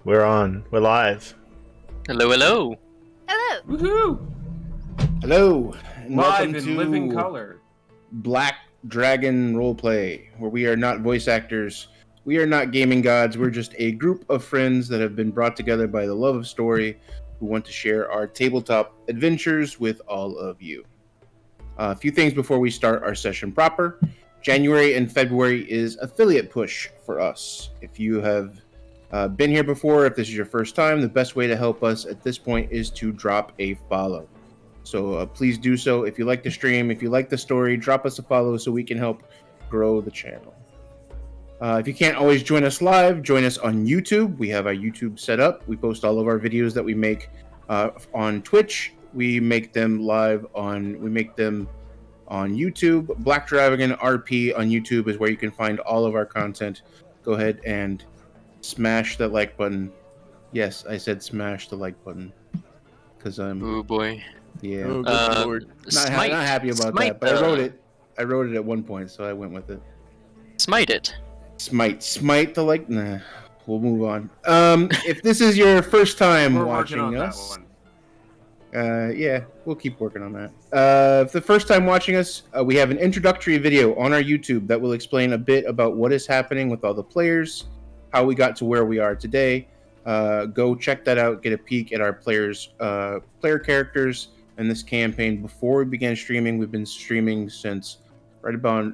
We're on. We're live. Hello, hello. Hello. Woohoo! Hello, and Live welcome in to living color. Black Dragon Roleplay, where we are not voice actors, we are not gaming gods, we're just a group of friends that have been brought together by the love of story who want to share our tabletop adventures with all of you. A few things before we start our session proper. January and February is affiliate push for us. If you have been here before, if this is your first time, the best way to help us at this point is to drop a follow. So please do so. If you like the stream, if you like the story, drop us a follow so we can help grow the channel. If you can't always join us live, join us on YouTube. We have our YouTube set up. We post all of our videos that we make on Twitch. We make them live on. We make them on YouTube. Black Dragon RP on YouTube is where you can find all of our content. Go ahead and smash that like button. Yes, I said smash the like button because I'm. Oh boy. Yeah. Oh, good lord. Not happy about that, but I wrote it at one point, so I went with it. Smite it. Smite the like. Nah, we'll move on. If this is your first time We're watching working on us, that one. yeah, we'll keep working on that. If the first time watching us, we have an introductory video on our YouTube that will explain a bit about what is happening with all the players, how we got to where we are today. Go check that out. Get a peek at our player characters in this campaign. Before we began streaming, we've been streaming since right about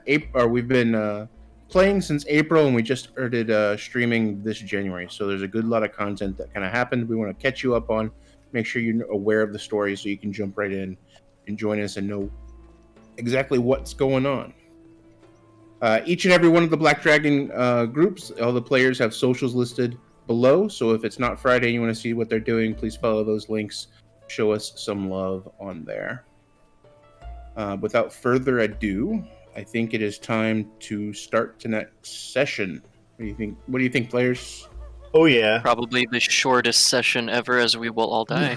April. Or we've been playing since April, and we just started streaming this January. So there's a good lot of content that kind of happened. We want to catch you up on. Make sure you're aware of the story so you can jump right in and join us and know exactly what's going on. Each and every one of the Black Dragon groups, all the players have socials listed below. So if it's not Friday and you want to see what they're doing, please follow those links. Show us some love on there. Without further ado, I think it is time to start the next session. What do you think, players? Oh yeah. Probably the shortest session ever, as we will all die.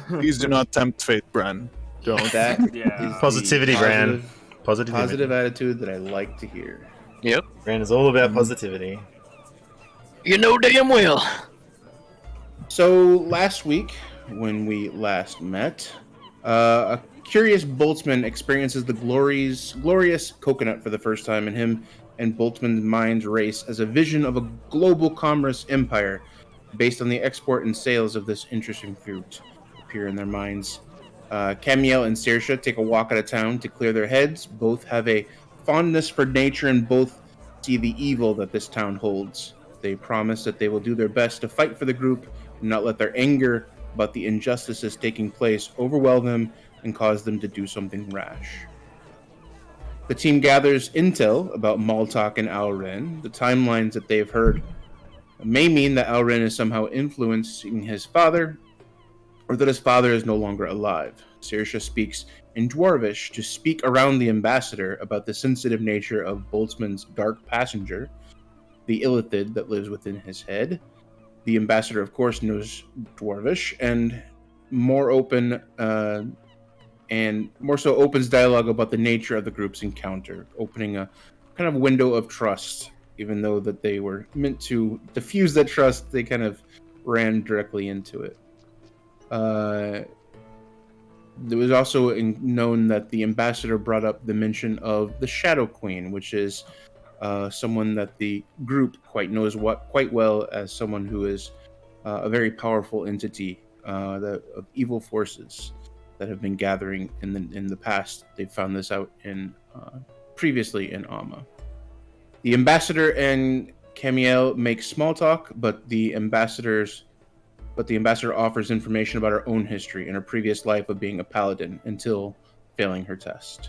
Please do not tempt fate, Bran. Don't. That Yeah. is Positivity, Bran. positive attitude that I like to hear. Yep. Bran is all about positivity. You know damn well. So last week, when we last met, a curious Boltzmann experiences the glorious coconut for the first time, and him and Boltzmann's minds race as a vision of a global commerce empire based on the export and sales of this interesting fruit appear in their minds. Camiel and Saoirse take a walk out of town to clear their heads. Both have a fondness for nature and both see the evil that this town holds. They promise that they will do their best to fight for the group and not let their anger about the injustices taking place overwhelm them and cause them to do something rash. The team gathers intel about Multaq and Alren. The timelines that they have heard may mean that Alren is somehow influencing his father, or that his father is no longer alive. Saoirse speaks in Dwarvish to speak around the ambassador about the sensitive nature of Boltzmann's dark passenger, the illithid that lives within his head. The ambassador, of course, knows Dwarvish, and more so opens dialogue about the nature of the group's encounter, opening a kind of window of trust. Even though that they were meant to diffuse that trust, they kind of ran directly into it. There was also known that the ambassador brought up the mention of the Shadow Queen, which is someone that the group knows quite well as someone who is a very powerful entity of evil forces that have been gathering in the past. They found this out previously in Amma. The ambassador and Camiel make small talk, but the ambassador offers information about her own history and her previous life of being a paladin until failing her test.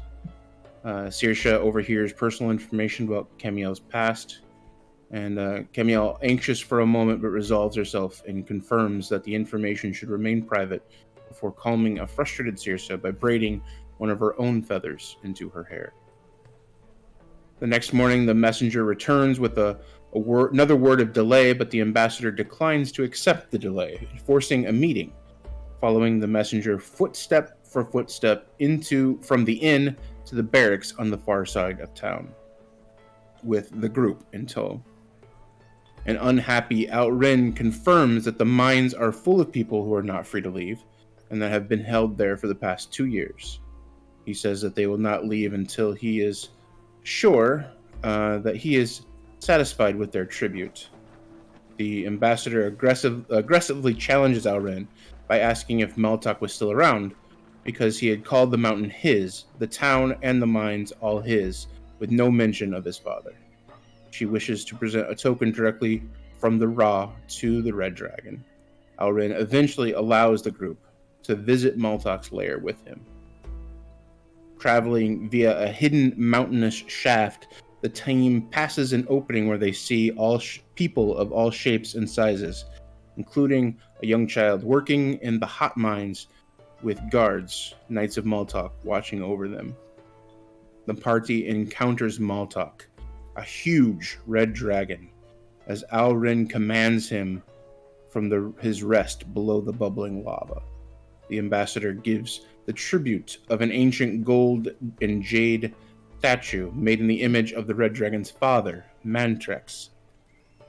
Saoirse overhears personal information about Camiel's past, and Camiel, anxious for a moment but resolves herself and confirms that the information should remain private before calming a frustrated Saoirse by braiding one of her own feathers into her hair. The next morning, the messenger returns with another word of delay, but the ambassador declines to accept the delay, forcing a meeting. Following the messenger footstep for footstep from the inn to the barracks on the far side of town, with the group in tow. An unhappy Outrin confirms that the mines are full of people who are not free to leave, and that have been held there for the past 2 years. He says that they will not leave until he is sure that he is satisfied with their tribute. The ambassador aggressively challenges Alren by asking if Multaq was still around, because he had called the mountain his, the town and the mines all his, with no mention of his father. She wishes to present a token directly from the Ra to the Red Dragon. Alren eventually allows the group to visit Multaq's lair with him. Traveling via a hidden mountainous shaft, the team passes an opening where they see people of all shapes and sizes, including a young child working in the hot mines with guards, Knights of Multaq, watching over them. The party encounters Multaq, a huge red dragon, as Alren commands him from his rest below the bubbling lava. The ambassador gives the tribute of an ancient gold and jade statue made in the image of the red dragon's father, Mantrex.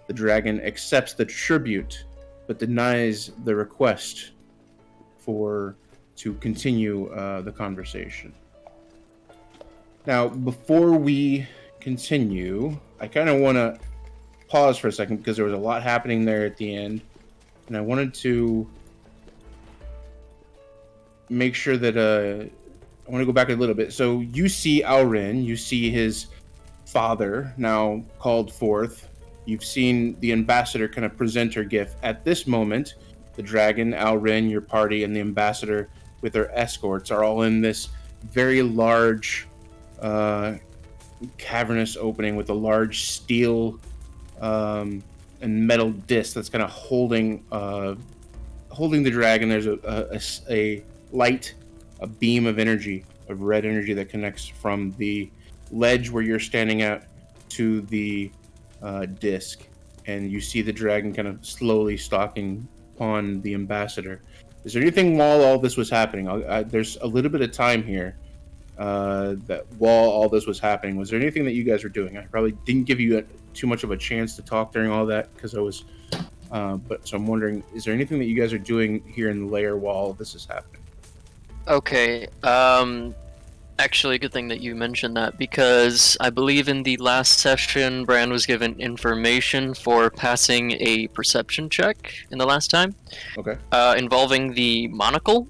The dragon accepts the tribute, but denies the request to continue the conversation. Now, before we continue, I kind of want to pause for a second because there was a lot happening there at the end, and I wanted to make sure that I want to go back a little bit. So you see Alren, you see his father now called forth. You've seen the ambassador kind of present her gift. At this moment, the dragon, Alren, your party, and the ambassador with their escorts are all in this very large cavernous opening with a large steel and metal disc that's kind of holding the dragon. There's a light, a beam of energy, of red energy that connects from the ledge where you're standing at to the disc, and you see the dragon kind of slowly stalking upon the ambassador. Is there anything while all this was happening? There's a little bit of time here that while all this was happening, was there anything that you guys were doing? I probably didn't give you too much of a chance to talk during all that because I was, so I'm wondering, is there anything that you guys are doing here in the lair while all this is happening? Okay, actually, good thing that you mentioned that, because I believe in the last session, Bran was given information for passing a perception check in the last time. Okay. Involving the monocle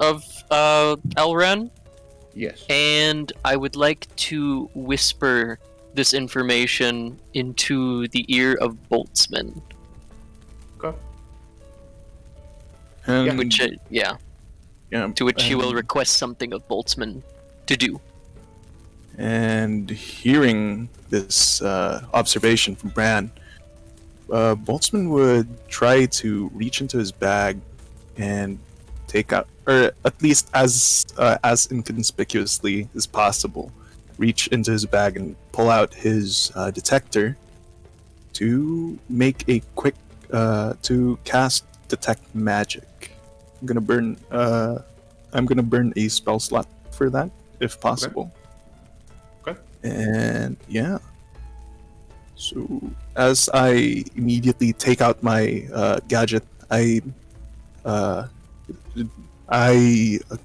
of Elran. Yes. And I would like to whisper this information into the ear of Boltzmann. Okay. And, Which, yeah. To which he will request something of Boltzmann to do. And hearing this observation from Bran, Boltzmann would try to reach into his bag and take out, or at least as inconspicuously as possible, reach into his bag and pull out his detector to make a quick to cast detect magic. I'm gonna burn a spell slot for that, if possible. Okay. And yeah. So as I immediately take out my gadget, I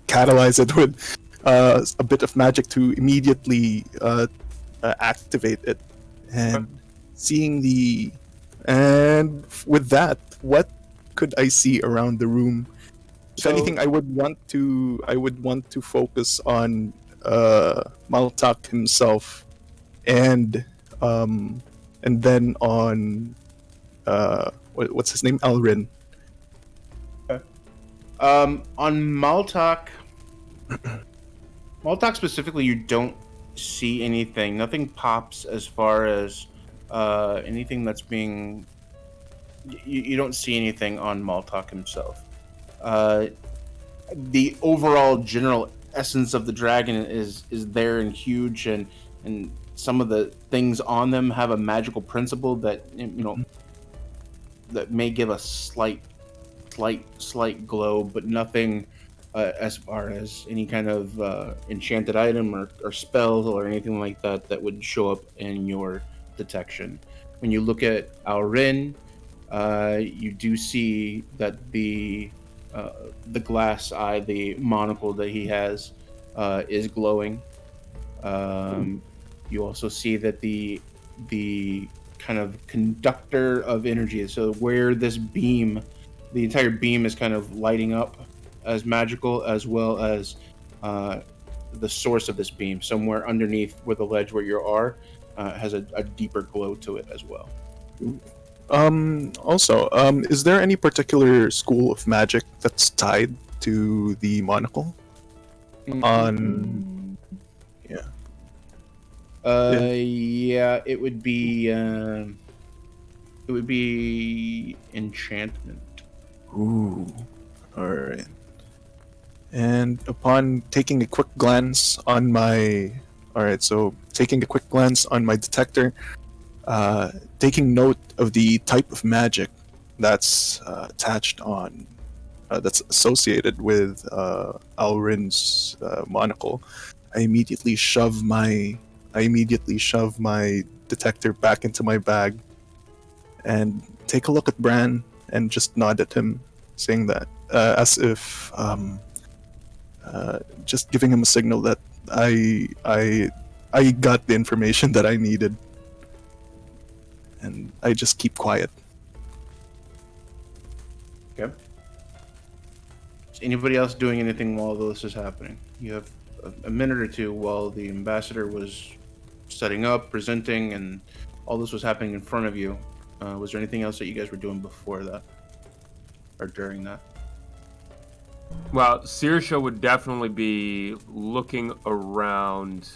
catalyze it with a bit of magic to immediately activate it, and with that, what could I see around the room? If anything, I would want to focus on Multaq himself, and then on what's his name, Alrin. On Multaq specifically, you don't see anything. Nothing pops as far as anything that's being. You don't see anything on Multaq himself. The overall general essence of the dragon is there and huge, and some of the things on them have a magical principle that that may give a slight glow, but nothing as far as any kind of enchanted item or spells or anything like that would show up in your detection. When you look at Alrin, you do see that the glass eye, the monocle that he has, is glowing. You also see that the kind of conductor of energy, so where this beam, the entire beam is kind of lighting up as magical, as well as the source of this beam, somewhere underneath where the ledge where you are, has a deeper glow to it as well. Also, is there any particular school of magic that's tied to the monocle? Yeah, it would be enchantment. Ooh, alright. And upon taking a quick glance on my... Alright, so taking a quick glance on my detector, taking note of the type of magic that's attached on... that's associated with Alrin's monocle, I immediately shove my detector back into my bag and take a look at Bran and just nod at him, saying that as if just giving him a signal that I got the information that I needed, and I just keep quiet. Okay. Is anybody else doing anything while this is happening? You have a minute or two while the ambassador was setting up, presenting, and all this was happening in front of you. Was there anything else that you guys were doing before that or during that? Well, Saoirse would definitely be looking around,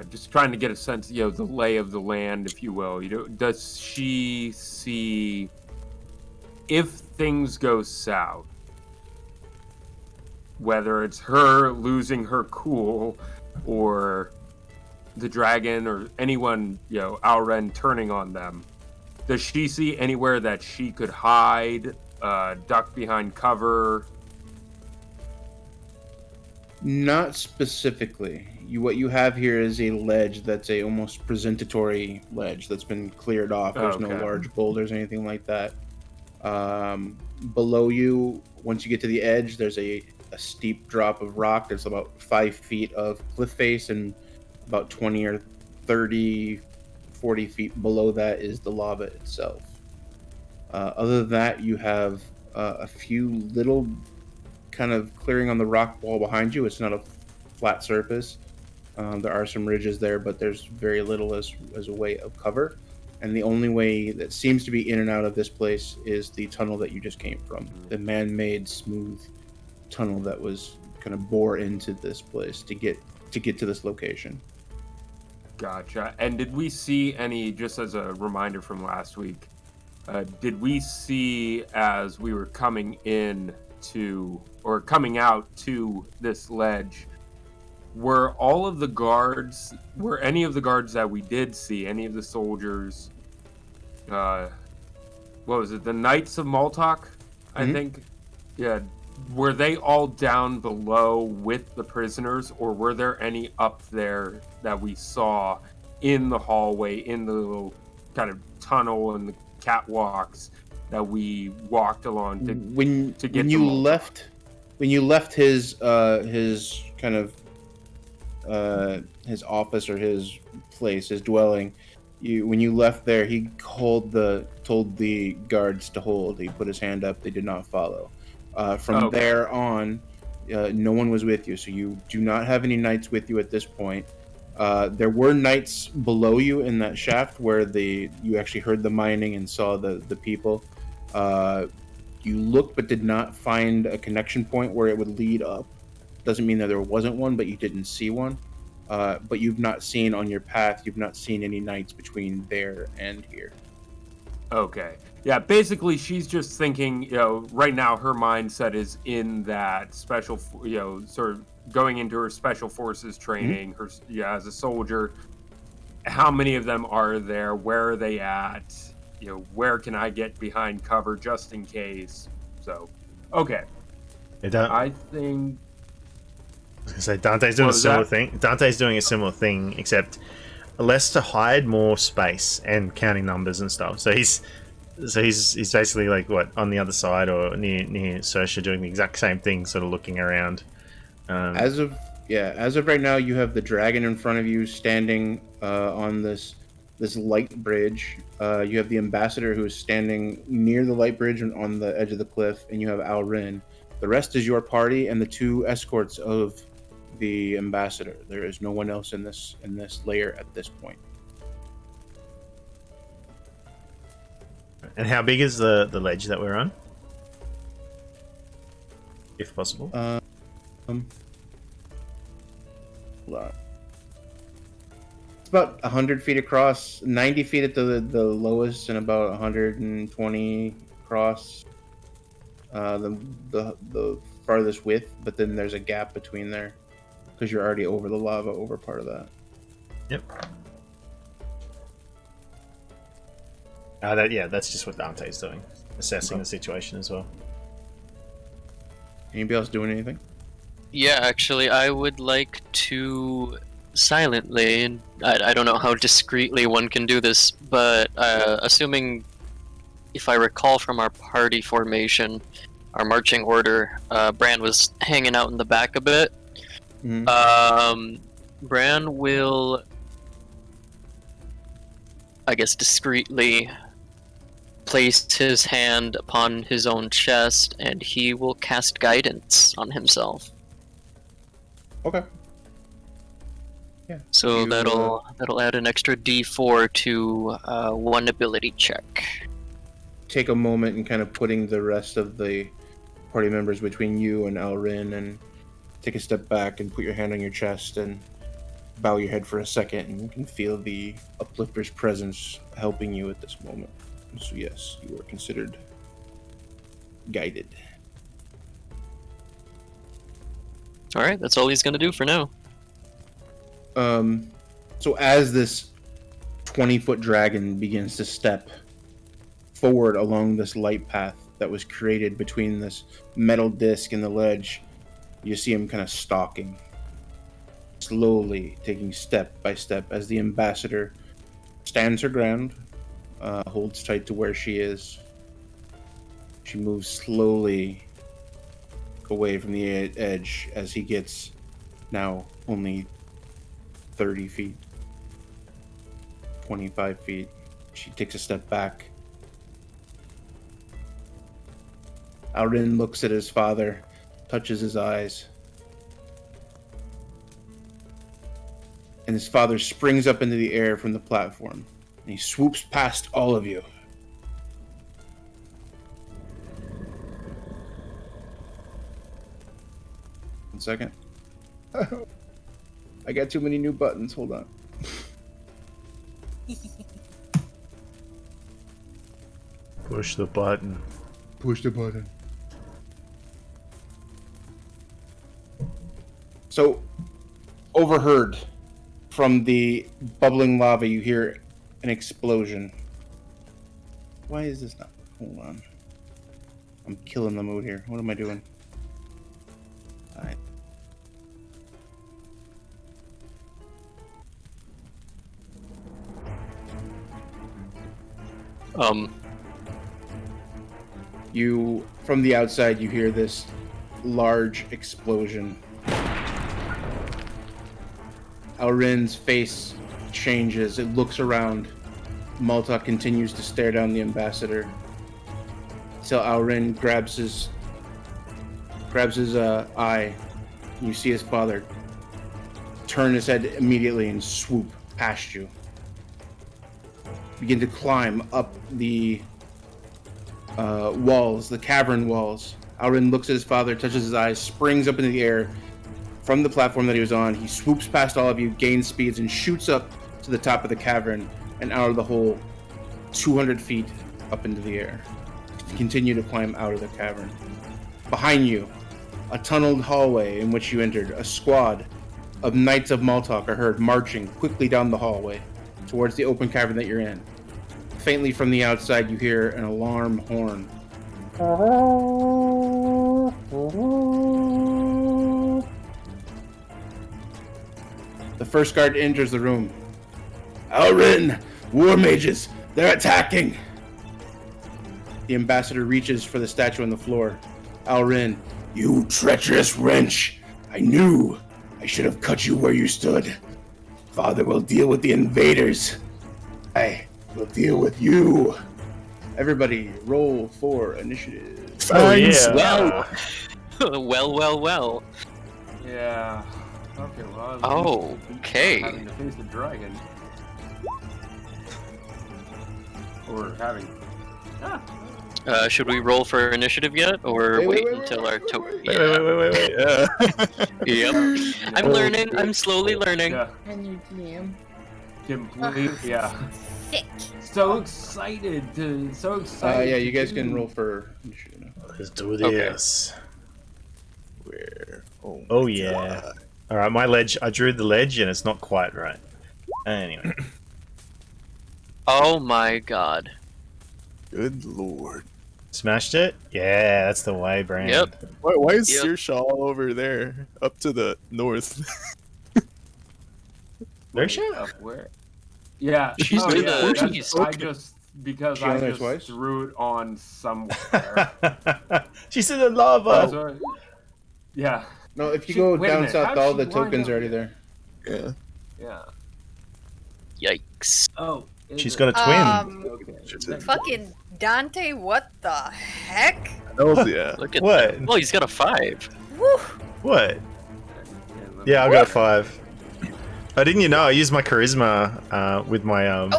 just trying to get a sense, the lay of the land, if you will. Does she see if things go south, whether it's her losing her cool or the dragon or anyone, Alren turning on them? Does she see anywhere that she could hide, duck behind cover? Not specifically. What you have here is a ledge that's a almost presentatory ledge that's been cleared off. There's no large boulders or anything like that. Below you, once you get to the edge, there's a steep drop of rock. There's about 5 feet of cliff face, and about 20 or 30, 40 feet below that is the lava itself. Other than that, you have a few little kind of clearing on the rock wall behind you. It's not a flat surface. There are some ridges there, but there's very little as a way of cover. And the only way that seems to be in and out of this place is the tunnel that you just came from. The man-made smooth tunnel that was kind of bore into this place to get to this location. Gotcha. And did we see any, just as a reminder from last week, did we see as we were coming in to, or coming out to this ledge, were any of the guards that we did see, any of the soldiers, what was it, the Knights of Multaq, I think? Yeah. Were they all down below with the prisoners, or were there any up there that we saw in the hallway, in the little kind of tunnel and the catwalks that we walked along to get when you to left his kind of his office or his place, his dwelling, when you left there, he told the guards to hold. He put his hand up. They did not follow. From there on, no one was with you, so you do not have any knights with you at this point. There were knights below you in that shaft where you actually heard the mining and saw the people. You looked but did not find a connection point where it would lead up. Doesn't mean that there wasn't one, but you didn't see one. But you've not seen on your path, you've not seen any knights between there and here. Okay. Yeah, basically she's just thinking, right now her mindset is in that special, sort of going into her special forces training, her as a soldier. How many of them are there? Where are they at? Where can I get behind cover just in case? So, okay. I think... I was gonna say, Dante's doing a similar thing. Dante's doing a similar thing, except less to hide, more space and counting numbers and stuff. So he's basically like what on the other side or near Saoirse doing the exact same thing, sort of looking around. As of right now, you have the dragon in front of you, standing on this light bridge. You have the ambassador who is standing near the light bridge and on the edge of the cliff, and you have Al Rin. The rest is your party and the 2 escorts of the ambassador. There is no one else in this layer at this point. And how big is the ledge that we're on, if possible? Hold on. It's about 100 feet across, 90 feet at the lowest, and about 120 across. The farthest width, but then there's a gap between there because you're already over the lava, over part of that. Yep. That's just what Dante's doing, assessing the situation as well. Anybody else doing anything? Yeah, actually, I would like to silently, and I don't know how discreetly one can do this, but assuming, if I recall from our party formation, our marching order, Bran was hanging out in the back a bit. Mm-hmm. Bran will, I guess, discreetly place his hand upon his own chest, and he will cast guidance on himself. Okay. Yeah. So that'll add an extra D4 to one ability check. Take a moment and kind of putting the rest of the party members between you and Al Rin, and take a step back and put your hand on your chest and bow your head for a second, and you can feel the uplifter's presence helping you at this moment. So yes, you are considered guided. Alright, that's all he's gonna do for now. So as this 20-foot dragon begins to step forward along this light path that was created between this metal disc and the ledge, you see him kind of stalking, slowly taking step by step as the ambassador stands her ground, holds tight to where she is. She moves slowly away from the edge as he gets now only 30 feet, 25 feet. She takes a step back. Al Rin looks at his father, touches his eyes, and his father springs up into the air from the platform, and he swoops past all of you. One second. I got too many new buttons. Hold on. Push the button. Push the button. So, overheard from the bubbling lava, you hear an explosion. Why is this not? Hold on. I'm killing the mood here. What am I doing? Alright. You, from the outside, you hear this large explosion. Al Rin's face changes. It looks around. Multaq continues to stare down the ambassador. So Al Rin grabs his eye. You see his father turn his head immediately and swoop past you. Begin to climb up the walls, the cavern walls. Al Rin looks at his father, touches his eyes, springs up into the air from the platform that he was on. He swoops past all of you, gains speeds, and shoots up to the top of the cavern and out of the hole, 200 feet up into the air. Continue to climb out of the cavern. Behind you, a tunneled hallway in which you entered. A squad of Knights of Multaq are heard marching quickly down the hallway towards the open cavern that you're in. Faintly from the outside, you hear an alarm horn. The first guard enters the room. Alrin, war mages, they're attacking. The ambassador reaches for the statue on the floor. Alrin, you treacherous wretch! I knew I should have cut you where you stood. Father will deal with the invaders. I will deal with you. Everybody, roll for initiative. Oh yeah. Well. well. Yeah. Okay, well. Oh, okay. Having to face the dragon. Or having. Should we roll for initiative yet, or Wait, until our token? Wait. Yep. I'm learning. I'm slowly learning. Yeah. And you DM. Complete. Yeah. Sick. So excited. Yeah, you guys can roll for initiative now. Let's do this. Where? Oh yeah. All right, my ledge. I drew the ledge, and it's not quite right. Anyway. Oh my god. Good lord. Smashed it? Yeah, that's the way, Brand. Yep. Why is Yep. Saoirse all over there? Up to the north. Saoirse? Where? Yeah. She's oh, to yeah. the that's- east. I just because She on I there just twice? threw it on somewhere. She's in the lava. So, yeah. No, if you She- go wait a down minute, south, how'd all she the wind tokens up are already here? there. Yeah. Yeah. Yikes. Oh. She's got a twin. Okay. Fucking Dante, what the heck? Oh yeah. Look at What? that. Well, he's got a 5. Woo! What? Yeah, I got a 5. Oh, didn't you know? I used my charisma with my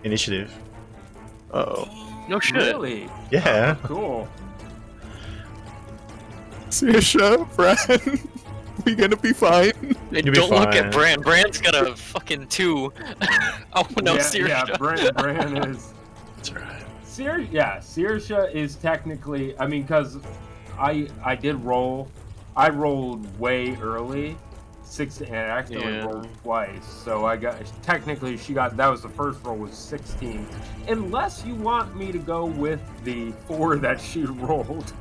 initiative. Oh. No shit. Really? Yeah. Cool. Saoirse, Bran, we gonna be fine. And You'll be don't look fine. at Bran. Bran's got a fucking 2. Oh no, yeah, seriously. Yeah, Bran is. That's right. Saoirse is technically. I mean, because I did roll. I rolled way early, 6, and I accidentally Yeah. rolled twice. So I got technically she got that was the first roll was 16. Unless you want me to go with the 4 that she rolled.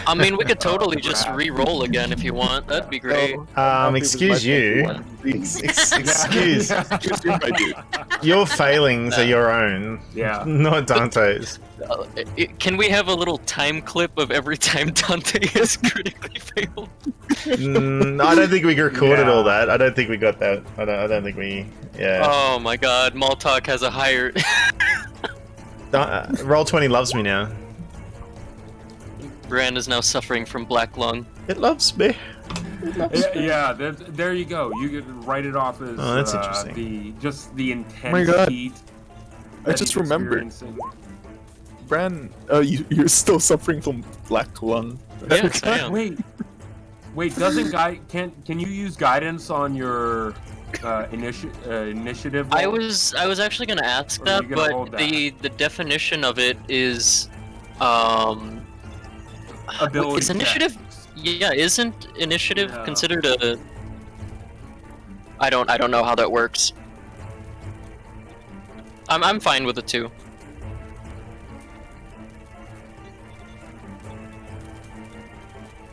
I mean, we could totally just re-roll again if you want. That'd be great. Excuse you. Excuse. Excuse you, my dude. Your failings are your own, Yeah. not Dante's. Can we have a little time clip of every time Dante has critically failed? I don't think we recorded Yeah. all that. I don't think we got that. I don't think we. Yeah. Oh my god, Multaq has a higher... Roll20 loves me now. Bran is now suffering from black lung. It loves me. Yeah, there you go. You could write it off as Oh, that's interesting. the intense my God. heat. I that just he's remembered. experiencing. Bran, you're still suffering from black lung. Yes, I am. Wait, doesn't can you use guidance on your initiative? I roll? was actually gonna ask Or are that, you gonna hold but that? the definition of it is Ability is initiative? checks. Yeah, isn't initiative Yeah. considered a? I don't know how that works. I'm fine with the 2.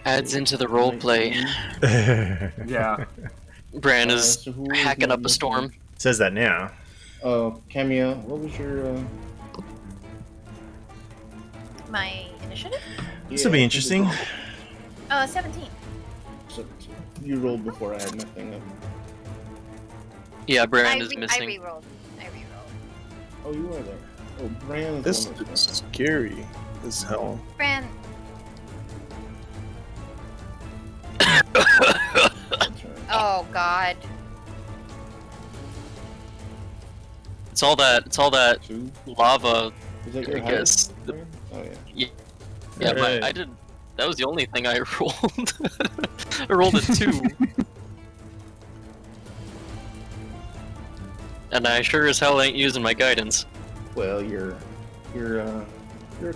Adds into the roleplay. Yeah. Bran is So who is hacking up number a storm. Says that now. Oh, Cameo, what was your... My initiative? This will be interesting. 17. 17. You rolled before I had my thing up. Yeah, Bran I is missing. re-rolled. Oh, you are there. Oh, Bran is This the one is scary as hell. Bran, that's right. oh god. It's all that 2? lava. Is that I your guess. highest, Bran? Oh, yeah. Yeah, but I did. That was the only thing I rolled. I rolled a 2. And I sure as hell ain't using my guidance. Well, you're a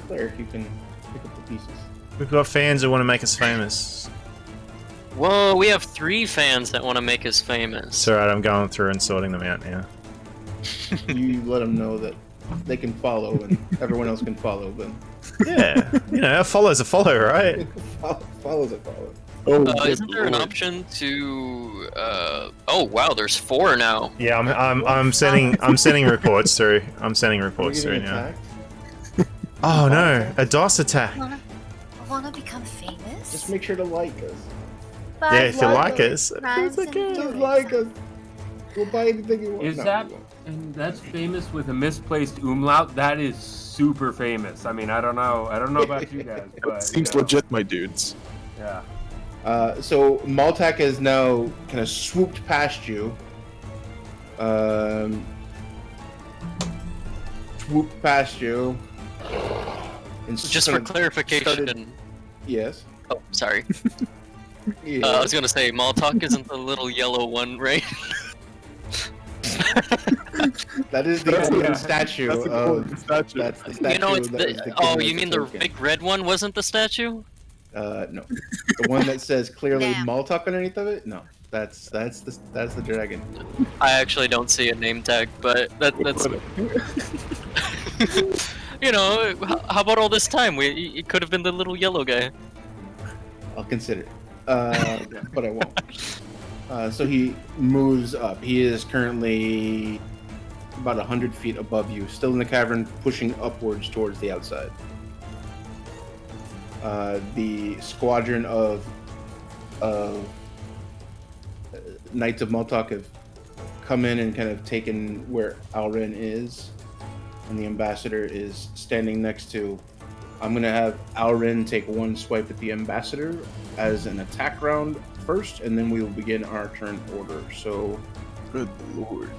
cleric. You can pick up the pieces. We've got fans who want to make us famous. Whoa, we have 3 fans that want to make us famous. It's alright, I'm going through and sorting them out now. You let them know that they can follow, and everyone else can follow. But Yeah, a follow's a follow, right? follows a follow. Oh, Isn't there an option to? Oh wow, there's 4 now. Yeah, I'm sending reports through. I'm sending Are we reports through getting now. attacked? Oh no, a DOS attack. Wanna become famous? Just make sure to like us. Yeah, if you like like us, Rhymes it's and okay. Just like us. We'll buy anything you want. Is No, that we won't. and that's famous with a misplaced umlaut? That is super famous. I mean, I don't know about you guys, but Seems legit, my dudes. Yeah. So Multaq has now kind of swooped past you. Swooped past you. And Just kind for of clarification. started- Yes. Oh, sorry. Yeah. I was gonna say Multaq isn't the little yellow one, right? That is the That's golden the- statue. That's a golden statue. That's the statue. You know, it's that was the. Oh, given you as mean a the token. big red one wasn't the statue? No, the one that says clearly Damn. Multaq underneath of it. No, that's the dragon. I actually don't see a name tag, but that's. You know, how about all this time? It could have been the little yellow guy. I'll consider, but I won't. So he moves up. He is currently about 100 feet above you, still in the cavern, pushing upwards towards the outside. The squadron of Knights of Multaq have come in and kind of taken where Alren is, and the ambassador is standing next to. I'm gonna have Alren take one swipe at the ambassador as an attack round first, and then we will begin our turn order. So, Good lord.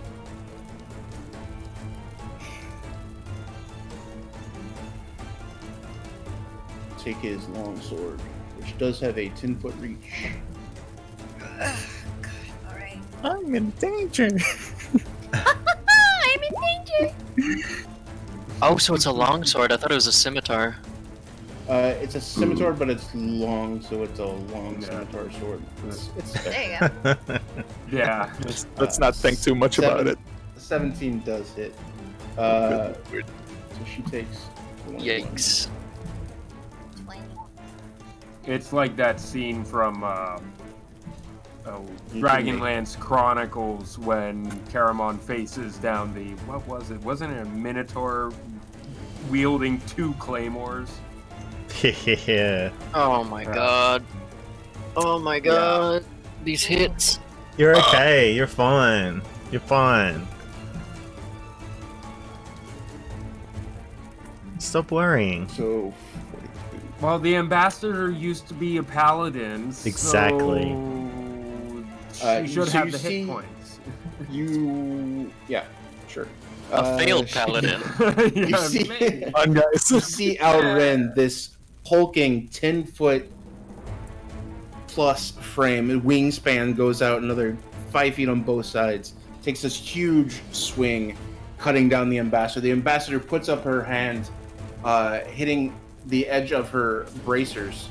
take his long sword, which does have a 10-foot reach. Alright. I'm in danger. I'm in danger! Oh, so it's a longsword. I thought it was a scimitar. It's a scimitar, but it's long, so it's a long Yeah. scimitar sword. It's There you go. Yeah. Let's not think too much about it. 17 does hit. Good lord. So she takes. one. Yikes. 20. It's like that scene from You Dragonlance Chronicles when Caramon faces down the what was it? Wasn't it a Minotaur wielding 2 claymores? Yeah, Oh my god. Oh my god. These hits. you're okay. You're fine. You're fine. Stop worrying. So, 42. Well, the ambassador used to be a paladin. Exactly. So she should so have you the see- hit points. Yeah, sure. A failed paladin. You Yeah, see, man. Come on, guys. you see Alren, this hulking 10-foot plus frame, wingspan goes out another 5 feet on both sides, takes this huge swing, cutting down the ambassador. The ambassador puts up her hand, hitting the edge of her bracers,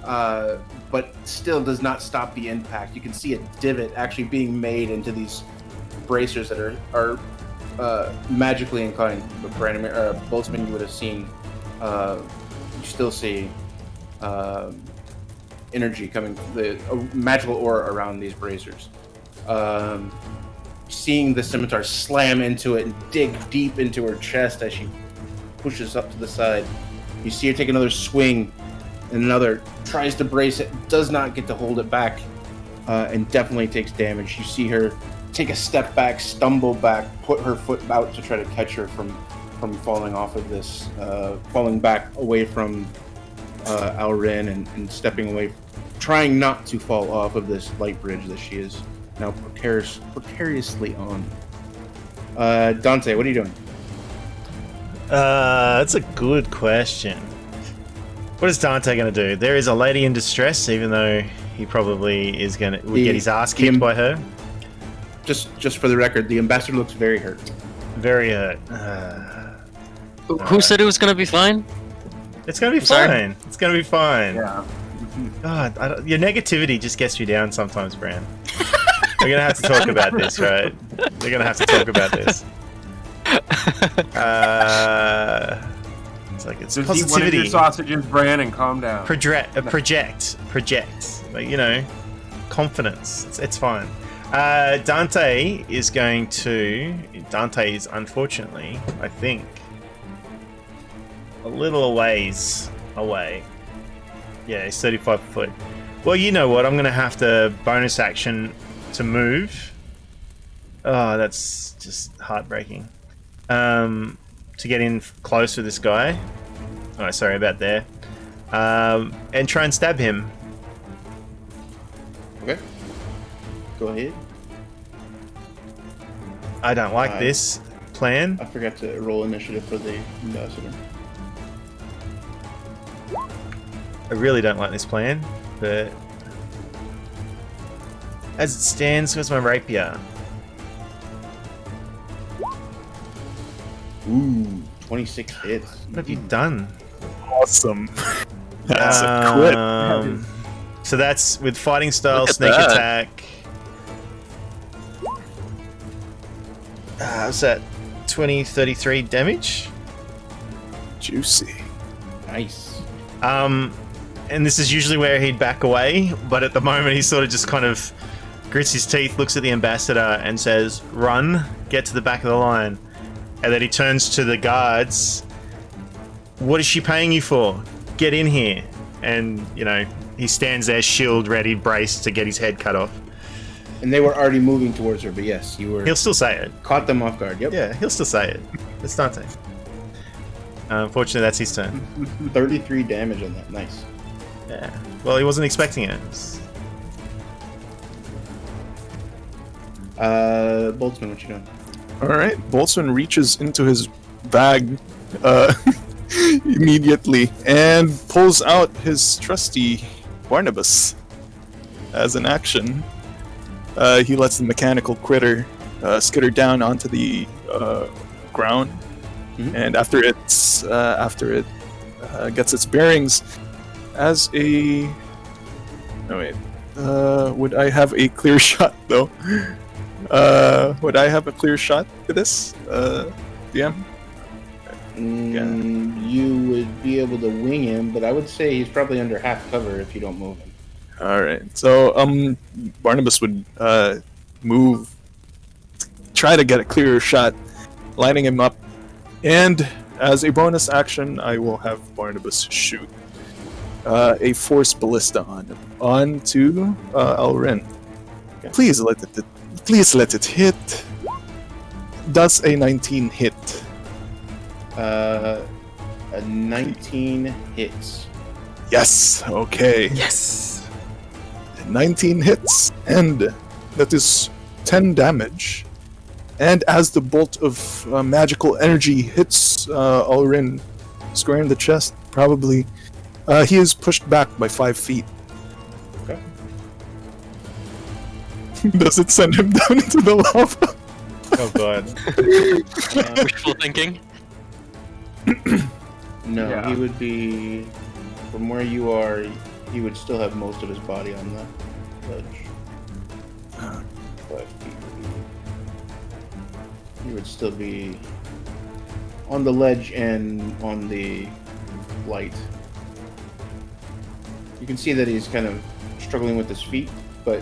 but still does not stop the impact. You can see a divot actually being made into these bracers that are magically inclined. But Boltzmann, you would have seen. You still see energy coming, the magical aura around these bracers. Seeing the scimitar slam into it and dig deep into her chest as she pushes up to the side. You see her take another swing, and another tries to brace it, does not get to hold it back, and definitely takes damage. You see her take a step back, stumble back, put her foot out to try to catch her from falling off of this, falling back away from Alren and stepping away, trying not to fall off of this light bridge that she is now precariously on. Dante, what are you doing? That's a good question. What is Dante gonna do? There is a lady in distress, even though he probably would get his ass kicked by her. Just for the record, the ambassador looks very hurt. Very hurt. Who said it was gonna be fine? It's gonna be Sorry? fine. It's gonna be fine. Yeah. God, your negativity just gets you down sometimes, Bran. We're gonna have to talk about this, right? We're gonna have to talk about this. It's like it's Just eat one of positivity. your sausages, Bran, and calm down. Project. Like, you know, confidence. It's fine. Dante is going to. Dante is unfortunately, I think, a little ways away. Yeah, he's 35 foot. Well, you know what? I'm gonna have to bonus action to move. Oh, that's just heartbreaking. To get in close with this guy. Oh, sorry about there. And try and stab him. Okay. Go ahead. I don't like this plan. I forgot to roll initiative for the ambassador. I really don't like this plan, but as it stands, where's my rapier? Ooh, 26 hits. What have you done? Awesome. That's a crit. So that's with fighting style, Look at sneak that. attack. What's that? 33 damage? Juicy. Nice. And this is usually where he'd back away, but at the moment he sort of just kind of grits his teeth, looks at the ambassador and says, "Run, get to the back of the line." And then he turns to the guards. "What is she paying you for? Get in here." And, you know, he stands there, shield ready, braced to get his head cut off. And they were already moving towards her, but yes, you were He'll still say it. caught them off guard. Yep. Yeah, he'll still say it. It's Dante. Unfortunately, that's his turn. 33 damage on that. Nice. Yeah. Well, he wasn't expecting it. Boltzmann, what you doing? All right. Boltzmann reaches into his bag immediately and pulls out his trusty Barnabas as an action. He lets the mechanical critter skitter down onto the ground, and after it gets its bearings, as a would I have a clear shot though? Would I have a clear shot to this, DM? You would be able to wing him, but I would say he's probably under half cover if you don't move him. All right. So Barnabas would move, try to get a clearer shot, lining him up, and as a bonus action, I will have Barnabas shoot a force ballista onto Alrin. Okay. Please let it hit. Does a 19 hit? A 19 hits. Yes. Okay. Yes. 19 hits, and that is 10 damage. And as the bolt of magical energy hits Alrin square in the chest, probably, he is pushed back by 5 feet. Okay. Does it send him down into the lava? Oh god. Wishful thinking. No, Yeah. he would be from where you are. He would still have most of his body on the ledge. 5 feet. He would still be on the ledge and on the light. You can see that he's kind of struggling with his feet, but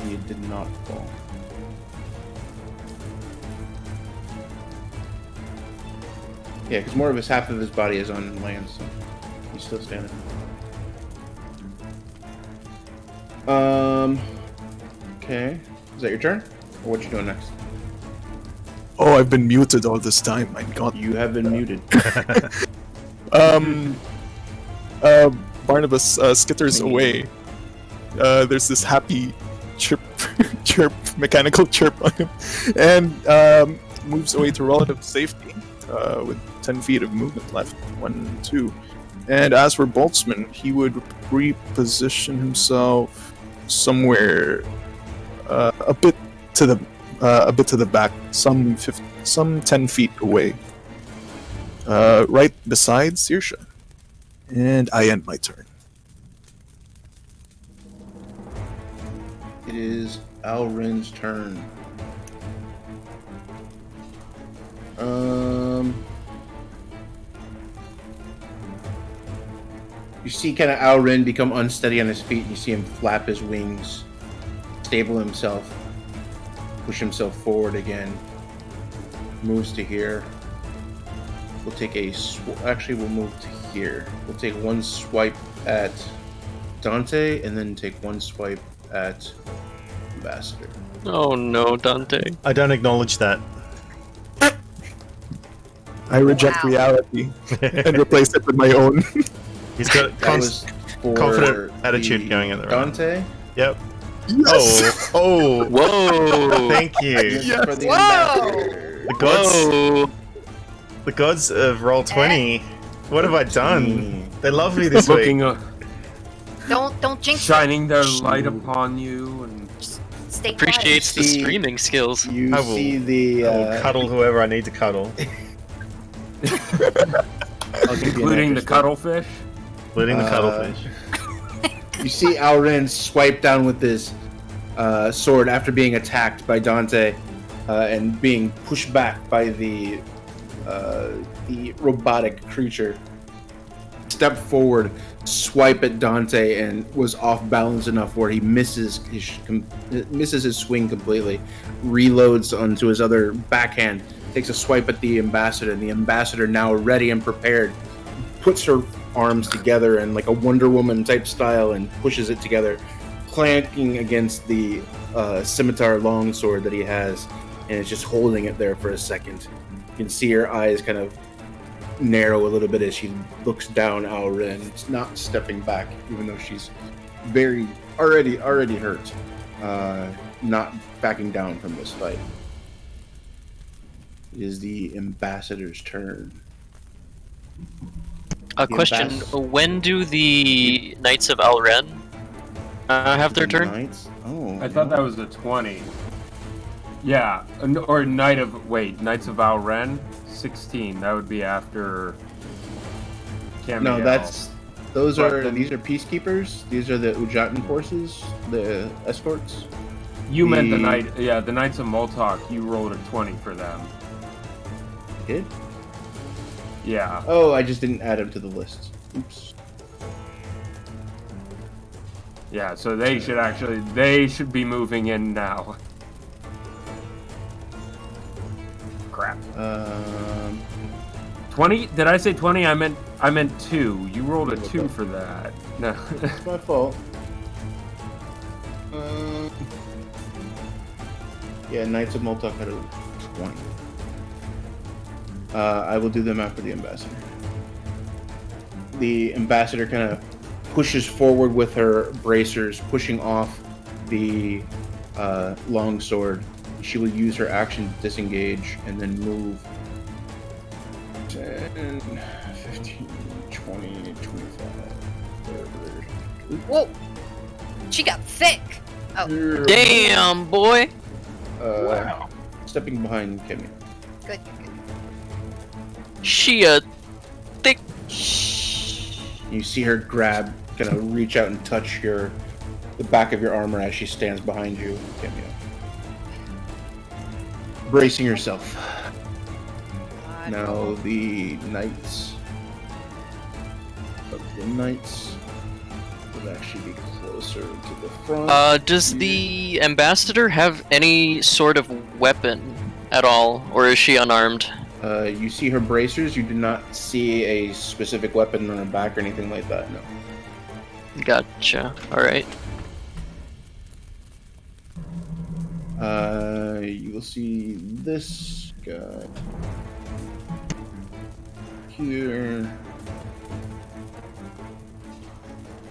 he did not fall. Yeah, because more of half of his body is on land, so he's still standing. Okay. Is that your turn? Or what you doing next? Oh, I've been muted all this time. My God. You have been muted. Barnabas skitters away. There's this happy chirp, mechanical chirp on him, and moves away to relative safety with 10 feet of movement left. 1, 2. And as for Boltzmann, he would reposition himself somewhere a bit to the back, some 10 feet away, right beside Saoirse. And I end my turn. It is Alrin's turn. You see kind of Alrin become unsteady on his feet, and you see him flap his wings, stable himself, push himself forward again. Moves to here. We'll take a actually we'll move to here. We'll take one swipe at Dante and then take one swipe at Ambassador. Oh no, Dante. I don't acknowledge that. I reject Wow. reality and replace it with my own. He's got That was for confident attitude the going at the right. Dante. Yep. Yes! Oh, Whoa! thank you. Yes. For the Whoa! Ambassador. The gods of Roll20. What have I done? They love me this Looking, week. Don't jinx it. shining their light upon you, and Stay quiet. Appreciates the See- streaming skills. You I will- see the I will cuddle whoever I need to cuddle, I'll give you an including the extra. cuttlefish. including the cuddlefish. You see Alrin swipe down with his sword after being attacked by Dante and being pushed back by the robotic creature. Step forward, swipe at Dante, and was off balance enough where he misses his swing completely. Reloads onto his other backhand, takes a swipe at the ambassador, and the ambassador, now ready and prepared, puts her arms together in like a Wonder Woman type style and pushes it together, clanking against the scimitar longsword that he has, and is just holding it there for a second. You can see her eyes kind of narrow a little bit as she looks down Alrin. It's not stepping back, even though she's very already hurt. Not backing down from this fight. It is the ambassador's turn. A The question: ambassador. when do the Knights of Alren have their turn? Knights? Oh, I thought that was a 20. Yeah, or Knights of Alren, 16. That would be after Camiel. no. These But are then- peacekeepers. These are the Ujatan forces, the escorts. You meant the the- the Knights of Multaq. You rolled a 20 for them. Did? Yeah. Oh, I just didn't add them to the list. Oops. Yeah, so they should be moving in now. Crap. 20? Did I say 20? I meant 2. You rolled a 2 for that. No. It's my fault. Yeah, Knights of Multaq had a 20. I will do them after the ambassador. The ambassador kind of pushes forward with her bracers, pushing off the longsword. She will use her action to disengage and then move 10, 15, 20, 25. Whoa! She got thick. Oh, Damn, boy! Stepping behind Kimmy. good. She a thick. You see her grab, kind of reach out and touch the back of your armor as she stands behind you, Kimmy. Bracing herself. Now the knights would actually be closer to the front. Does the ambassador have any sort of weapon at all, or is she unarmed? You see her bracers. You do not see a specific weapon on her back or anything like that. No. Gotcha. All right. You will see this guy here.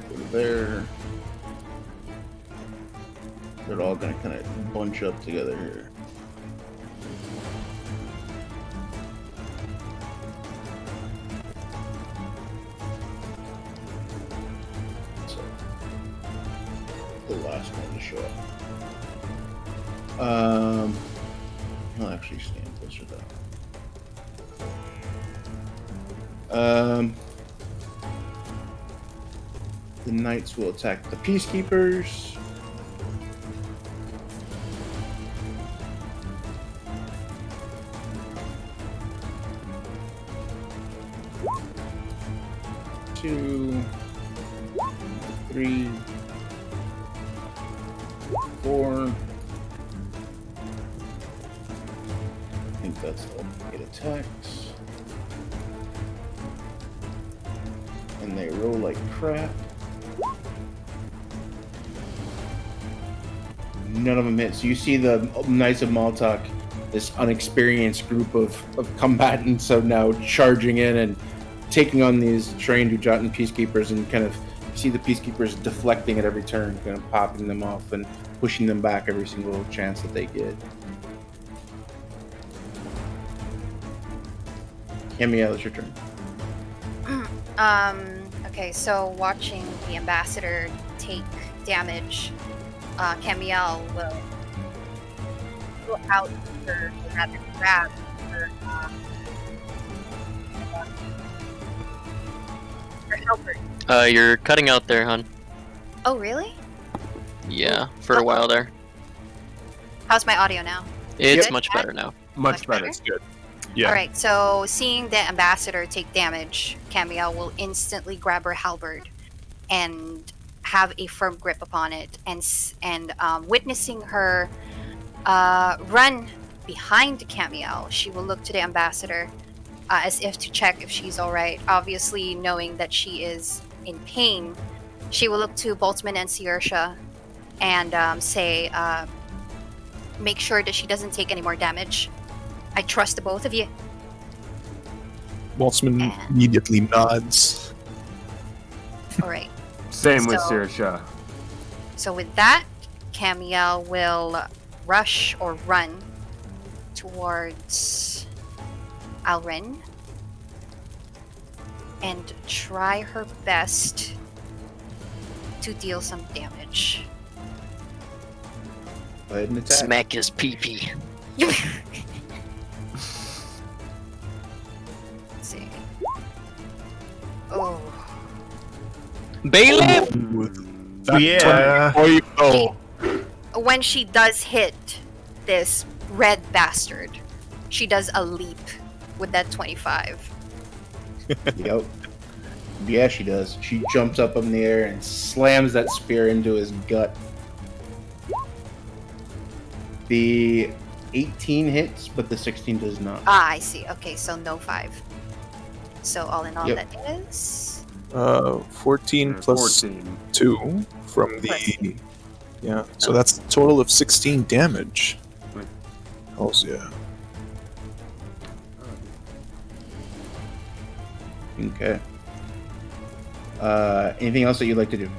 Go to there. They're all gonna kind of bunch up together here. So, the last one to show up. I'll actually stand closer to that. The knights will attack the peacekeepers. Two, 3, 4. I think that's all 8 attacks. And they roll like crap. None of them hit. So you see the Knights of Multaq, this unexperienced group of combatants, so now charging in and taking on these trained Ujatan peacekeepers, and kind of see the peacekeepers deflecting at every turn, kind of popping them off and pushing them back every single chance that they get. Camiel, it's your turn. Okay, so watching the ambassador take damage, Camiel will go out or rather grab her helper. You're cutting out there, hon. Oh, really? Yeah, for a while there. How's my audio now? It's Good? much better now. Much better. That's good. Yeah. Alright, so seeing the ambassador take damage, Camiel will instantly grab her halberd and have a firm grip upon it, and witnessing her run behind Camiel, she will look to the ambassador as if to check if she's alright. Obviously, knowing that she is in pain, she will look to Boltzmann and Saoirse and say, make sure that she doesn't take any more damage. I trust the both of you. Boltzmann immediately nods. Alright. Same with So- Saoirse. So with that, Camiel will rush or run towards Alren and try her best to deal some damage. Go ahead and attack. Smack his pee-pee. Let's see. Oh. Bailiff! Yeah. Oh, you go. When she does hit this red bastard, she does a leap with that 25. Yep. Yeah, she does. She jumps up in the air and slams that spear into his gut. The 18 hits, but the 16 does not. Ah, I see. Okay, so no 5. So all in all, Yep. that is 14 plus 14. 2 from the... Yeah, so that's a total of 16 damage. Wait. Hells yeah. Okay. Anything else that you'd like to do?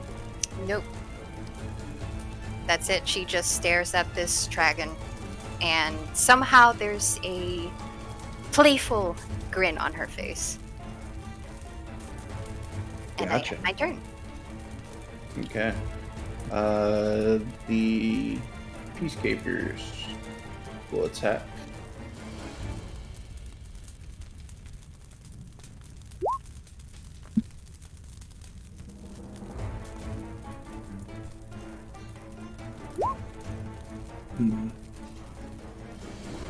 nope. That's it. She just stares at this dragon, and somehow there's a playful grin on her face. And Gotcha. I end my turn. Okay. The peacekeepers will attack.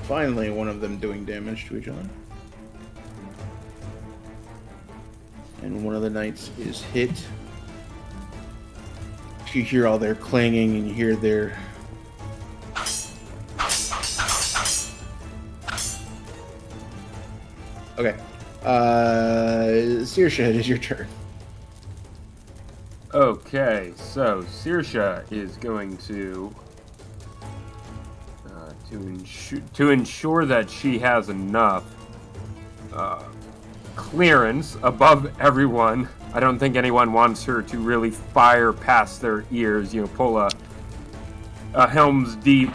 Finally, one of them doing damage to each other. And one of the knights is hit. You hear all their clanging and you hear their... Okay. Saoirse, it is your turn. Okay, so Saoirse is going to ensure that she has enough clearance above everyone. I don't think anyone wants her to really fire past their ears, pull a Helm's Deep.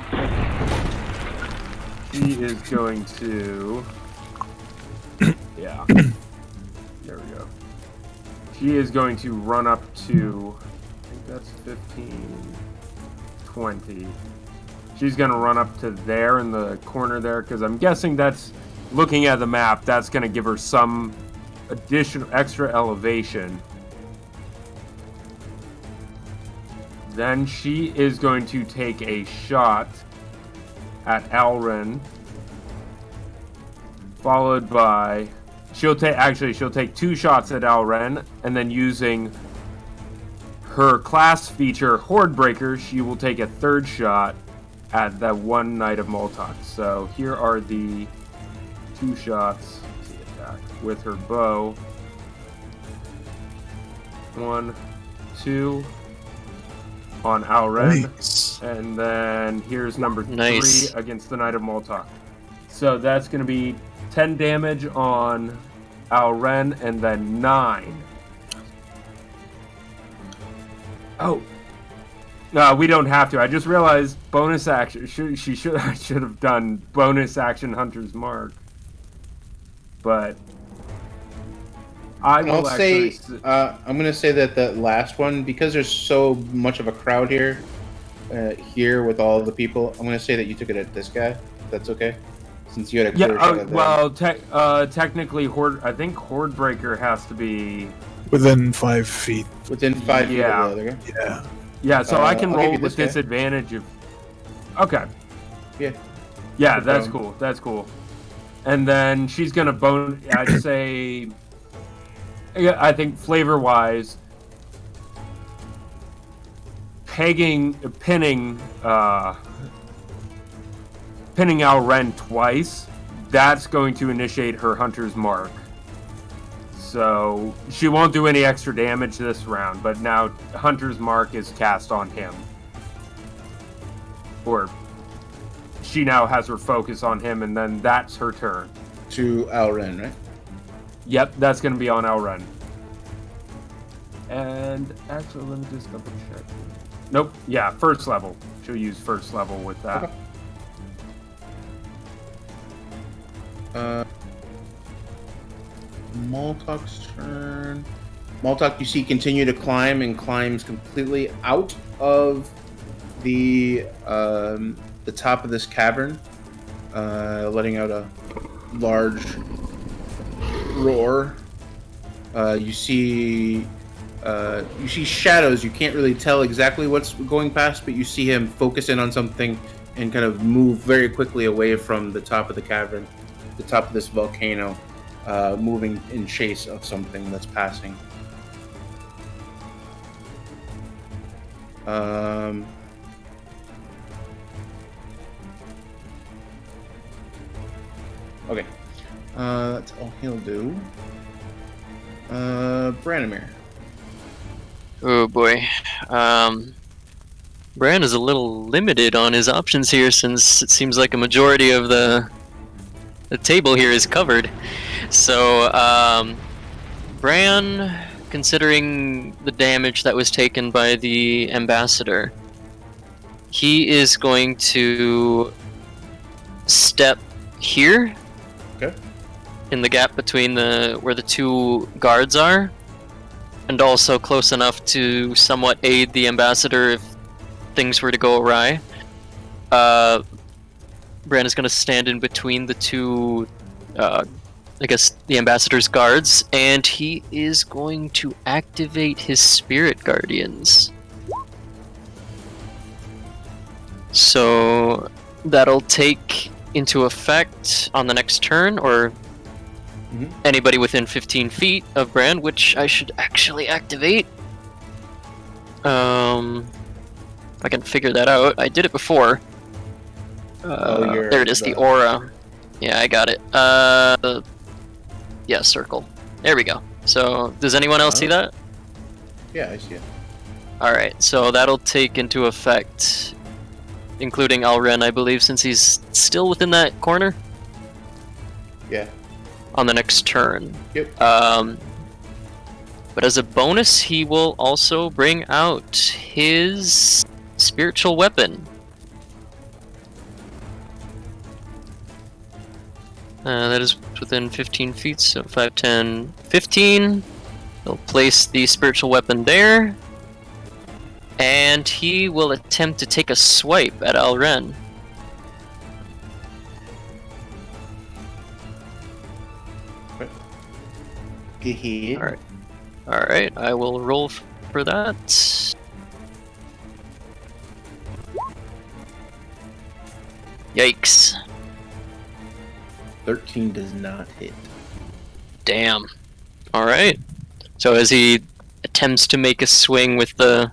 She is going to... Yeah. There we go. She is going to run up to... I think that's 15... 20. She's going to run up to there in the corner there, because I'm guessing that's... Looking at the map, that's going to give her some additional extra elevation. Then she is going to take a shot at Alren, followed by she'll take 2 shots at Alren, and then using her class feature, Horde Breaker, she will take a third shot at that one Knight of Multaq. So here are the 2 shots to attack with her bow. 1, 2 on Alren. Nice. And then here's number 3 Nice. against the Knight of Multaq. So that's going to be 10 damage on Alren and then 9. Oh. No, we don't have to. I just realized bonus action. I should have done bonus action Hunter's Mark. But I will I'll say actually... I'm gonna say that the last one, because there's so much of a crowd here, here with all the people. I'm gonna say that you took it at this guy. If that's okay, since you had a clear shot at them. well, technically, I think Horde Breaker has to be Within 5 feet. Within 5 feet Yeah. of the other guy. Yeah. Yeah, so I can I'll roll give you with this guy. disadvantage if... Okay. Yeah. Yeah, No that's problem. cool. That's cool. And then she's gonna I'd say... Yeah, I think flavor-wise... pinning Alren twice, that's going to initiate her Hunter's Mark. So she won't do any extra damage this round, but now Hunter's Mark is cast on him. Or she now has her focus on him, and then that's her turn. To Alren, right? Yep, that's going to be on Alren. And actually, let me just double check. Nope, yeah, first level. She'll use first level with that. Okay. Multaq's turn. Multaq, you see, continue to climb and climbs completely out of the top of this cavern, letting out a large roar. You see shadows. You can't really tell exactly what's going past, but you see him focus in on something and kind of move very quickly away from the top of the cavern, the top of this volcano. Moving in chase of something that's passing. Okay. That's all he'll do. Branimir. Oh boy. Bran is a little limited on his options here, since it seems like a majority of the table here is covered. So, Bran, considering the damage that was taken by the ambassador, he is going to step here. Okay. In the gap between where the 2 guards are, and also close enough to somewhat aid the ambassador if things were to go awry. Bran is going to stand in between the 2, I guess, the ambassador's guards, and he is going to activate his spirit guardians. So that'll take into effect on the next turn, or anybody within 15 feet of Bran, which I should actually activate. If I can figure that out. I did it before. There it is, the aura. Yeah, I got it. Yeah, circle. There we go. So, does anyone else see that? Yeah, I see it. Alright, so that'll take into effect, including Alren, I believe, since he's still within that corner. Yeah. On the next turn. Yep. But as a bonus, he will also bring out his spiritual weapon. That is within 15 feet, so 5, 10, 15. He'll place the spiritual weapon there. And he will attempt to take a swipe at Alren. Alright. Alright, I will roll for that. Yikes. 13 does not hit. Damn. Alright. So as he attempts to make a swing with the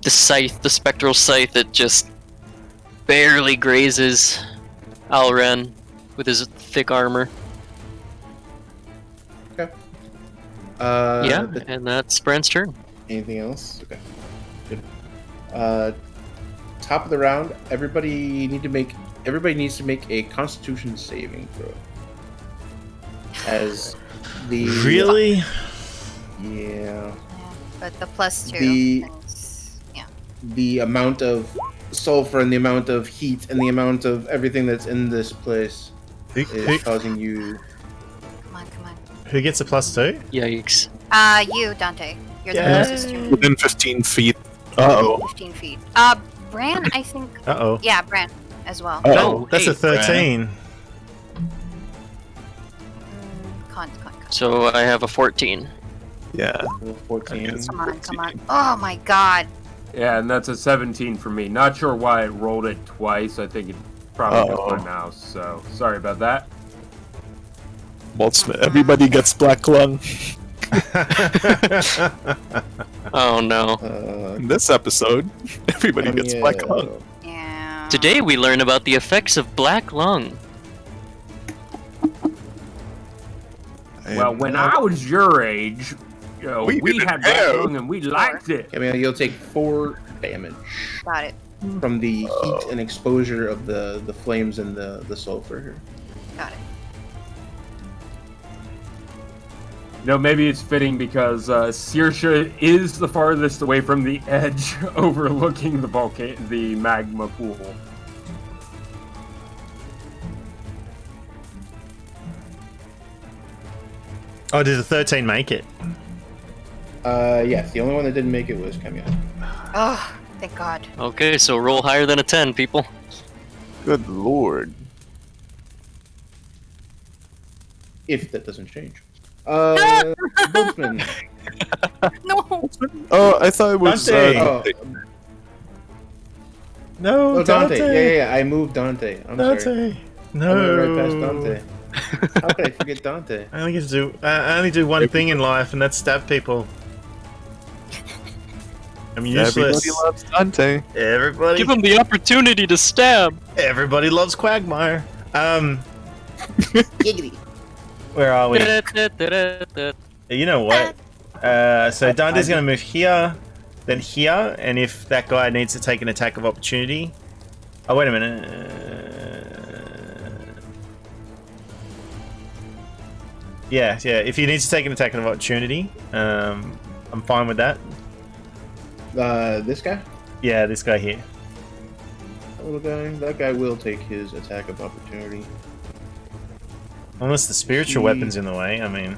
scythe, the spectral scythe. It just barely grazes Alren with his thick armor. Okay. Yeah, and that's Bran's turn. Anything else? Okay. Good. Top of the round. Everybody needs to make a Constitution saving throw. As the Really? Yeah. But the +2. The- yeah. The amount of sulfur and the amount of heat and the amount of everything that's in this place is causing you. Come on. Who gets a +2? Yikes. You, Dante. You're the Yeah. closest to me. Within 15 feet. Uh-oh. 15 feet. Bran, I think. Uh-oh. Yeah, Bran as well. Uh-oh. That's hey, a 13. Con. So I have a 14. Yeah. 14. Come on. Oh my god. Yeah, and that's a 17 for me. Not sure why it rolled it twice. I think it probably Uh-oh. got my mouse, so sorry about that. Boltzmann. Everybody gets black lung. Oh no. In this episode, everybody gets black lung. Yeah. Today we learn about the effects of black lung. Well, when I was your age, We we didn't had black have- lung and we liked it. Camille, you'll take 4 damage Got it. from the heat and exposure of the flames and the sulfur. Got it. Maybe it's fitting because Saoirse is the farthest away from the edge, overlooking the magma pool. Oh, did the 13 make it? Yes, the only one that didn't make it was Camille. Oh, thank God. Okay, so roll higher than a 10, people. Good lord. If that doesn't change. Boltzmann. No. Oh, I thought it was. Dante. Oh, No, oh, Dante. Dante. Yeah, I moved Dante. I'm sorry. Dante. I No. went right past Dante. How could I forget Dante? I only get to do. I only do one thing in life, and that's stab people. I'm useless. Everybody loves Dante. Everybody. Give him the opportunity to stab. Everybody loves Quagmire. Giggity. Where are we? You know what? So Dante's going to move here, then here, and if that guy needs to take an attack of opportunity. Oh, wait a minute. Yeah. If he needs to take an attack of opportunity, I'm fine with that. This guy? Yeah, this guy here. That little guy? That guy will take his attack of opportunity. Unless the spiritual weapon's in the way, I mean.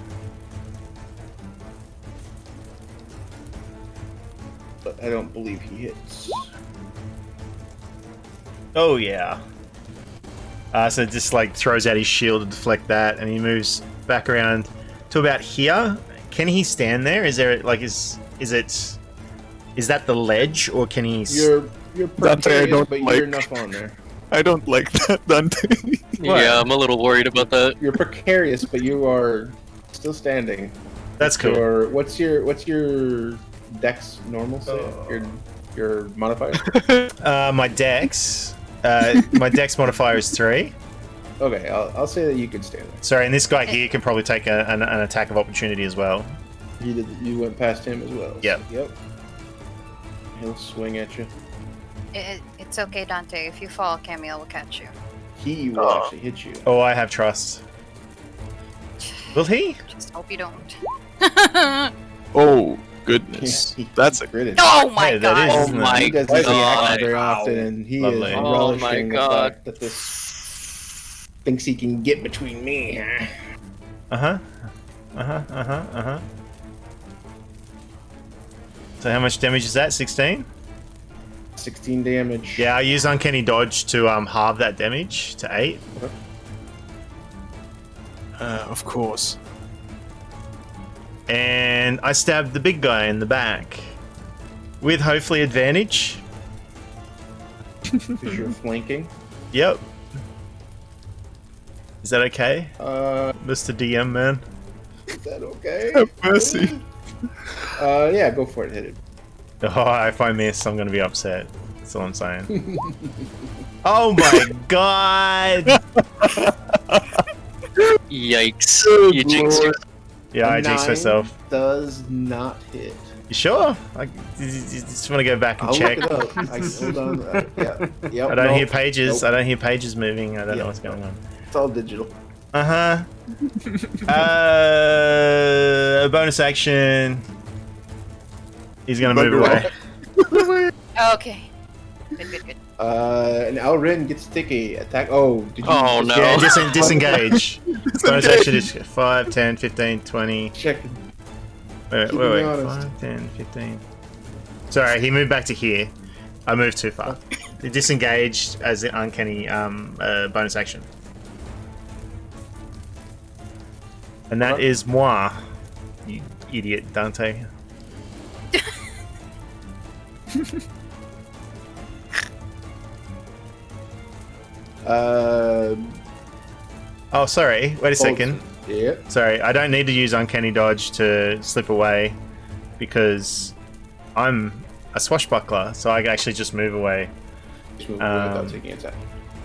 But I don't believe he hits. Oh, yeah. So just like throws out his shield to deflect that, and he moves back around to about here. Can he stand there? Is there like is that the ledge, or can he? You're Dante, I precarious, don't but like- you're enough on there. I don't like that, Dante. Yeah, I'm a little worried about that. You're precarious, but you are still standing. That's cool. What's your dex normal save? Your modifier? My dex modifier is 3. Okay, I'll say that you can stand there. Sorry, and this guy here can probably take an attack of opportunity as well. You went past him as well. Yep. Yep. He'll swing at you. It's okay, Dante. If you fall, Camille will catch you. He will actually hit you. Oh, I have trust. Will he? Just hope you don't. Oh, goodness. That's a critted. Oh my Hey, that God. is- Oh isn't it? my He doesn't see action god. very often, and he Lovely. is Oh relishing my the God. fact that this thinks he can get between me. So how much damage is that? 16? 16 damage. Yeah, I use Uncanny Dodge to halve that damage to 8. Of course. And I stabbed the big guy in the back. With hopefully advantage. Because you're flanking. Yep. Is that okay, Uh, Mr. DM man? is that okay? Have mercy. Yeah, go for it. Hit it. Oh, if I miss, I'm gonna be upset. That's all I'm saying. Oh my god! Yikes! Good You jinxed lord. Yeah, I A jinxed 9 myself. Does not hit. You sure? You just want to go back and I'll check. look it up. Hold on. Yeah. Yep, I don't nope, hear pages. nope. I don't hear pages moving. I don't know Yeah. what's going on. It's all digital. A bonus action. He's gonna move away. Okay. Good. And Alrin gets to take a attack. Oh, did you Oh, no. Yeah, disengage. Bonus action is 5, 10, 15, 20. check? Wait, Keep me 5, honest. 10, 15. Sorry, he moved back to here. I moved too far. He disengaged as an uncanny bonus action. And that is moi. You idiot, Dante. Oh, sorry. Wait a second. Yeah. Sorry, I don't need to use Uncanny Dodge to slip away because I'm a swashbuckler, so I can actually just move away. Just move away without taking attack.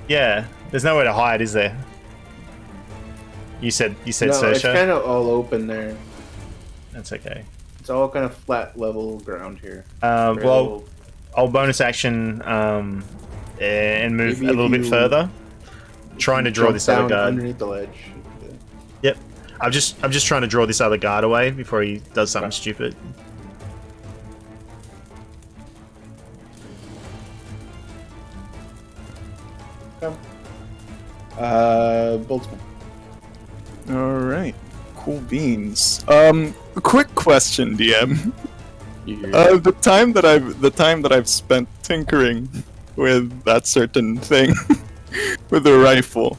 Yeah, there's nowhere to hide, is there? You said No, it's Sersha? kind of all open there. That's okay. It's all kind of flat level ground here. Well, Little- I'll bonus action and move Maybe a little if bit you- further, trying to draw jump this other down guard. underneath the ledge. Yep. I'm just trying to draw this other guard away before he does something stupid. Boltzmann. All right. Cool beans. A quick question, DM. The time that I've spent tinkering with that certain thing with the rifle,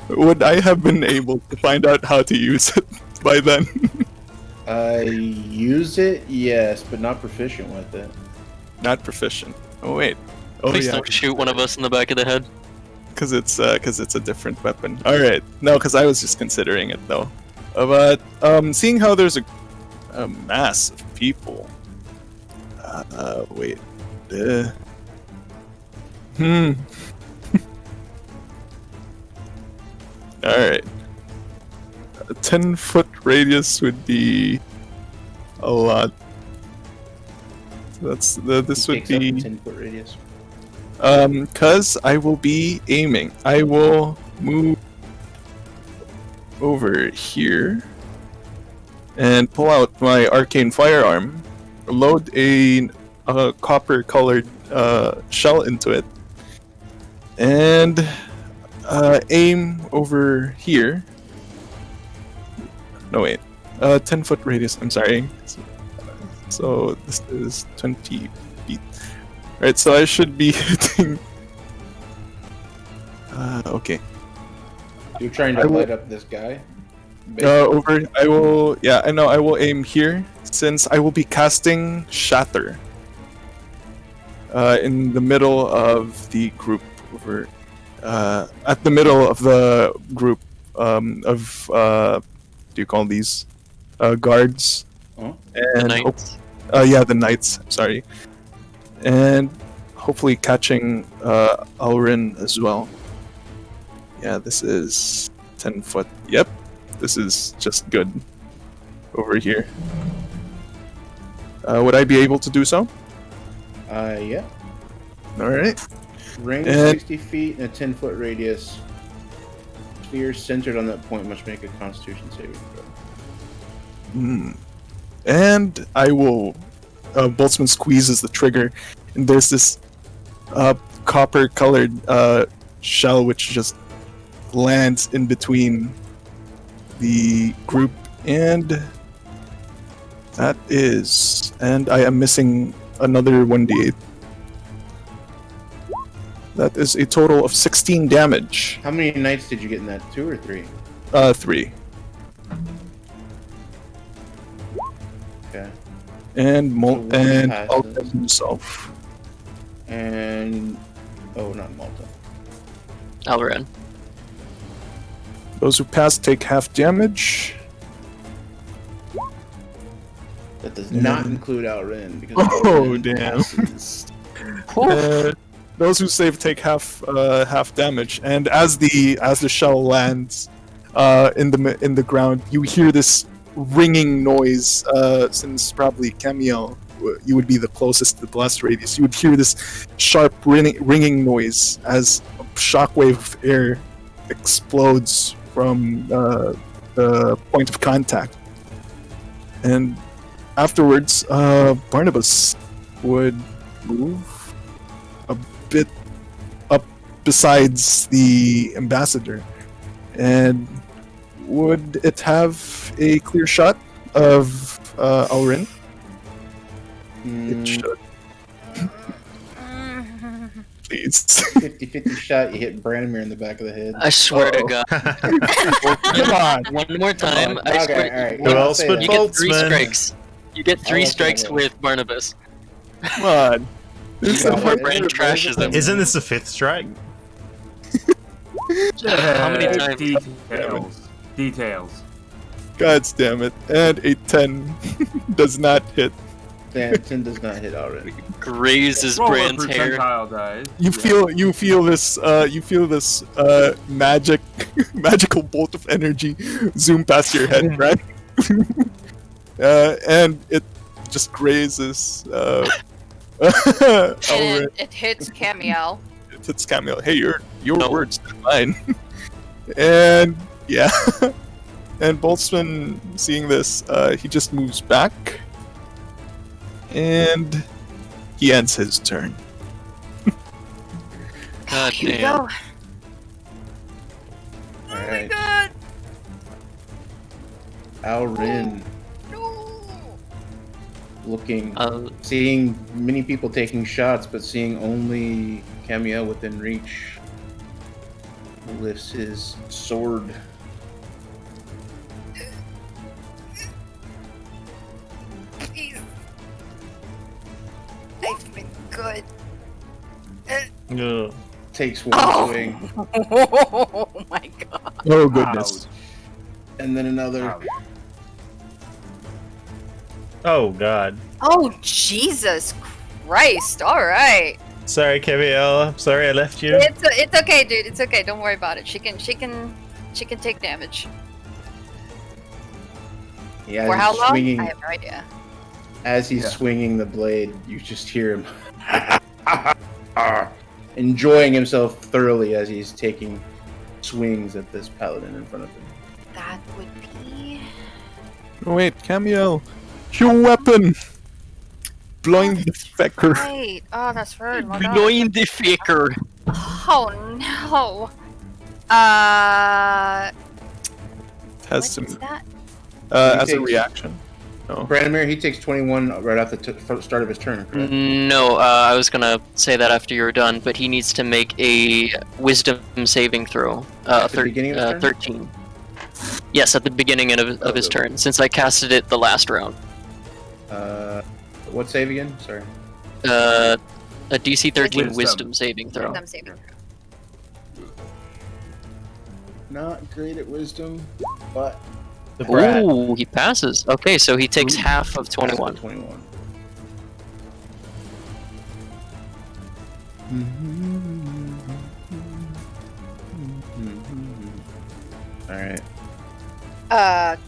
would I have been able to find out how to use it by then? Use it, yes, but not proficient with it. Not proficient. Oh wait. Oh Please yeah, don't shoot one of us in the back of the head. because it's a different weapon. All right. No, because I was just considering it though. But seeing how there's a mass of people. Wait. Alright. A 10-foot radius would be a lot. So this would Takes up be 10-foot radius. cause I will be aiming. I will move over here and pull out my arcane firearm, load a copper-colored shell into it, and aim over here. No wait, 10-foot radius. I'm sorry. So this is 20 feet. Right, so I should be hitting. Okay. You're trying to light up this guy? Over. I will. Yeah, I know. I will aim here since I will be casting Shatter. In the middle of the group over. At the middle of the group of do you call these guards? Huh? And Knights. yeah, the knights. Sorry, and hopefully catching Alrin as well. Yeah, this is 10 foot. Yep, this is just good over here. Would I be able to do so? Yeah. All right. Range And- 60 feet and a 10-foot radius. Sphere centered on that point must make a Constitution saving throw. And I will. Boltzmann squeezes the trigger, and there's this copper-colored shell which just lands in between the group, and that is. And I am missing another 1d8. That is a total of 16 damage. How many knights did you get in that? 2 or 3? 3. Okay. And So one and passes. Malta himself. And not Malta. Alvaran. Those who pass take half damage. That does not include Alrin because Oh, Alrin damn. passes. Those who save take half damage, and as the shell lands in the ground, you hear this ringing noise. Since probably Camiel, you would be the closest to the blast radius. You would hear this sharp ringing noise as a shockwave of air explodes from the point of contact, and afterwards, Barnabas would move a bit up besides the ambassador, and would it have a clear shot of Alrin? It should. Please. 50-50 shot, you hit Branimir in the back of the head. I swear to God. Come on. One more time. I Okay, swear. alright. Who else but You get 3 Boltzmann? strikes. You get 3 like strikes that. with Barnabas. Come on. This You is got my it. Brain trashes him. Isn't this the 5th strike? How many times? Details. God damn it. And a 10 does not hit. Damn, 10 does not hit already. Grazes Roll a Brand's hair. percentile dice. You feel this magical bolt of energy zoom past your head, right? And it just grazes And Alrin. it hits Camiel. It hits Camille. Hey, your words, not mine. And yeah, and Boltzmann, seeing this, he just moves back, and he ends his turn. God Here we damn. go. Alright. God. Alrin No. looking, Uh, seeing many people taking shots, but seeing only Camiel within reach, lifts his sword. Please. I've been good. Ugh. Takes one Oh. swing, Oh my god. Oh goodness! and then another. Ouch. Oh god. Oh Jesus Christ! All right. Sorry, Keviel. I'm sorry I left you. It's okay, dude. It's okay. Don't worry about it. She can take damage. Yeah, For how long? swinging, I have no idea. as he's Yeah. swinging the blade, you just hear him enjoying himself thoroughly as he's taking swings at this paladin in front of him. That would be. Oh, wait, Camiel, your weapon! Blind the fecker. Right. Oh, that's right. My God. Blowing the faker. Oh no. Has What some is that? as a takes- reaction. No. Branimir, he takes 21 right off the start of his turn, correct? No, I was gonna say that after you're done, but he needs to make a wisdom saving throw. At the beginning of his turn? 13. Yes, at the beginning of his Okay. turn, since I casted it the last round. What save again? Sorry. A DC 13 Wisdom. wisdom saving throw. Wisdom saving throw. Not great at wisdom, but The brat. Ooh, he passes. Okay, so he takes half of 21. 21. All right.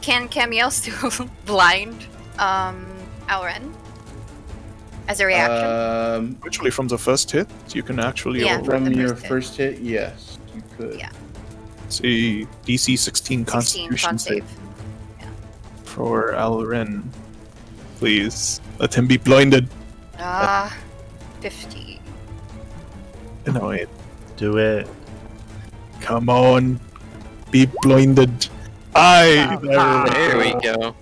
Can Camiel still blind Alren as a reaction? Actually, from the first hit, you can actually Yeah. roll. From the your first hit. first hit, yes, you could. Yeah. It's a DC 16 16 Constitution con save save. for Alren. Please let him be blinded. 50. No, wait. Do it. Come on, be blinded. Aye, There we go.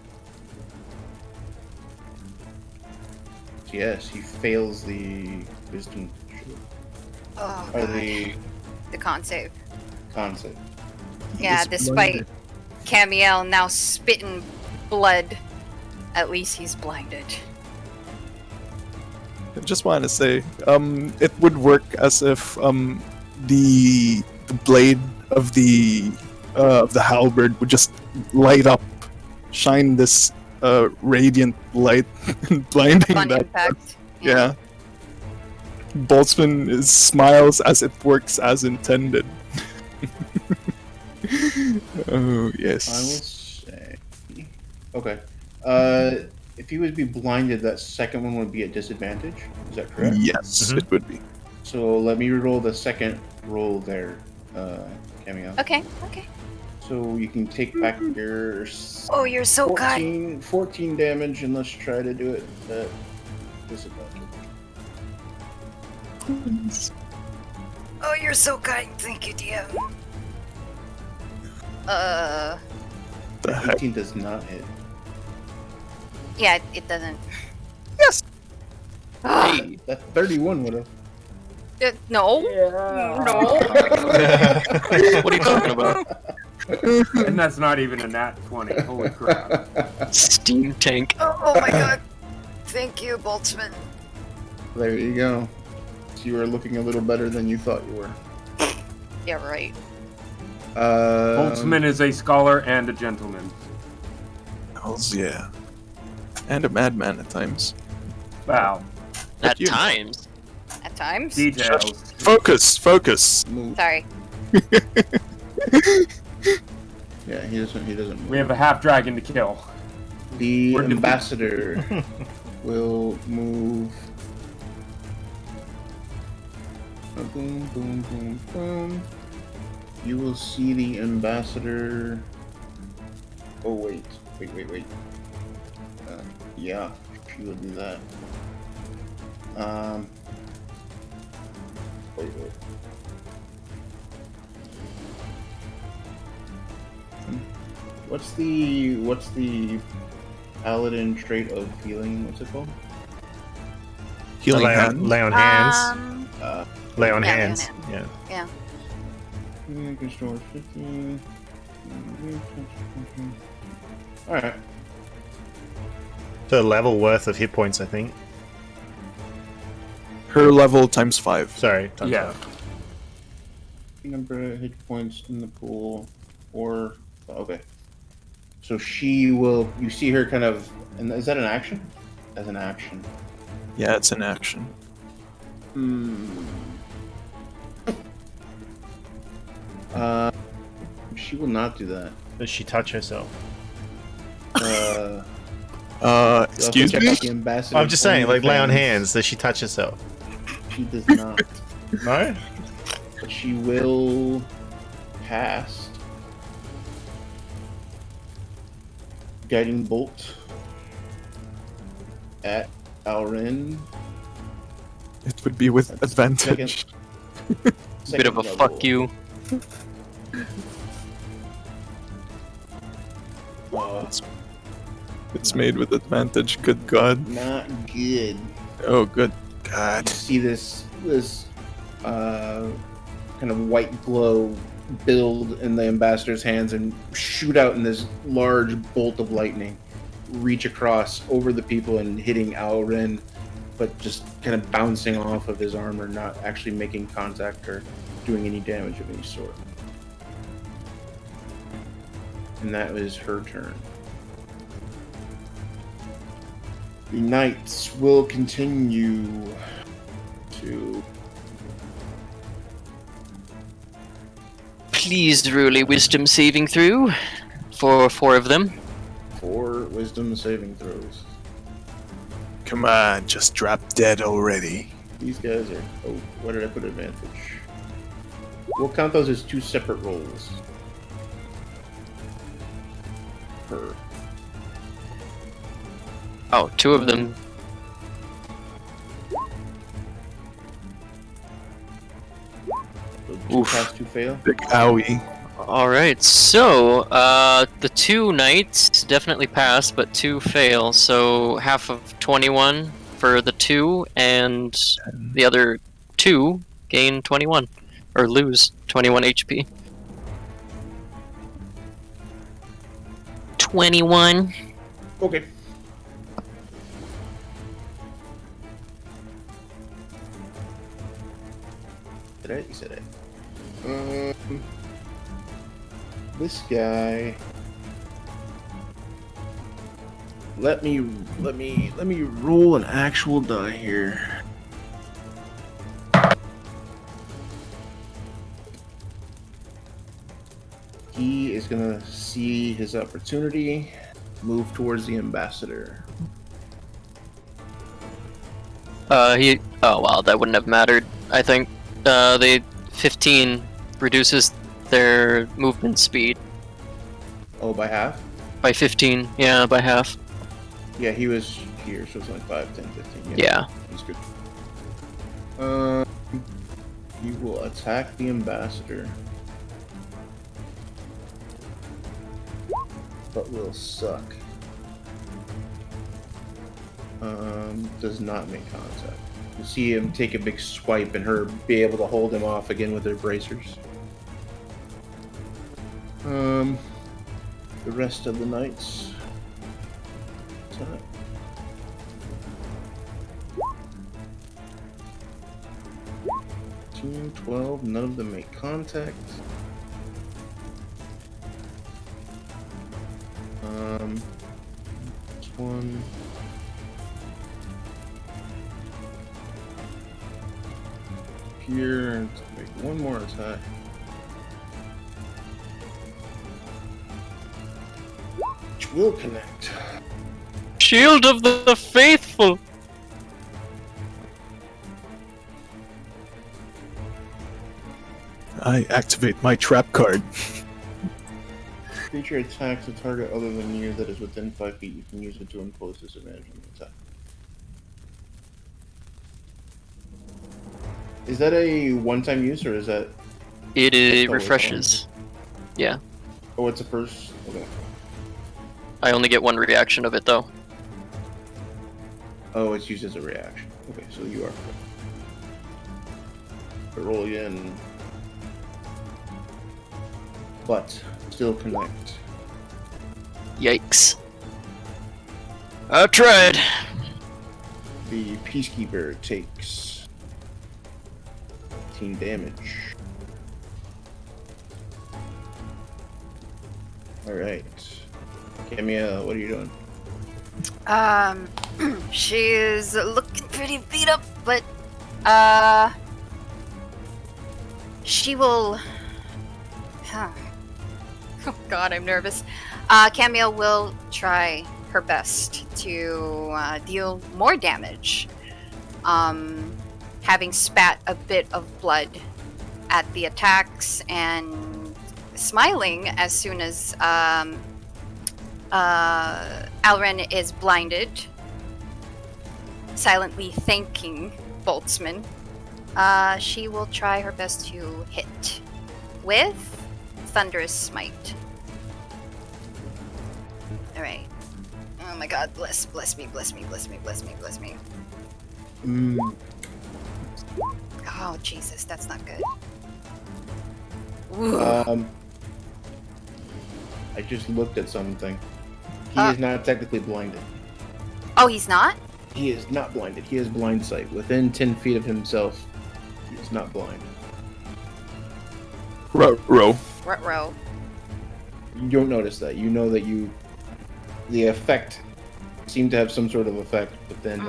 Yes, he fails the wisdom Oh, or God. the The con save. concept. Yeah, is despite blinded. Camiel now spitting blood, at least he's blinded. I just want to say, it would work as if the blade of the halberd would just light up, shine this radiant light blinding Fun that. impact. Yeah. Boltzmann smiles as it works as intended. Oh, I will yes. say. Okay. If he would be blinded, that second one would be at disadvantage. Is that correct? Yes, Mhm. it would be. So let me roll the second roll there, Cameo. Okay. Okay. So you can take back your Oh, you're so kind. 14 damage, and let's try to do it at disadvantage. Oh, you're so kind. Thank you, DM. The heck? 18 does not hit. Yeah, it doesn't. Yes! Hey. That 31 would have. No. No. What are you talking about? And that's not even a nat 20. Holy crap. Steam tank. Oh my god. Thank you, Boltzmann. There you go. So you are looking a little better than you thought you were. Yeah, right. Boltzmann is a scholar and a gentleman. Hells yeah. And a madman at times. Wow. At you. times. At times. Details. Focus! Move. Sorry. Yeah, he doesn't move. We have a half dragon to kill. The We're defeated. ambassador will move. Boom, boom, boom, boom. You will see the ambassador. Oh wait. Yeah, she will do that. Wait. What's the paladin trait of healing? What's it called? Healing lay, hand. on, lay on hands. Lay on yeah, lay on hands. hands. Yeah. Restore 15. Alright. The level worth of hit points, I think. Her level times 5. Sorry. times Yeah. five. Number of hit points in the pool. Or. Okay. So she will. You see her kind of. And is that an action? As an action. Yeah, it's an action. She will not do that. Does she touch herself? You also Excuse check me? out the ambassador I'm just saying, like, lay on fans. hands. Does she touch herself? She does not. No? But she will cast Guiding Bolt at Alrin. It would be with advantage. Bit of a fuck you. It's made with advantage, good god. Not good. Oh, good god. You see this kind of white glow build in the ambassador's hands and shoot out in this large bolt of lightning, reach across over the people and hitting Alrin, but just kind of bouncing off of his armor, not actually making contact or doing any damage of any sort. And that was her turn. The knights will continue to. Please roll a wisdom saving throw for 4 of them. 4 wisdom saving throws. Come on, just drop dead already. These guys are. Oh, where did I put advantage? We'll count those as 2 separate rolls. Per. Oh, 2 of them. So 2 Oof. pass, 2 fail. Big owie. Alright, so, the 2 knights definitely pass, but 2 fail, so half of 21 for the 2, and the other 2 gain 21, or lose 21 HP. 21. Okay. Did I? You said it. This guy let me roll an actual die here. He is gonna see his opportunity, move towards the ambassador. Oh wow, that wouldn't have mattered. I think they 15 reduces their movement speed Oh, by half? by 15. Yeah, by half. Yeah, he was here, so it's like 5, 10, 15. Yeah. He's good. He will attack the ambassador. But will suck. Does not make contact. You see him take a big swipe and her be able to hold him off again with her bracers. The rest of the knights. Attack. 12, none of them make contact. This one. Here, and make one more attack. Which will connect. Shield of the Faithful. I activate my trap card. Creature attacks a target other than you that is within 5 feet. You can use it to impose disadvantage on the attack. Is that a one-time use, or is that... It Oh, refreshes. Yeah. Oh, it's a first... Okay. I only get one reaction of it though. Oh, it's used as a reaction. Okay, so you are correct. But roll again. But still connect. Yikes. I tried. The Peacekeeper takes 18 damage. Alright. Camilla, what are you doing? She is looking pretty beat up, but she will. Huh. Oh God, I'm nervous. Camille will try her best to deal more damage. Having spat a bit of blood at the attacks and smiling as soon as Alren is blinded, silently thanking Boltzmann. She will try her best to hit with Thunderous Smite. Alright. Oh my god, bless me. Oh Jesus, that's not good. Ooh. I just looked at something. He is not technically blinded. Oh, he's not? He is not blinded. He has blind sight. Within 10 feet of himself, he is not blind. Row. Ruh-roh. You don't notice that. You know that the effect seemed to have some sort of effect, but then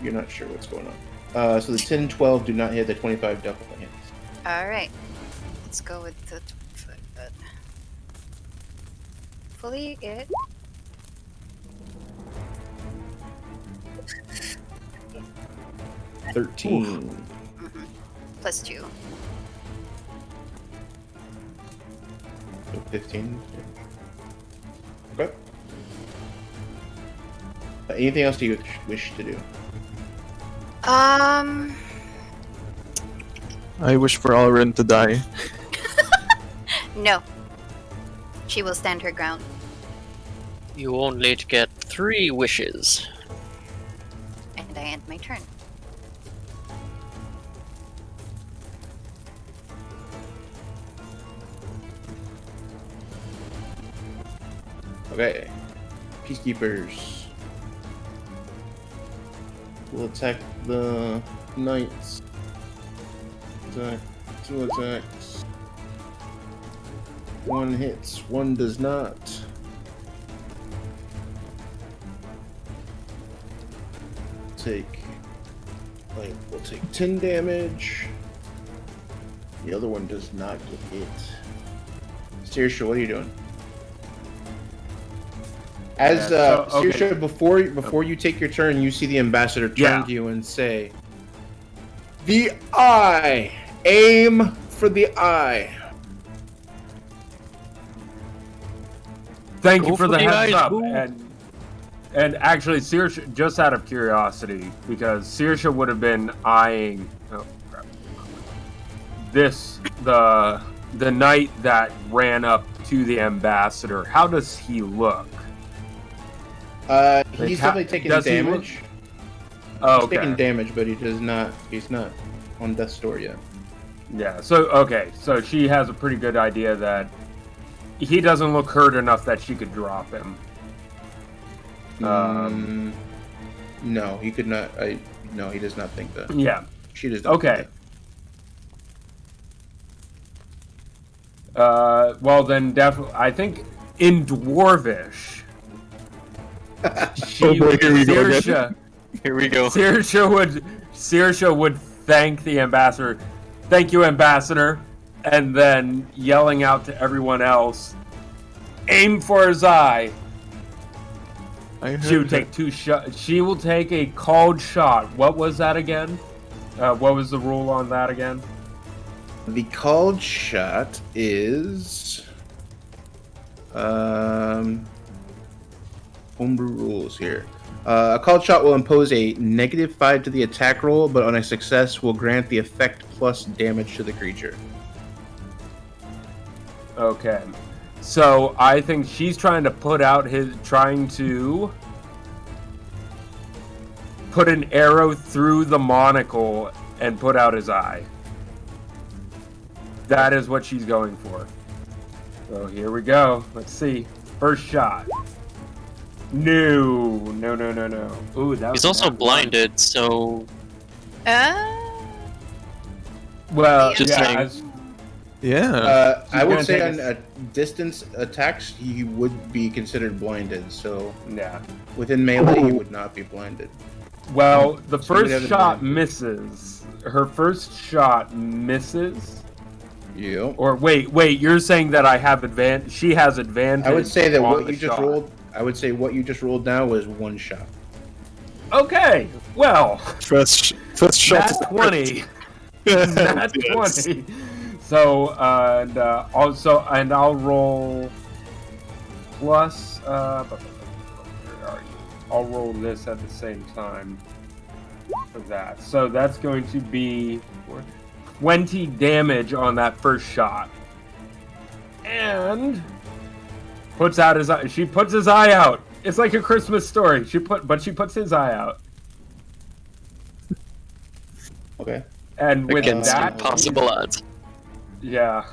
you're not sure what's going on. So the 10, 12 do not hit, the 25 definitely hits. Alright. Let's go with the 25. Fully it. Oof. 13. Plus 2. So 15. Okay. Anything else you wish to do? I wish for Alren to die. No. She will stand her ground. You only get 3 wishes. And I end my turn. Okay. Peacekeepers will attack the knights. Attack. 2 attacks. 1 hits, 1 does not. take 10 damage. The other one does not get hit. Saoirse, what are you doing? As Saoirse, before you take your turn, you see the ambassador turn to you and say, "The eye! Aim for the eye!" Thank Go you for the for the heads eyes, up. boo. And actually, Saoirse, just out of curiosity, because Saoirse would have been eyeing the knight that ran up to the ambassador. How does he look? He's definitely taking damage. Oh, He's okay. taking damage, but he's not on death's door yet. Yeah. So she has a pretty good idea that he doesn't look hurt enough that she could drop him. No, he could not. No, he does not think that. Yeah. She does not. Okay. Well then, definitely, I think in Dwarvish, Oh boy, here we go again. Here we go. Saoirse would thank the ambassador. Thank you, ambassador, and then yelling out to everyone else, aim for his eye. She would take 2 shots. She will take a called shot. What was that again? What was the rule on that again? The called shot is homebrew rules here. A called shot will impose a -5 to the attack roll, but on a success will grant the effect plus damage to the creature. Okay. So I think she's trying to put an arrow through the monocle and put out his eye. That is what she's going for. So here we go. Let's see. First shot. No. Ooh, that was He's also not one. blinded, so Well, Just yeah. saying. Yeah. I gonna would say take on distance attacks, he would be considered blinded. So Yeah. within melee, he would not be blinded. Well, the So we'd have first it shot blinded. misses. Her first shot misses. Yep. Or wait, you're saying that I have advantage? She has advantage. I would say that on what the you just shot. rolled. I would say what you just rolled now was 1 shot. Okay, well, First shot. that's 20. That's 20. So, and I'll roll plus. Where are you? I'll roll this at the same time for that. So that's going to be 20 damage on that first shot, and puts out his eye. She puts his eye out. It's like a Christmas story. She puts his eye out. Okay. And with against that, impossible odds. yeah.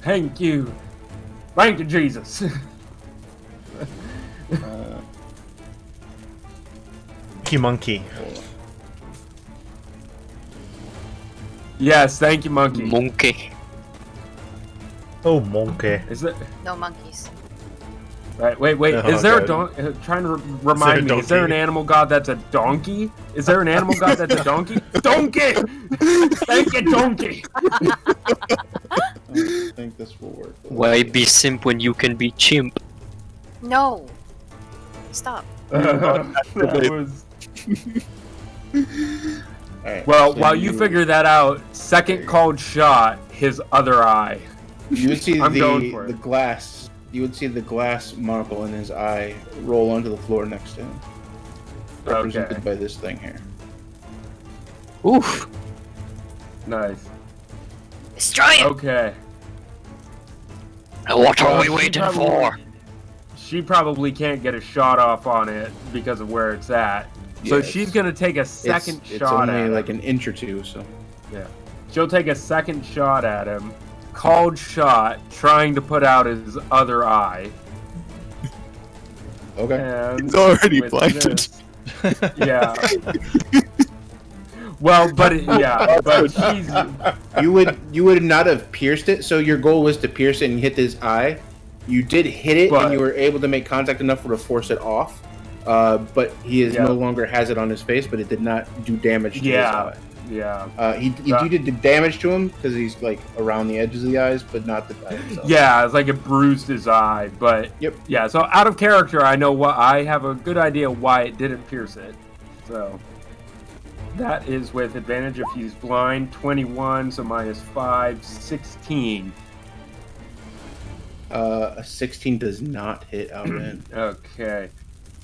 Thank you, Jesus. Thank you, monkey. Yes, thank you, monkey. Monkey. Oh, monkey. Is it No monkeys. right? Wait. Oh, Is there a God. donkey? Trying to remind me. Is there an donkey? animal god that's a donkey? Is there an animal god that's a donkey? Donkey. Thank you, donkey. I think this will work. Why be simp when you can be chimp? No. Stop. That was... Alright, Well, so while you figure that out, second called shot, his other eye. you would see I'm going for the it. glass. You would see the glass monocle in his eye roll onto the floor next to him, represented Okay, by this thing here. Oof. nice. Destroy it. Okay. What are Well, we she waiting probably- for? She probably can't get a shot off on it because of where it's at. So Yes. she's gonna take a second It's shot only at like him. an inch or two, so. Yeah. She'll take a second shot at him. Called shot, trying to put out his other eye. Okay. And It's already with blinded. this- yeah. Well, but she's You would not have pierced it, so your goal was to pierce it and hit his eye. You did hit it, But- and you were able to make contact enough to force it off. but he is Yeah. no longer has it on his face, but it did not do damage to his eye. Yeah. He did the damage to him because he's like around the edges of the eyes, but not the eye itself. Yeah, it's like it bruised his eye, but Yep. yeah. So out of character, I have a good idea why it didn't pierce it. So that is with advantage if he's blind. 21, so -5, 16. A 16 does not hit Alren. Okay,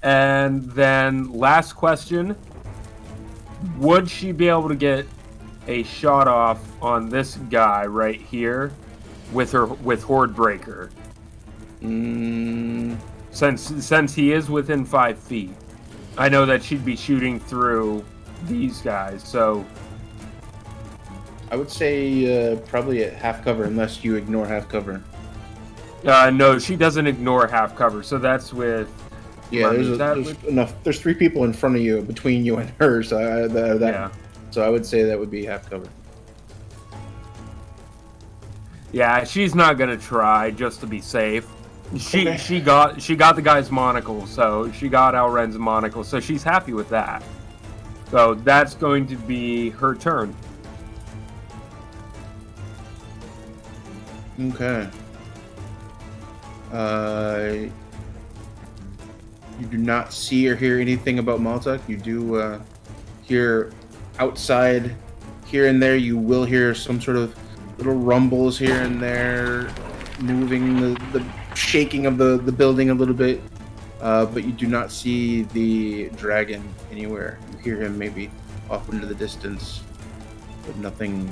and then last question: would she be able to get a shot off on this guy right here with Horde Breaker? Since he is within 5 feet, I know that she'd be shooting through these guys. So I would say probably at half cover, unless you ignore half cover. no, she doesn't ignore half cover. So that's with Yeah, there's enough. There's 3 people in front of you, between you and her. So yeah. So I would say that would be half cover. Yeah, she's not gonna try just to be safe. Okay. She got the guy's monocle, so she got Alren's monocle, so she's happy with that. So that's going to be her turn. Okay. You do not see or hear anything about Multaq. You do hear outside, here and there. You will hear some sort of little rumbles here and there, moving the shaking of the building a little bit. But you do not see the dragon anywhere. You hear him maybe off into the distance, but nothing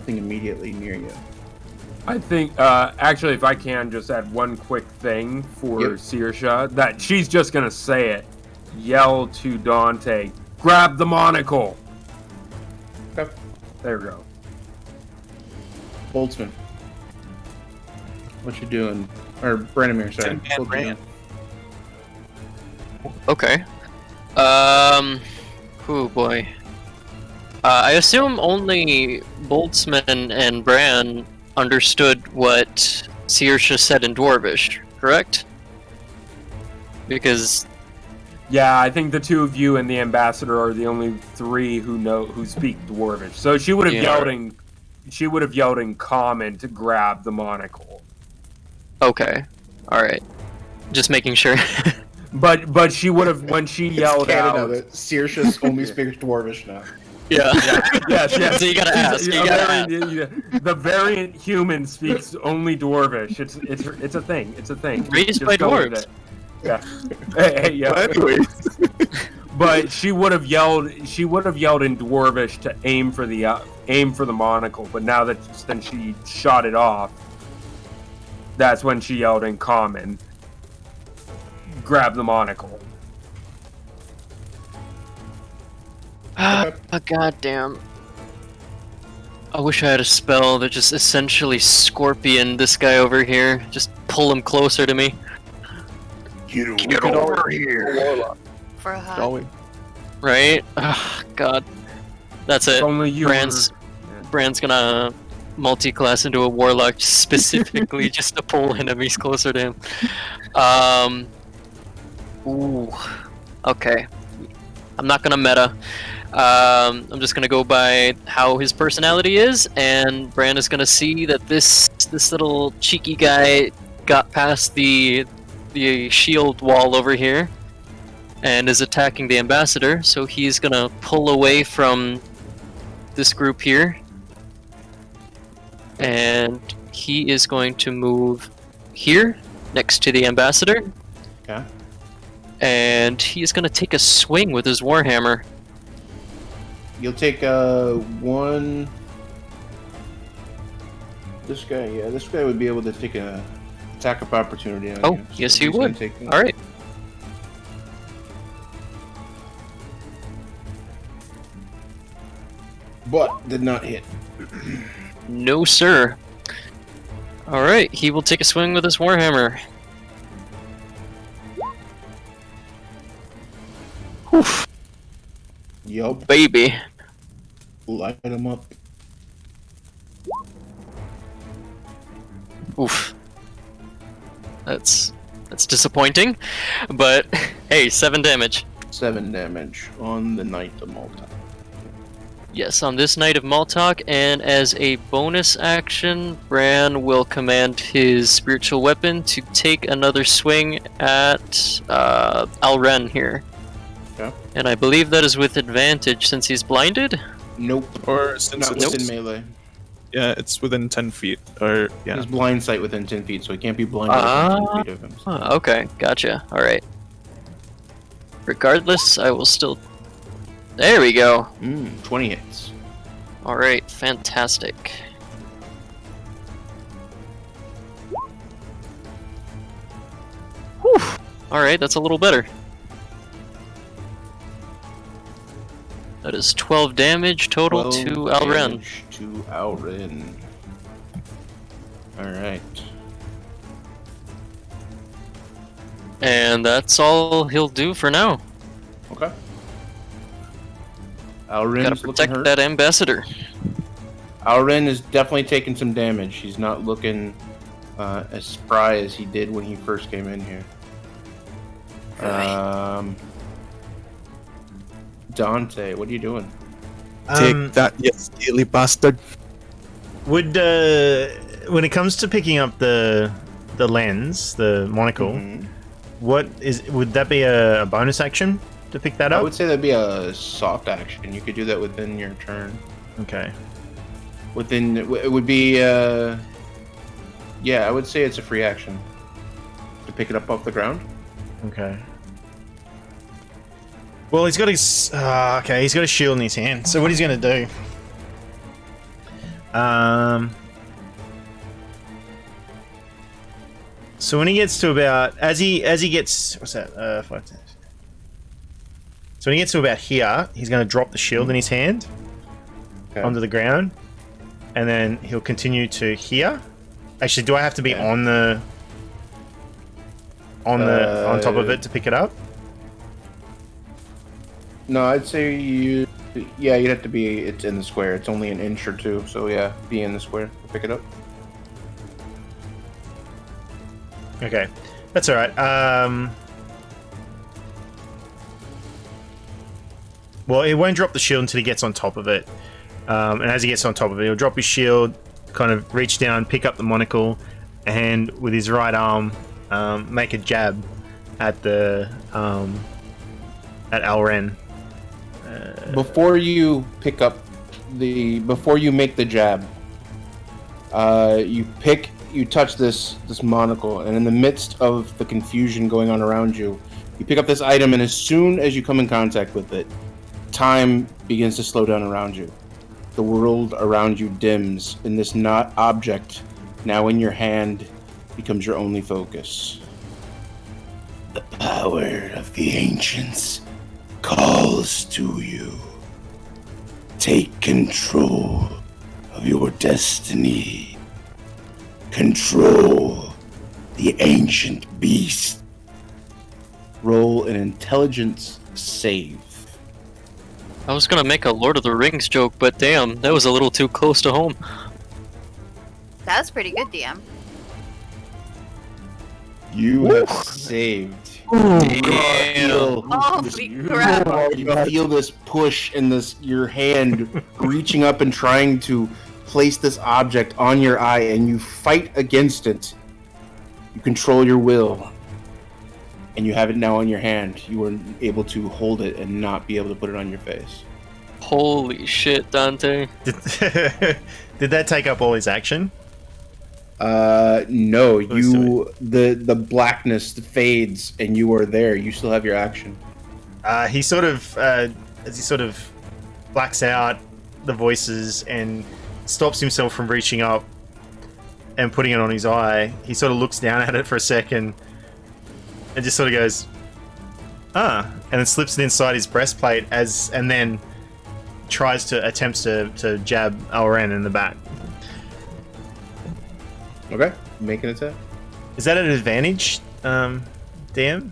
immediately near you. I think, actually, if I can just add one quick thing for Saoirse, that she's just gonna say it. Yell to Dante, grab the monocle! Okay. There we go. Boltzmann, what you doing? Or Branimir, sorry. Tin Man What you Brand. doing? Okay. Oh boy. I assume only Boltzmann and Bran understood what Saoirse said in Dwarvish, correct? Because Yeah, I think the two of you and the ambassador are the only 3 who speak Dwarvish. So she would have yelled in common to grab the monocle. okay, all right, just making sure. But she would have when she yelled out. Saoirse only speaks Dwarvish now. Yeah. Yes. So you gotta ask. The variant human speaks only Dwarvish. It's a thing. It's a thing. Raised Just by go with dwarves. it. Yeah. Hey, yeah. But anyways, But she would have yelled in Dwarvish to aim for the monocle. But now that then she shot it off, that's when she yelled in common, grab the monocle. Goddamn. I wish I had a spell that just essentially scorpion this guy over here. Just pull him closer to me. get over here. For a hug. Shall we? Right? Oh, God. That's it. If only you Brand's gonna multi-class into a warlock specifically just to pull enemies closer to him. Ooh. Okay. I'm not gonna meta. I'm just gonna go by how his personality is, and Brand is gonna see that this little cheeky guy got past the shield wall over here and is attacking the ambassador, so he's gonna pull away from this group here, and he is going to move here next to the ambassador. Okay. And he's gonna take a swing with his warhammer. You'll take one. This guy would be able to take a attack of opportunity on Oh, you. So yes, he he's gonna would. take- All right. But did not hit. No, sir. All right, he will take a swing with his warhammer. Oof, Yup. baby. Light him up. Oof. That's That's disappointing, but hey, 7 damage. 7 damage on the Knight of Multaq. Yes, on this Knight of Multaq, and as a bonus action, Bran will command his spiritual weapon to take another swing at Alren here. Okay. And I believe that is with advantage since he's blinded. Nope. Or since Not it's within melee. yeah, it's within 10 feet. Or yeah. He's blind sight within 10 feet, so he can't be blinded within 10 feet of him. Okay, gotcha. Alright. Regardless, I will still... There we go. 20 hits. Alright, fantastic. Whew. Alright, that's a little better. That is 12 damage total to 12 Alren. damage to Alren. Alright. And that's all he'll do for now. Okay. Gotta Alren's looking protect hurt. that ambassador. Alren is definitely taking some damage. He's not looking as spry as he did when he first came in here. Dante, what are you doing? Take that, you silly bastard. Would when it comes to picking up the lens, the monocle, Mhm. would that be a bonus action to pick that I up? would say that'd be a soft action. You could do that within your turn. Okay. It would be yeah, I would say it's a free action to pick it up off the ground. Okay. Well, he's got his okay. He's got a shield in his hand. So what he's gonna do? So when he gets to about as he gets what's that? 5 times. So when he gets to about here, he's gonna drop the shield in his hand onto the ground, and then he'll continue to here. Actually, do I have to be on top of it to pick it up? No, I'd say you'd have to be. It's in the square. It's only an inch or two, so yeah, be in the square to pick it up. Okay, that's all right. Well, it won't drop the shield until he gets on top of it. And as he gets on top of it, he'll drop his shield, kind of reach down, pick up the monocle, and with his right arm, make a jab at the at Alren. Before you make the jab, you touch this monocle, and in the midst of the confusion going on around you, you pick up this item, and as soon as you come in contact with it, time begins to slow down around you. The world around you dims, and this object, now in your hand, becomes your only focus. The power of the ancients calls to you. Take control of your destiny. Control the ancient beast. Roll an intelligence save. I was gonna make a Lord of the Rings joke, but damn, that was a little too close to home. That's pretty good, DM. You have saved. Damn. Holy crap. You feel this push in your hand reaching up and trying to place this object on your eye, and you fight against it. You control your will, and you have it now on your hand. You are able to hold it and not be able to put it on your face. Holy shit, Dante. Did that take up all his action? No. Let's do The blackness fades, and you are there. You still have your action. He sort of, as he sort of blacks out the voices and stops himself from reaching up and putting it on his eye, he sort of looks down at it for a second and just sort of goes, and then slips it inside his breastplate and then attempts to jab Alren in the back. Okay, make an attack. Is that an advantage, DM?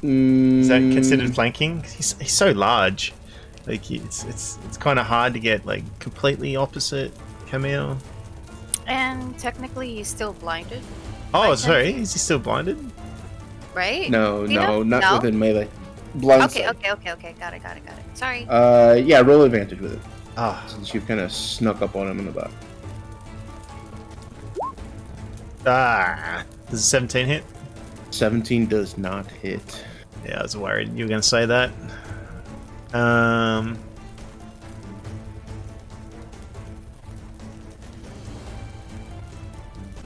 Is that considered flanking? He's so large. Like it's kind of hard to get like completely opposite Camille. And technically, he's still blinded. Oh, Like sorry, that? is he still blinded? right? No, You know? not No? within melee. Blind Okay, sight. okay. Got it. Sorry. Yeah, roll advantage with it. Ah, Since you've kind of snuck up on him in the back. does a 17 hit? 17 does not hit. Yeah, I was worried you were going to say that.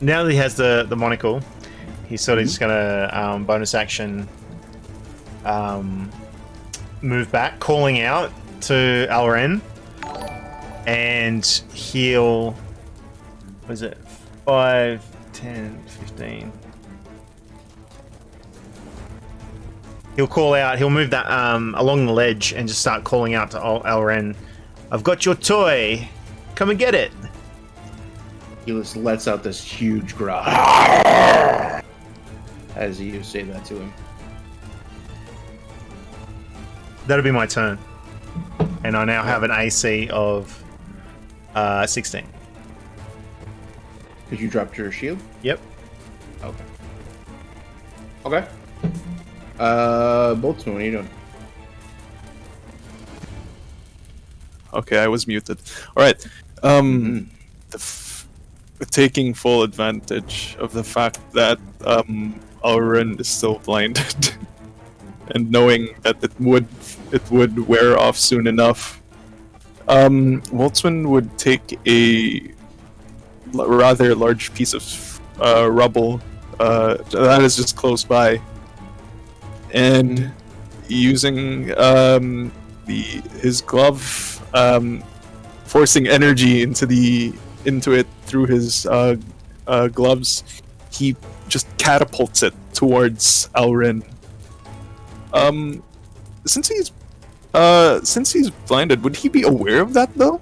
Now that he has the monocle, he's sort of just going to bonus action move back, calling out to Alren, and heal. What is it? 5, 10, 15. He'll call out. He'll move that along the ledge and just start calling out to Alren. I've got your toy. Come and get it. He just lets out this huge growl as you say that to him. That'll be my turn, and I now have an AC of 16. Because you dropped your shield? Yep. Okay. Okay. Boltzmann, what are you doing? Okay, I was muted. All right. Taking full advantage of the fact that Alren is still blinded, and knowing that it would wear off soon enough, Boltzmann would take a rather large piece of rubble that is just close by, and using his glove, forcing energy into it through his gloves, he just catapults it towards Alren. Since he's blinded, would he be aware of that though?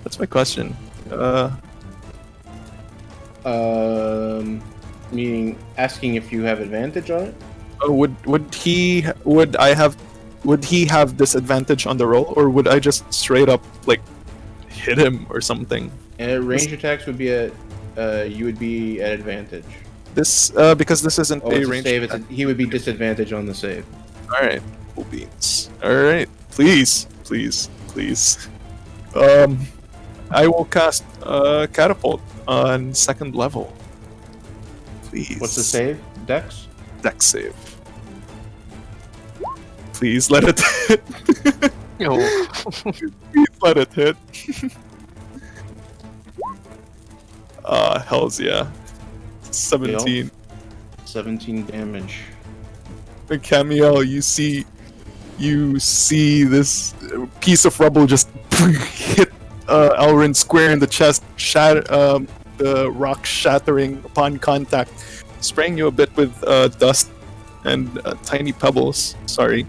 That's my question. Meaning asking if you have advantage on it? Would he have disadvantage on the roll, or would I just straight up like hit him or something? Range attacks would be you would be at advantage. This because this isn't Oh, a it's a range. save. He would be disadvantage on the save. All right, cool beans. All right, please. I will cast catapult on 2nd level. Please. What's the save? Dex? Dex save. Please let it hit. Oh. Please let it hit. Hells yeah. 17. 17 damage. And Camiel, you see this piece of rubble just hit Alren square in the chest, the rock shattering upon contact, spraying you a bit with dust and tiny pebbles. Sorry.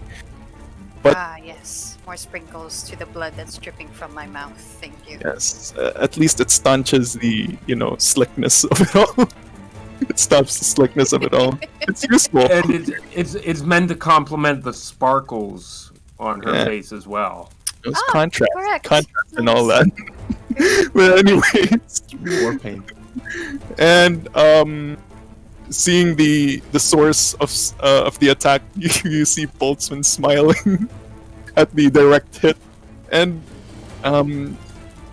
But Yes. More sprinkles to the blood that's dripping from my mouth. Thank you. yes, at least it staunches the, slickness of it all. It stops the slickness of it all. It's useful. And it's meant to complement the sparkles on her Yeah. face as well. It was Ah, contrast correct. and all that. But anyways, War paint. and seeing the source of the attack, you see Boltzmann smiling at the direct hit, and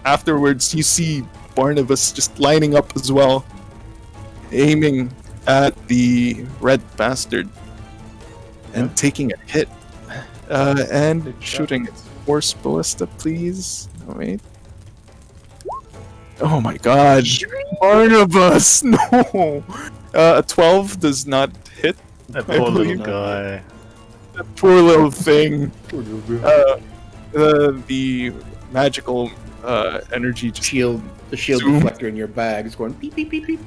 afterwards you see Barnabas just lining up as well, aiming at the red bastard and taking a hit, and shooting force ballista, please. Oh, wait. Oh my god, Barnabas! No! A 12 does not hit. That I poor little believe- guy. That poor little thing. The magical energy just. The shield Zoom. deflector in your bag is going beep beep beep beep.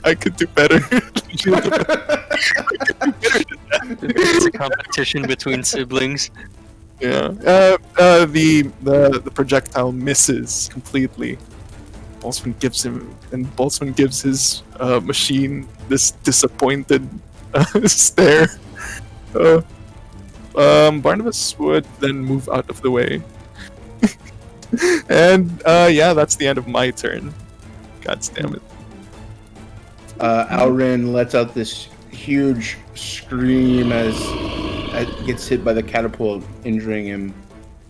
I could do better. It's a competition between siblings. Yeah. The projectile misses completely. Boltzmann gives his machine this disappointed stare. Barnabas would then move out of the way. And yeah, that's the end of my turn. God damn it. Alren lets out this huge scream as it gets hit by the catapult, injuring him.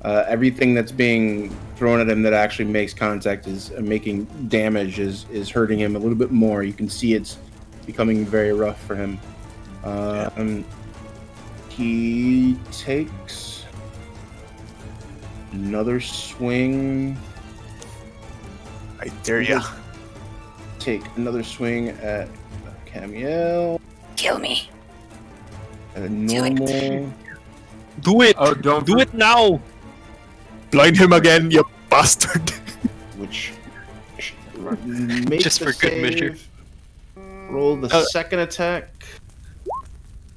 Everything that's being thrown at him that actually makes contact is making damage, is hurting him a little bit more. You can see it's becoming very rough for him. He takes another swing. I dare ya. Take another swing at Camiel. Kill me. At a normal. Do it! Oh, don't Do it now! Blind him again, you bastard! Which makes Just the for good save. measure. Roll the second attack.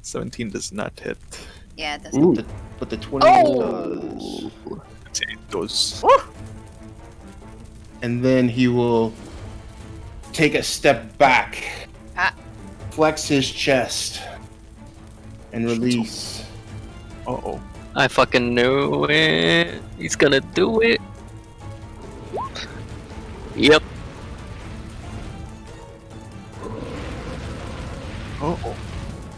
17 does not hit. Yeah, that's Ooh. But the 20 does. It does. And then he will take a step back, flex his chest, and release. Uh-oh. I fucking knew it. He's gonna do it. Yep. Uh-oh.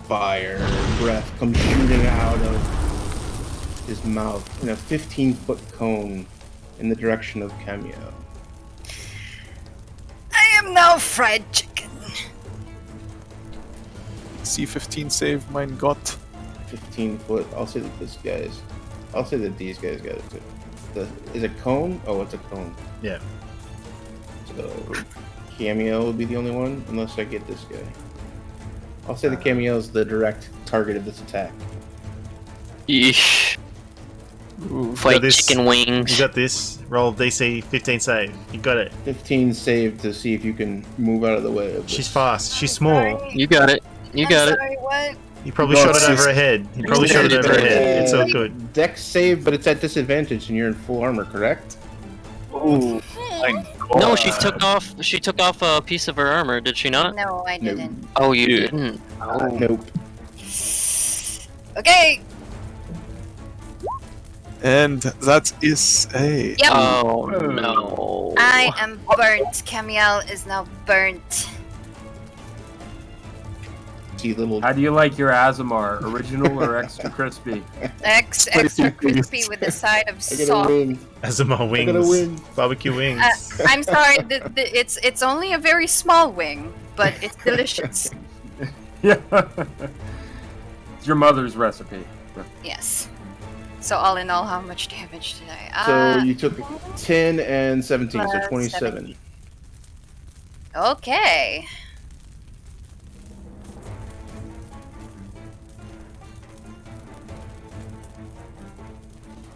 Fire breath comes shooting out of his mouth in a 15-foot cone in the direction of Cameo. I am now fried chicken. C15 save, mein Gott. 15 foot. I'll say that this guy's. I'll say that these guys got it too. Is it cone? Oh, it's a cone. Yeah. So Cameo will be the only one, unless I get this guy. I'll say the Cameo is the direct target of this attack. Yeesh. You Fight got this. chicken wings. You got this. Roll DC 15 save. You got it. 15 save to see if you can move out of the way of this. She's fast. She's small. You got it. You got it. Sorry, what? You probably No, shot it it's over just- her head. You probably shot it over her head. It's all good. Dex save, but it's at disadvantage and you're in full armor, correct? Ooh. No, she took off. She took off a piece of her armor. Did she not? No, I didn't. Oh, you Yeah. didn't. Nope. Okay. And that is a... Yep. Oh no. I am burnt. Camiel is now burnt. See little. How do you like your Azamar? Original or extra crispy? Extra crispy with a side of I gotta sauce. win. Azuma I gotta wings. win. Barbecue wings. I'm sorry. It's only a very small wing, but it's delicious. Yeah. It's your mother's recipe. Yes. So all in all, how much damage did I? So you took 10 and 17, so plus 27. 17. Okay.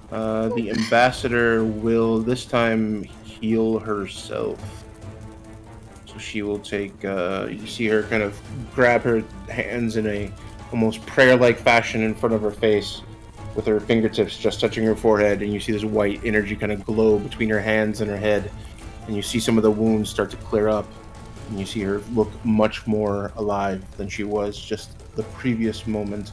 The ambassador will this time heal herself. So she will take. You see her kind of grab her hands in a almost prayer-like fashion in front of her face, with her fingertips just touching her forehead, and you see this white energy kind of glow between her hands and her head, and you see some of the wounds start to clear up, and you see her look much more alive than she was just the previous moment.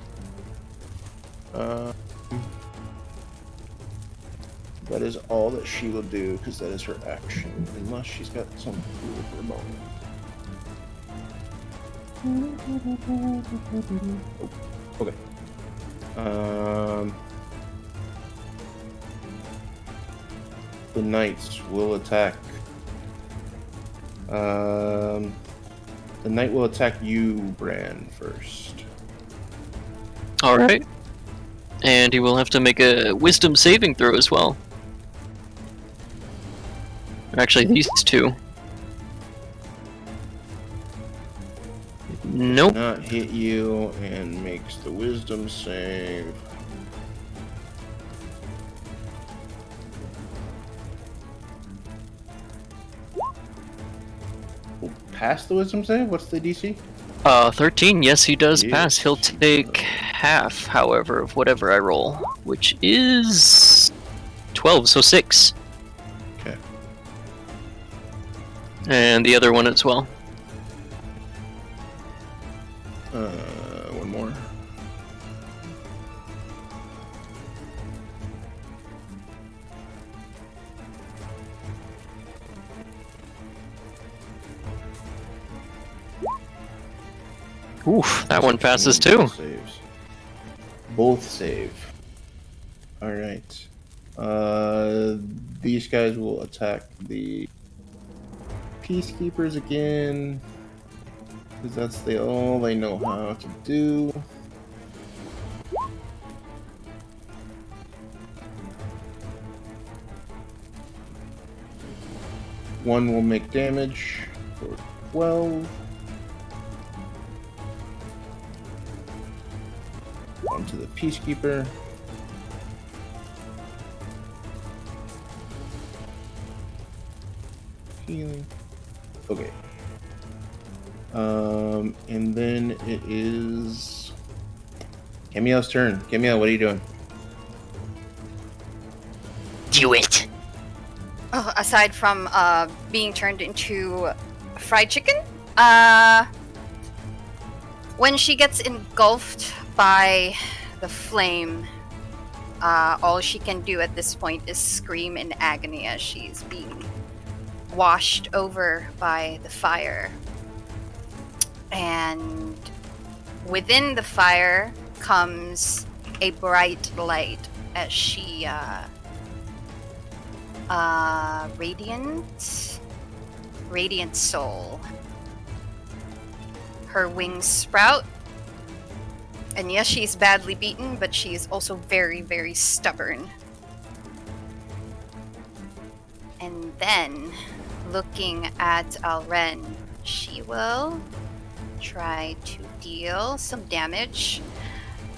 That is all that she will do, because that is her action, unless she's got some cool for a moment. Oh, okay. The knights will attack. The knight will attack you, Bran, first. All right. And he will have to make a wisdom saving throw as well. Actually, these two. Nope. Not hit you and makes the wisdom save. Pass the wisdom save? What's the DC? 13. Yes, he does Yes. pass. He'll take half, however, of whatever I roll, which is 12, so 6. Okay. And the other one as well. One more. Oof, that one passes too. Saves. Both save. All right. These guys will attack the peacekeepers again, because that's all they know how to do. One will make damage for 12. One to the peacekeeper. Healing. Okay. And then it is Camiel's turn. Camiel, what are you doing? Do it. Oh, aside from being turned into fried chicken, when she gets engulfed by the flame, all she can do at this point is scream in agony as she's being washed over by the fire. And within the fire comes a bright light as she radiant soul. Her wings sprout, and yes, she's badly beaten, but she is also very, very stubborn. And then, looking at Alren, she will try to deal some damage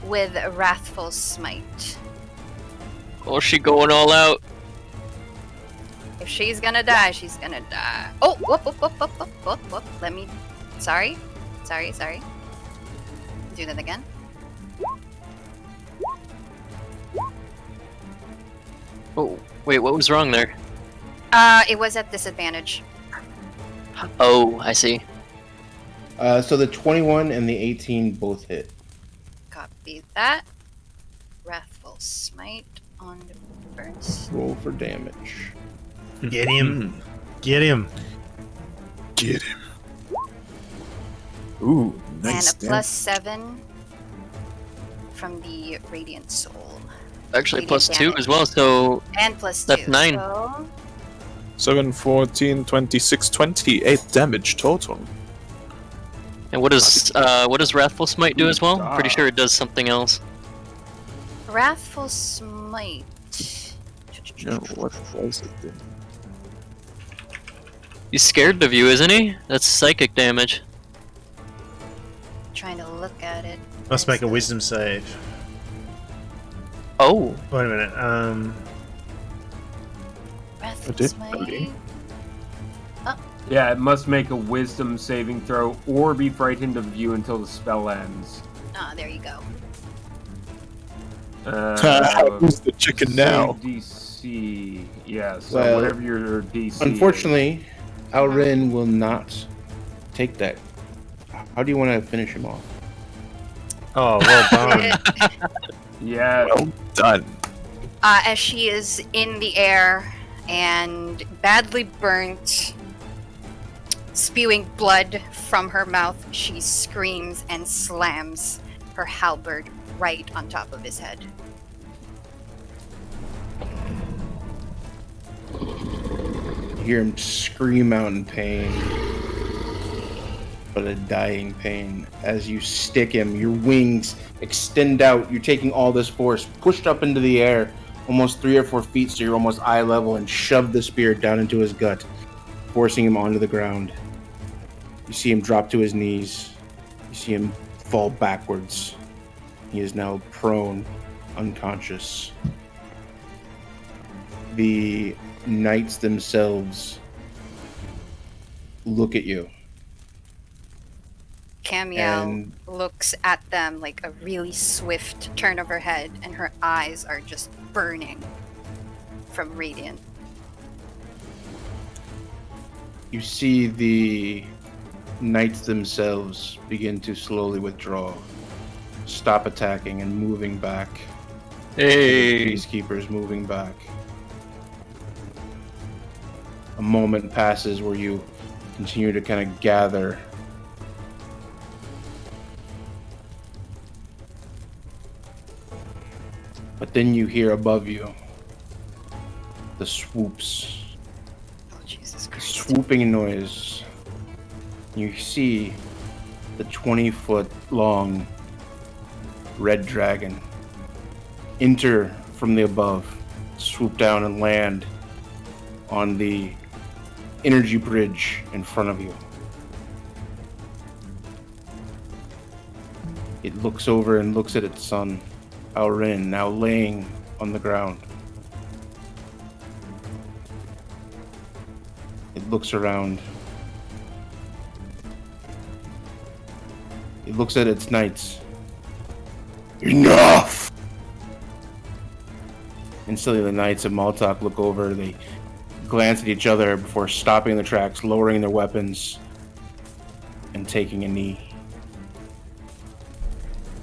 with a Wrathful Smite. Oh, she going all out. If she's gonna die, she's gonna die. Oh, whoop, whoop, whoop, whoop, whoop, whoop, whoop. Let me... Sorry. Do that again. Oh, wait, what was wrong there? It was at disadvantage. Oh, I see. So the 21 and the 18 both hit. Copy that. Wrathful Smite on the burns. Roll for damage. Get him. Get him. Get him. Ooh, nice. And a +7 from the Radiant Soul. Actually, Radiant +2 damage. as well, so And +2. That's 9. So 7, 14, 26, 28 damage total. And what does Wrathful Smite do as well? Ah. Pretty sure it does something else. Wrathful Smite. No, what was it then? He's scared of you, isn't he? That's psychic damage. Trying to look at it. Must make a wisdom save. Oh, Wait a minute. Wrathful did- Smite. okay. Yeah, it must make a wisdom saving throw or be frightened of you until the spell ends. Ah, there you go. Who's the chicken now? Save DC. Yeah, so Well, whatever your DC. Unfortunately, Alren will not take that. How do you want to finish him off? Oh, well done. is. Yeah. Well done. As she is in the air and badly burnt, spewing blood from her mouth, she screams and slams her halberd right on top of his head. You hear him scream out in pain, but a dying pain. As you stick him, your wings extend out. You're taking all this force, pushed up into the air, almost 3 or 4 feet, so you're almost eye level, and shove the spear down into his gut, forcing him onto the ground. You see him drop to his knees. You see him fall backwards. He is now prone, unconscious. The knights themselves look at you. Camiel And- looks at them like a really swift turn of her head, and her eyes are just burning from radiant. You see the knights themselves begin to slowly withdraw, stop attacking and moving back. hey. Peacekeepers moving back. A moment passes where you continue to kind of gather But then you hear above you the swoops, Oh, Jesus the Christ. swooping noise. You see the 20-foot long red dragon enter from the above, swoop down and land on the energy bridge in front of you. It looks over and looks at its son, Alrin, now laying on the ground. It looks around. It looks at its knights. Enough! Instantly, the knights of Multaq look over. They glance at each other before stopping their tracks, lowering their weapons, and taking a knee.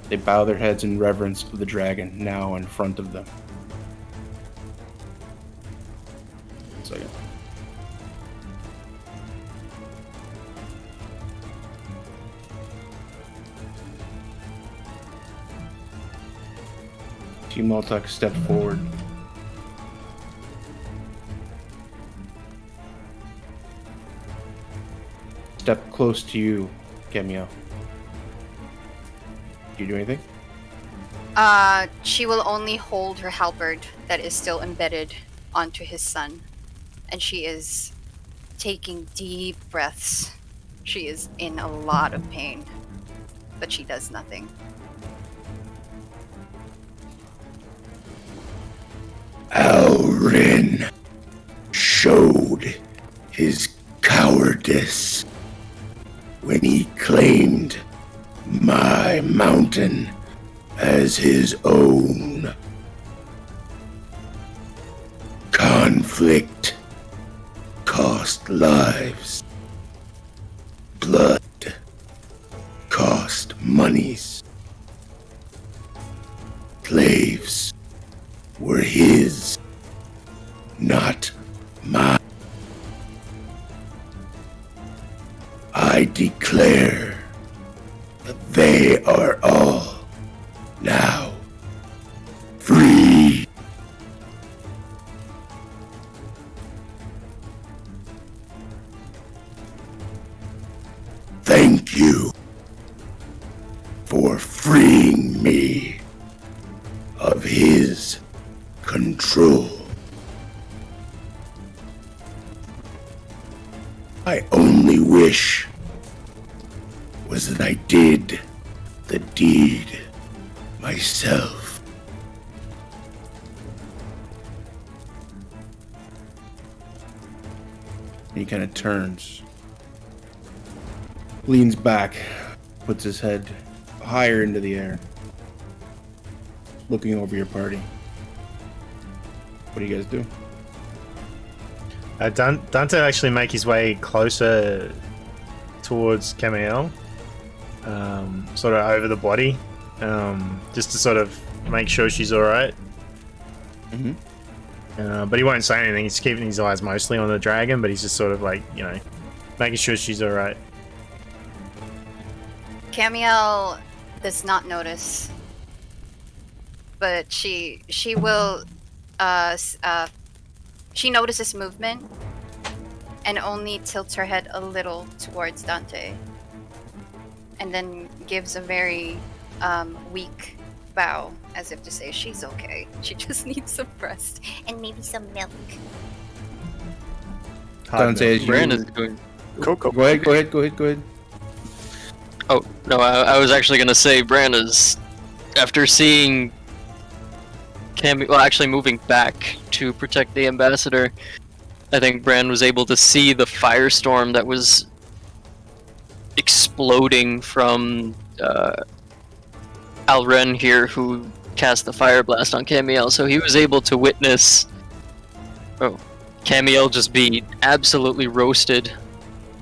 They bow their heads in reverence of the dragon now in front of them. 1 second. Team Multaq step forward. Step close to you, Camille. Do you do anything? She will only hold her halberd that is still embedded onto his son. And she is taking deep breaths. She is in a lot of pain. But she does nothing. Alrin showed his cowardice when he claimed my mountain as his own. Conflict cost lives. Blood cost monies. Slaves were his, not mine. I declare that they are all now free. Thank you for freeing me of his control. My only wish was that I did the deed myself. He kind of turns, leans back, puts his head higher into the air, looking over your party. What do you guys do? Dante will actually make his way closer towards Camille, sort of over the body, just to sort of make sure she's alright. Mm-hmm. But he won't say anything. He's keeping his eyes mostly on the dragon, but he's just sort of like, you know, making sure she's alright. Camille does not notice. But she will she notices movement and only tilts her head a little towards Dante, and then gives a very weak bow as if to say she's okay. She just needs some rest and maybe some milk. Dante, as you... Bran is going. Coco. Go ahead. Oh no, I was actually gonna say Bran is, after seeing actually moving back to protect the ambassador, I think Bran was able to see the firestorm that was exploding from Alren here, who cast the fire blast on Camiel. So he was able to witness Camiel just be absolutely roasted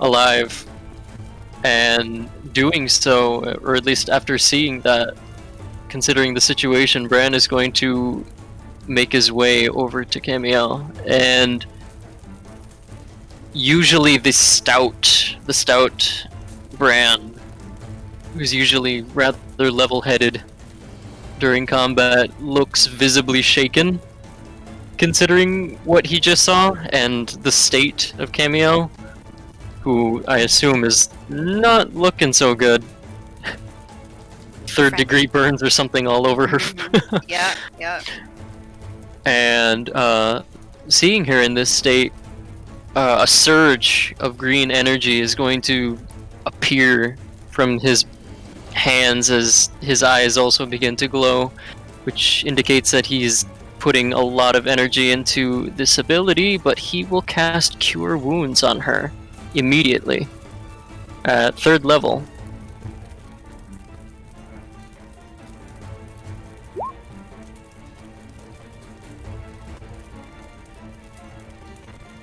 alive, and doing so, or at least after seeing that, considering the situation, Bran is going to make his way over to Camiel, and usually the stout Bran, who's usually rather level-headed, during combat looks visibly shaken, considering what he just saw and the state of Cameo, who I assume is not looking so good. Third-degree burns or something all over her. Yeah, yeah. And seeing her in this state, a surge of green energy is going to appear from his hands as his eyes also begin to glow, which indicates that he's putting a lot of energy into this ability, but he will cast Cure Wounds on her immediately at 3rd level.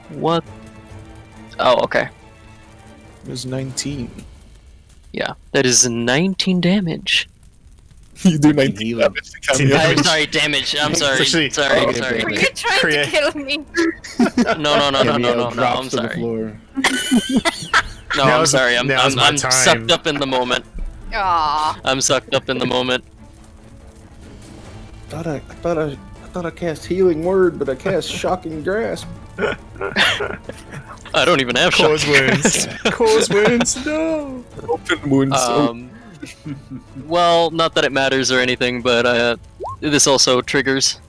What? Oh, okay. It was 19. Yeah, that is 19 damage. You do 19 Healing. damage to Damage. Cameo. I'm sorry, damage. I'm sorry. actually- Sorry, okay, sorry. Were you trying Create- to kill me? No, Cameo I'm drops to the sorry. floor. No, I'm Now's- sorry. I'm now's my time. sucked up in the moment. Aw. I'm sucked up in the moment. I thought I cast Healing Word, but I cast Shocking Grasp. I don't even have Cause shock. wounds. Cause wounds. No. Open wounds. Well, not that it matters or anything, but this also triggers,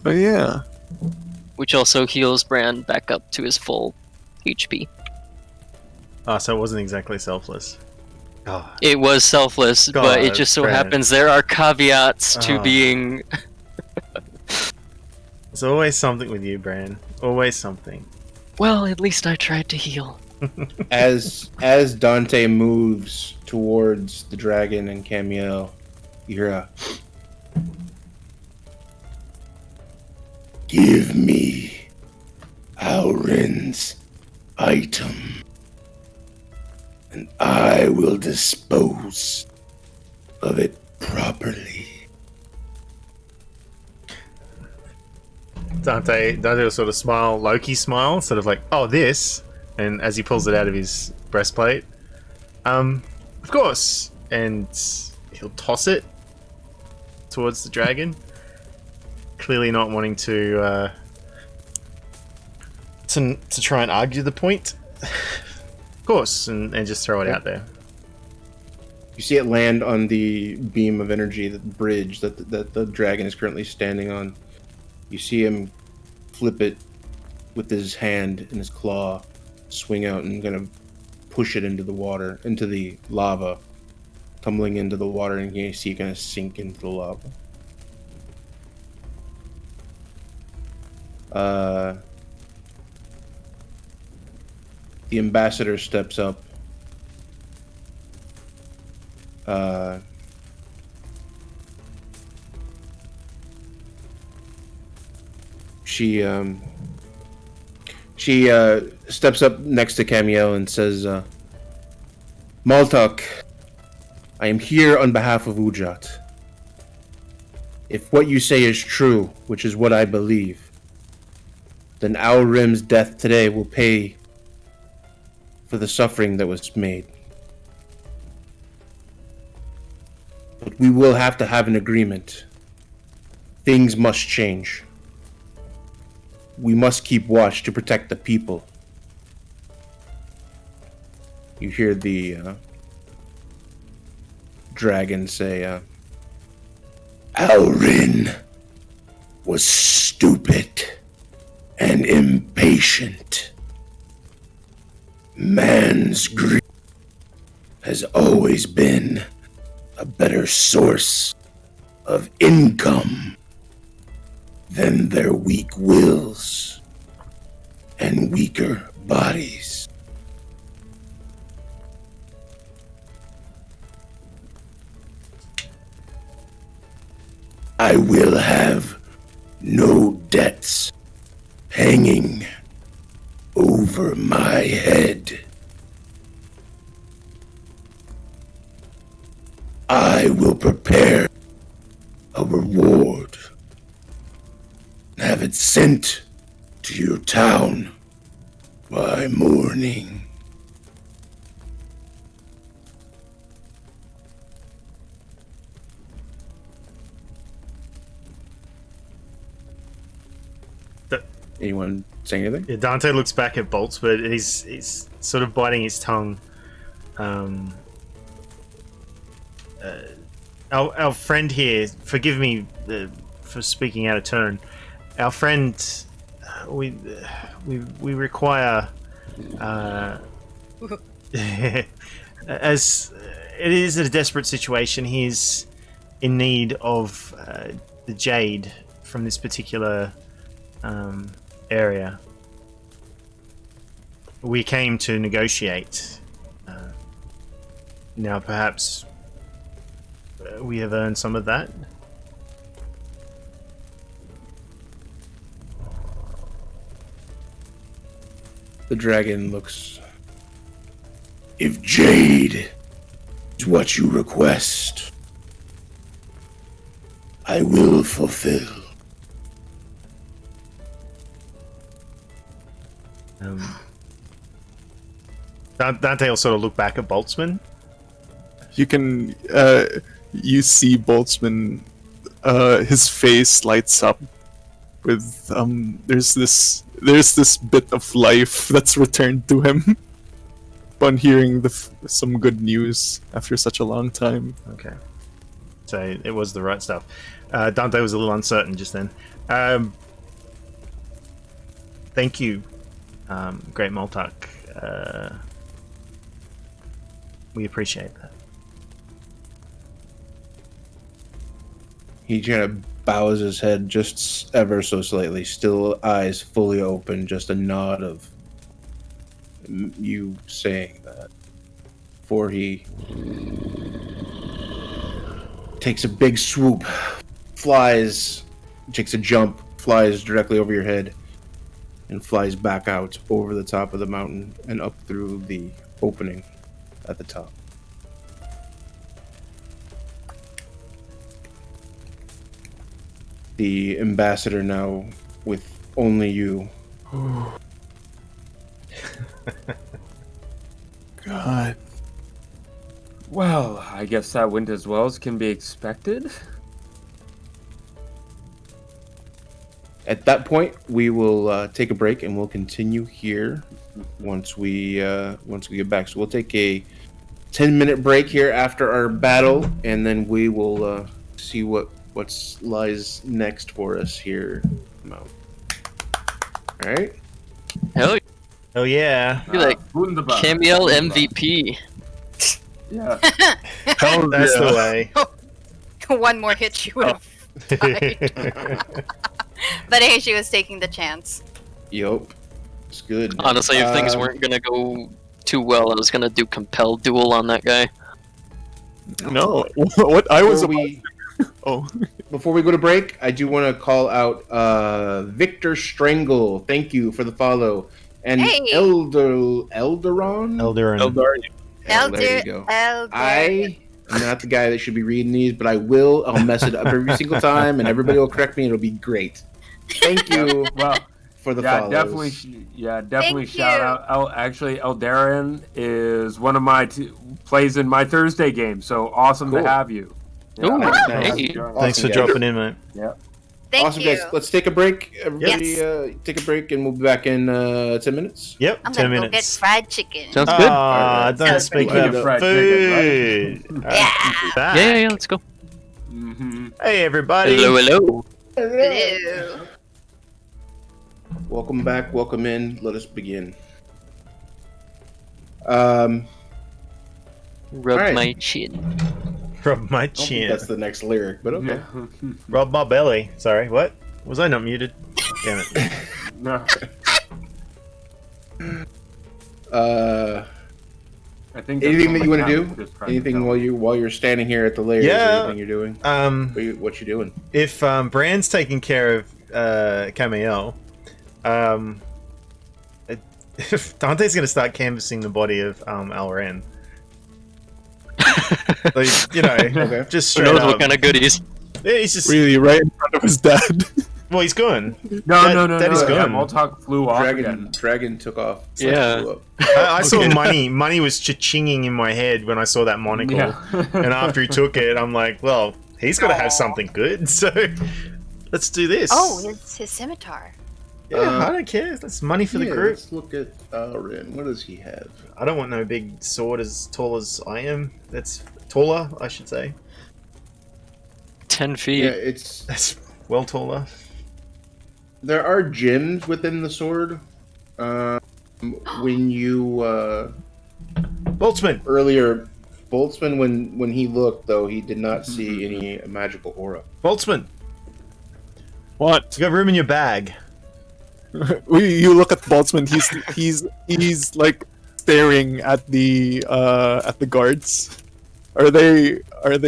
Oh, yeah. which also heals Bran back up to his full HP. Oh, so it wasn't exactly selfless. God. It was selfless, but it God, just so Bran. happens there are caveats to Oh. being. There's always something with you, Bran. Always something. Well, at least I tried to heal. As Dante moves towards the dragon and Cameo, you hear a Give me Aurin's item, and I will dispose of it properly. Dante will sort of smile, Loki smile, sort of like, oh, this. And as he pulls it out of his breastplate, of course. And he'll toss it towards the dragon, clearly not wanting to try and argue the point. Of course, and just throw it out there. You see it land on the beam of energy, the bridge that the dragon is currently standing on. You see him flip it with his hand and his claw, swing out and kind of push it into the water, into the lava, tumbling into the water, and you see it kind of sink into the lava. The ambassador steps up. She steps up next to Cameo and says, Multaq, I am here on behalf of Ujat. If what you say is true, which is what I believe, then Aurim's death today will pay for the suffering that was made. But we will have to have an agreement. Things must change. We must keep watch to protect the people. You hear the dragon say, Aurin was stupid and impatient. Man's greed has always been a better source of income than their weak wills and weaker bodies. I will have no debts hanging over my head. I will prepare a reward and have it sent to your town by morning. Anyone say anything? Yeah, Dante looks back at Bolts, but he's sort of biting his tongue. Our friend here, forgive me for speaking out of turn. Our friend, we require, as it is a desperate situation. He's in need of the jade from this particular area. We came to negotiate. Now, perhaps we have earned some of that. The dragon looks. If jade is what you request, I will fulfill. Dante will sort of look back at Boltzmann. You can you see Boltzmann, his face lights up with there's this bit of life that's returned to him upon hearing some good news after such a long time. Okay. So it was the right stuff. Dante was a little uncertain just then. Thank you, Great Multaq. We appreciate that. He kind of bows his head just ever so slightly, still eyes fully open, just a nod of you saying that. Before he takes a big swoop, flies, takes a jump, flies directly over your head, and flies back out over the top of the mountain and up through the opening at the top. The ambassador now with only you. God. Well, I guess that went as well as can be expected. At that point, we will take a break and we'll continue here once we get back. So we'll take a 10-minute break here after our battle, and then we will see what lies next for us here. All right. Hell, Oh yeah. you're like Wunderbar. Camiel Wunderbar. MVP. Yeah. That's the way. One more hit, she would have died. But hey, she was taking the chance. Yup. It's good. Honestly, if things weren't gonna go too well, I was gonna do compel duel on that guy. No. What I was Before about... we, Oh. before we go to break, I do want to call out Victor Strangle. Thank you for the follow. And Hey. Elderon? Eldarin. There you go. I am not the guy that should be reading these, but I will. I'll mess it up every single time, and everybody will correct me, and it'll be great. Thank you Well, for the yeah, follows. definitely Thank shout you. out. Actually, Eldarin is one of my plays in my Thursday game, so awesome Cool. to have you. Ooh, Nice. hey. Thanks Awesome, for guys. dropping in, mate. Thank Awesome, you. guys. Let's take a break. Everybody, Yes. take a break, and we'll be back in 10 minutes. Yep, I'm 10 gonna go get minutes. fried chicken. Sounds good. Ah, don't Sounds speak good. of Fried food. chicken, Yeah. Yeah, let's go. Mm-hmm. Hey, everybody. Hello. Hello. Welcome back. Welcome in. Let us begin. All Rub Alright. my chin. Rub my I don't think chin. that's the next lyric, but okay. Rub my belly. Sorry, what? Was I not muted? Damn it. No, I think that's Anything that all you I want to got. do? Just trying to Anything tell. while you're standing here at the lair? Yeah. Anything you're doing? What you doing? If Bran's taking care of Camiel, Dante's gonna start canvassing the body of Alren. Like, you know, Okay. just Who straight knows up. what kind of goodies? Yeah, he's just Really, right in front of his dad. well, he's gone. No, That is Yeah, gone. Multaq flew off again. Dragon took off. Yeah. Flew up. I saw Okay. money was cha-chinging in my head when I saw that monocle. Yeah. And after he took it, I'm like, well, he's got to have something good. So let's do this. Oh, it's his scimitar. Yeah, I don't care. That's money for the Yeah, group. let's look at Rin. What does he have? I don't want no big sword as tall as I am. That's taller, I should say. 10 feet. Yeah, it's That's well taller. there are gems within the sword. When you Boltzmann! earlier, Boltzmann, when he looked though, he did not see any magical aura. Boltzmann! What? You got room in your bag. You look at Boltzmann. He's like staring at the guards. Are they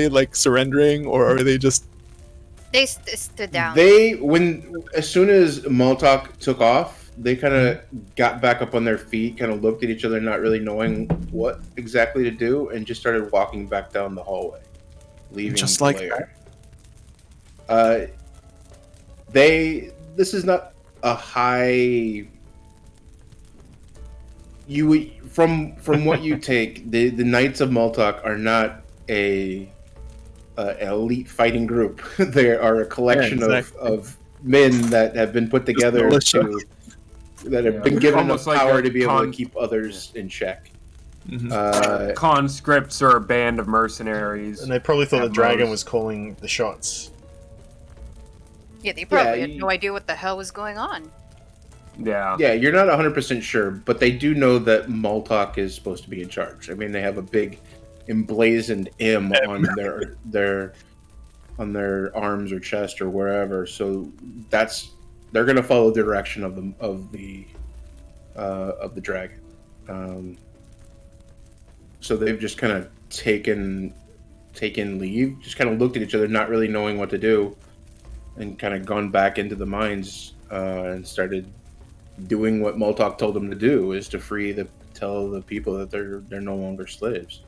like surrendering, or are they just? They stood down. As soon as Multaq took off, they kind of got back up on their feet, kind of looked at each other, not really knowing what exactly to do, and just started walking back down the hallway, leaving Just the like lair. This is not a high. From what you take, the Knights of Multaq are not an elite fighting group. They are a collection of men that have been put together that have been given enough Almost like power a to be able to keep others in check. Conscripts are a band of mercenaries. And they probably thought the At dragon most. was calling the shots. Yeah, they probably Yeah, had no idea what the hell was going on. Yeah. Yeah, you're not 100% sure, but they do know that Multaq is supposed to be in charge. I mean, they have a big emblazoned M on their arms or chest or wherever. So they're going to follow the direction of the dragon. So they've just kind of taken leave, just kind of looked at each other, not really knowing what to do, and kind of gone back into the mines and started doing what Multaq told them to do, is to tell the people that they're no longer slaves.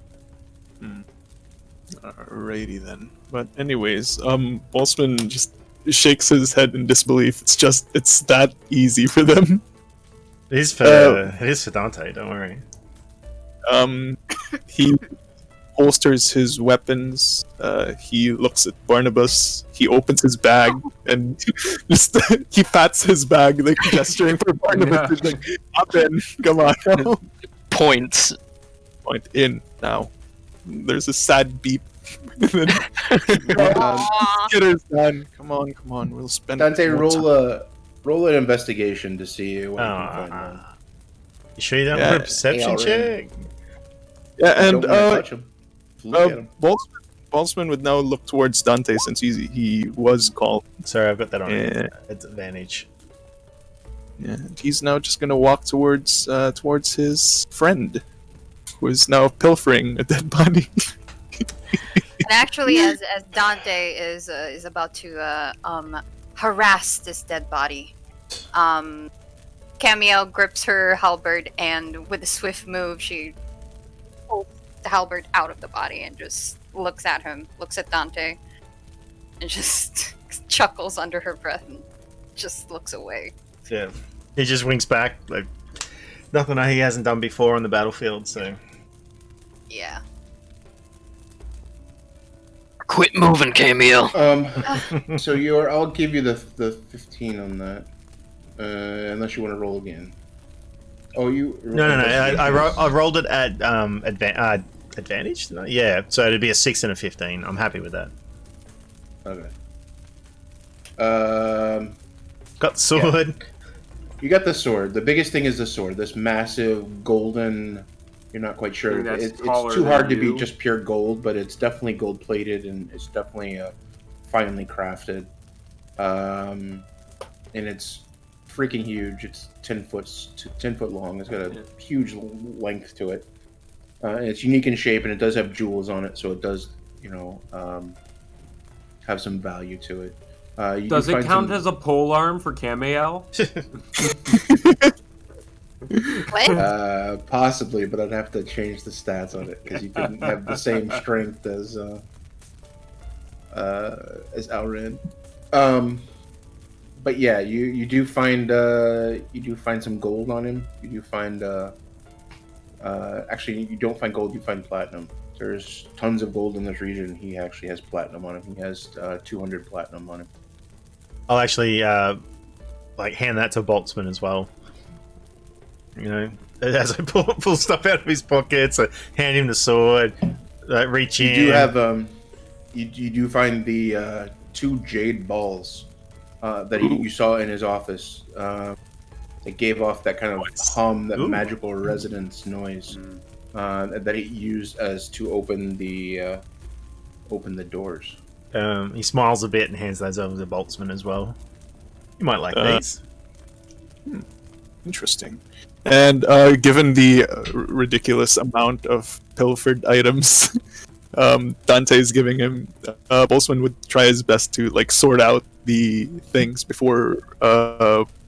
Alrighty then. But anyways, Boltzmann just shakes his head in disbelief. It's that easy for them. It is for Dante, don't worry. He holsters his weapons. He looks at Barnabas. He opens his bag and just he pats his bag, like gesturing for Barnabas. He's like, "Hop in, come on." Points. Point in now. There's a sad beep. Skitter's done. Come on. We'll spend. Dante, more time. roll an investigation to see what you can find. You sure you don't Yeah. want a perception check? Yeah, and Don't wanna touch him. Look at him. Boltzmann would now look towards Dante since he was called. Sorry, I've got that on Yeah. advantage. Yeah, he's now just gonna walk towards his friend, who is now pilfering a dead body. And actually, as Dante is about to harass this dead body, Camiel grips her halberd, and with a swift move, she pulls the halberd out of the body and just looks at him, looks at Dante, and just chuckles under her breath and just looks away. Yeah. He just winks back, like nothing he hasn't done before on the battlefield, so. Yeah. Quit moving, Camille. So I'll give you the 15 on that, unless you want to roll again. Oh, you? No. I rolled it at advantage. Didn't I? Yeah, so it'd be a 6 and a 15. I'm happy with that. Okay. Got the sword. Yeah. You got the sword. The biggest thing is the sword. This massive golden. You're not quite sure. It's too hard to be just pure gold, but it's definitely gold plated and it's definitely finely crafted. And it's freaking huge. It's 10 foot long. It's got a huge length to it. And it's unique in shape, and it does have jewels on it, so it does, have some value to it. Does it count as a pole arm for Camiel? What? Possibly, but I'd have to change the stats on it because you didn't have the same strength as Alrin. But yeah, you do find some gold on him. You do find actually you don't find gold. You find platinum. There's tons of gold in this region. He actually has platinum on him. He has 200 platinum on him. I'll actually like hand that to Boltzmann as well. You know, as I pull stuff out of his pockets, I hand him the sword, reach in. You do have you do find the 2 jade balls that you saw in his office. It gave off that kind of hum, that magical resonance noise that he used as to open the doors. He smiles a bit and hands those over to Boltzmann as well. You might like these. Interesting. And given the ridiculous amount of pilfered items Dante is giving him, Boltzmann would try his best to like sort out the things before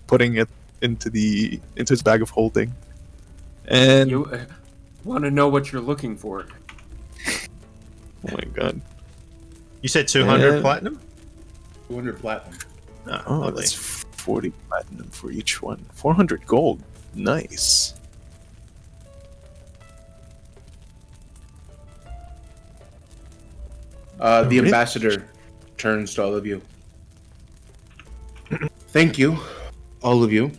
putting it into his bag of holding. And You want to know what you're looking for? oh my god! You said 200 platinum? 200 platinum. Oh, lovely. that's 40 platinum for each one. 400 gold. Nice. The ambassador turns to all of you. Thank you, all of you.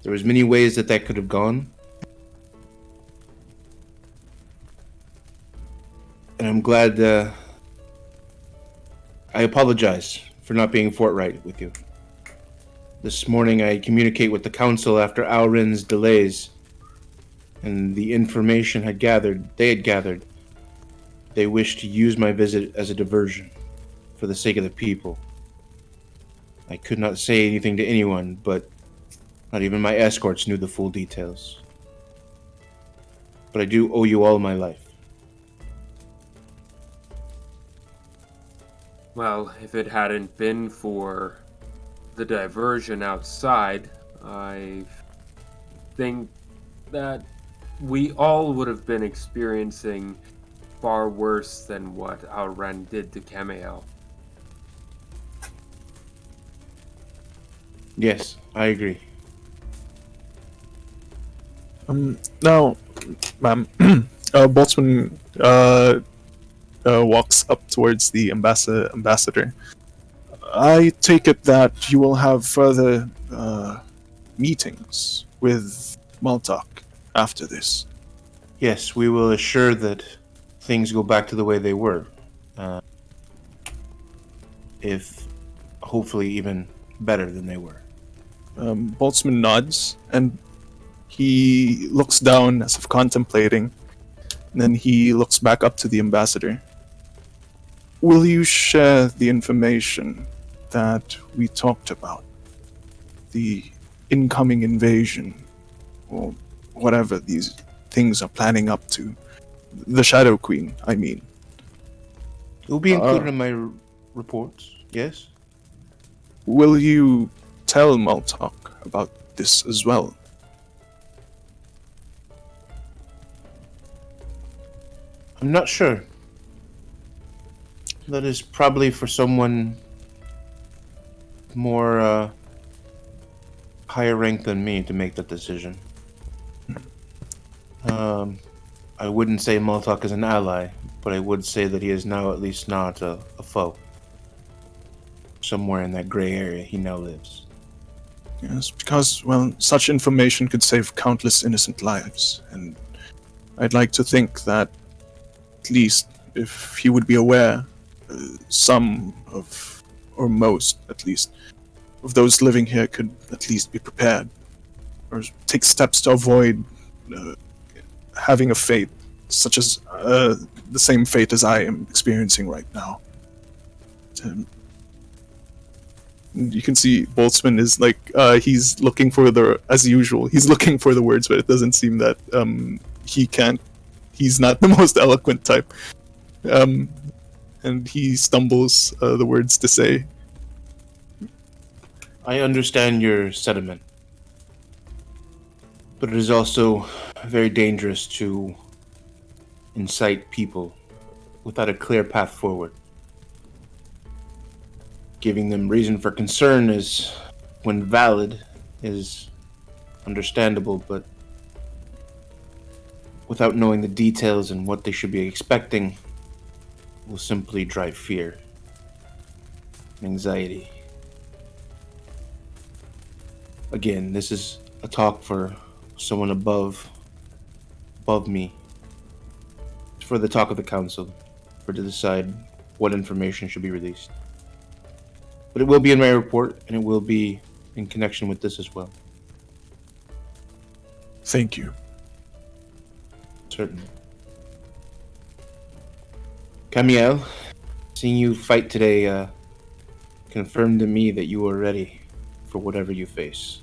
There was many ways that could have gone. And I'm glad I apologize for not being forthright with you. This morning I communicate with the council after Alrin's delays and the information they had gathered. They wished to use my visit as a diversion for the sake of the people. I could not say anything to anyone, but not even my escorts knew the full details. But I do owe you all my life. Well, if it hadn't been for the diversion outside, I think that we all would have been experiencing far worse than what Alren did to Camiel. Yes, I agree. Now, ma'am, Boltzmann walks up towards the ambassador. I take it that you will have further meetings with Multaq after this. Yes, we will assure that things go back to the way they were. If hopefully even better than they were. Boltzmann nods, and he looks down as if contemplating. And then he looks back up to the ambassador. Will you share the information that we talked about? The incoming invasion, or whatever these things are planning up to. The Shadow Queen, I mean. It will be included in my reports, yes? Will you tell Multaq about this as well? I'm not sure. That is probably for someone more higher rank than me to make that decision. I wouldn't say Multaq is an ally, but I would say that he is now at least not a foe. Somewhere in that gray area he now lives. Yes, because, well, such information could save countless innocent lives, and I'd like to think that, at least, if he would be aware, some of, or most, at least, of those living here could at least be prepared, or take steps to avoid having a fate such as the same fate as I am experiencing right now. You can see Boltzmann is like, he's looking for as usual, he's looking for the words, but it doesn't seem that he's not the most eloquent type. And he stumbles the words to say. I understand your sentiment, but it is also very dangerous to incite people without a clear path forward. Giving them reason for concern is, when valid, is understandable, but without knowing the details and what they should be expecting will simply drive fear. anxiety. Again, this is a talk for someone above me. It's for the talk of the council, for to decide what information should be released. But it will be in my report, and it will be in connection with this as well. Thank you. Certainly. Camiel, seeing you fight today confirmed to me that you are ready for whatever you face.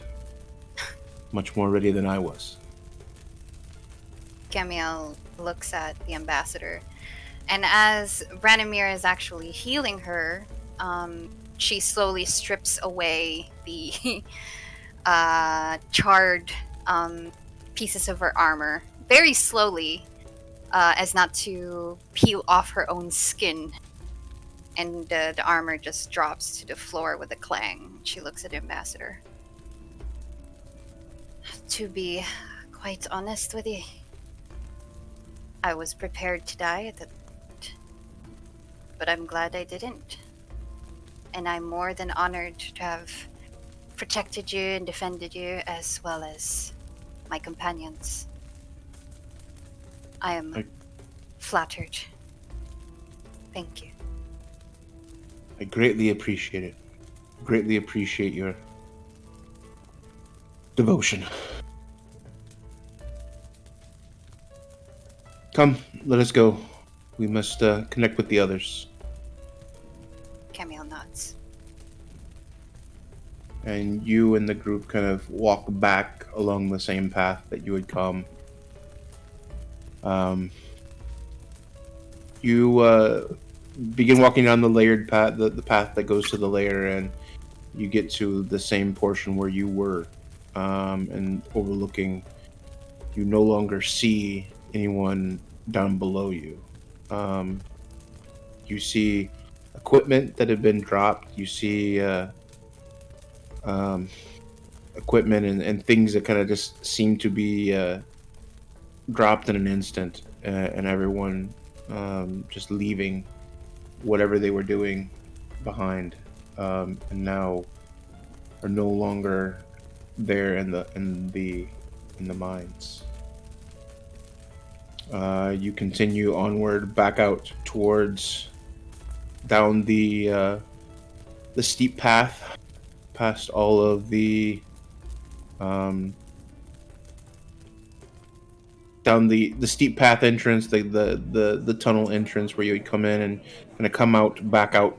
Much more ready than I was. Camiel looks at the ambassador, and as Branimir is actually healing her, she slowly strips away the charred pieces of her armor, very slowly, as not to peel off her own skin. And the armor just drops to the floor with a clang. She looks at the ambassador. To be quite honest with you, I was prepared to die at that point, but I'm glad I didn't. And I'm more than honored to have protected you and defended you, as well as my companions. I am flattered. Thank you. I greatly appreciate it. Greatly appreciate your devotion. Come, let us go. We must connect with the others. Camiel nods. And you and the group kind of walk back along the same path that you had come. You begin walking down the layered path, the path that goes to the layer, and you get to the same portion where you were, and overlooking. You no longer see anyone down below you. You see equipment that had been dropped. You see equipment and things that kind of just seem to be dropped in an instant, and everyone just leaving whatever they were doing behind, and now are no longer there in the mines. You continue onward, back out towards down the steep path, past all of the down the steep path entrance, the tunnel entrance where you would come in and kind of come out back out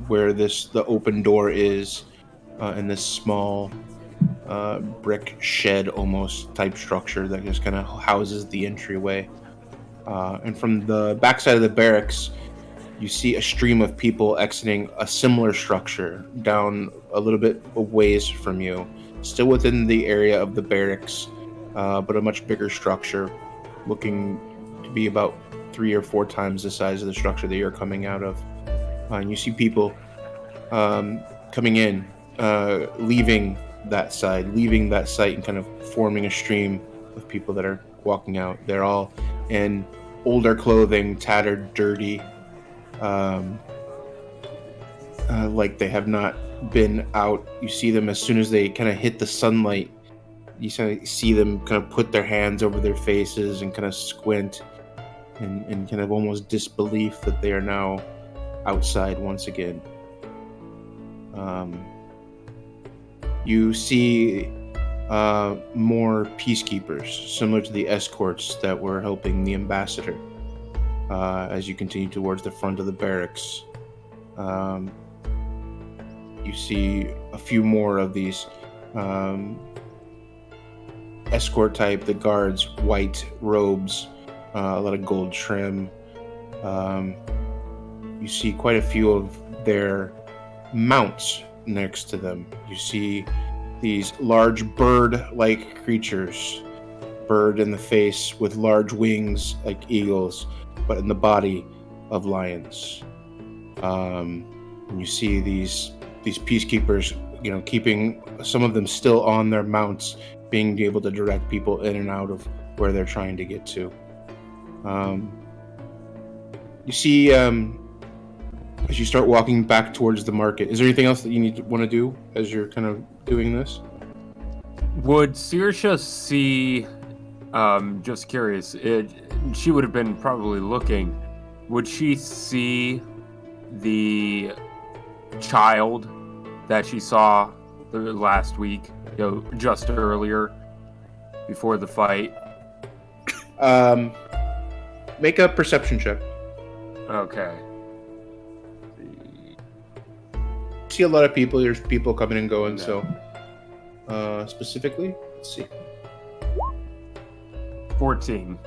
where the open door is, in this small brick shed almost type structure that just kind of houses the entryway. And from the backside of the barracks, you see a stream of people exiting a similar structure down a little bit a ways from you, still within the area of the barracks, but a much bigger structure, looking to be about 3 or 4 times the size of the structure that you're coming out of. And you see people coming in, leaving that site, and kind of forming a stream of people that are walking out. They're all in older clothing, tattered, dirty, like they have not been out. You see them as soon as they kind of hit the sunlight. You see them kind of put their hands over their faces and kind of squint and kind of almost disbelief that they are now outside once again. You see more peacekeepers, similar to the escorts that were helping the ambassador, as you continue towards the front of the barracks. You see a few more of these escort type, the guards, white robes, a lot of gold trim. You see quite a few of their mounts next to them. You see these large bird-like creatures, bird in the face with large wings like eagles, but in the body of lions. And you see these peacekeepers, keeping some of them still on their mounts, being able to direct people in and out of where they're trying to get to. You see as you start walking back towards the market. Is there anything else that you want to do as you're kind of doing this? Would Saoirse see? Just curious. She would have been probably looking. Would she see the child that she saw the last week? Just earlier, before the fight. Make a perception check. Okay. See a lot of people. There's people coming and going. Yeah. So, specifically, let's see. 14.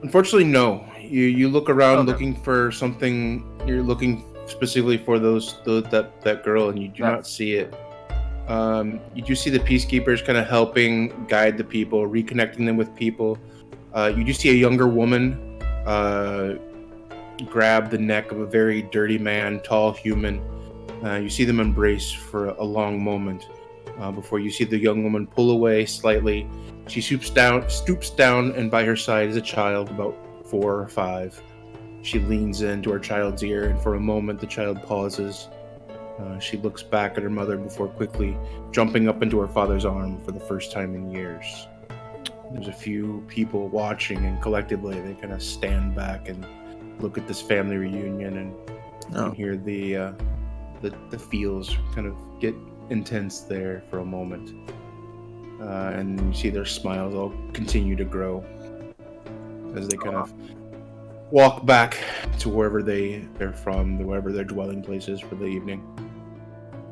Unfortunately, no. You look around Okay. looking for something. You're looking specifically for that girl, and you do not see it. You do see the peacekeepers kind of helping guide the people, reconnecting them with people. You do see a younger woman grab the neck of a very dirty man, tall human. You see them embrace for a long moment before you see the young woman pull away slightly. She stoops down, and by her side is a child about 4 or 5. She leans into her child's ear, and for a moment the child pauses. She looks back at her mother before quickly jumping up into her father's arm for the first time in years. There's a few people watching, and collectively they kind of stand back and look at this family reunion, and you can hear the feels kind of get intense there for a moment. And you see their smiles all continue to grow as they kind of walk back to wherever they're from, wherever their dwelling place is for the evening.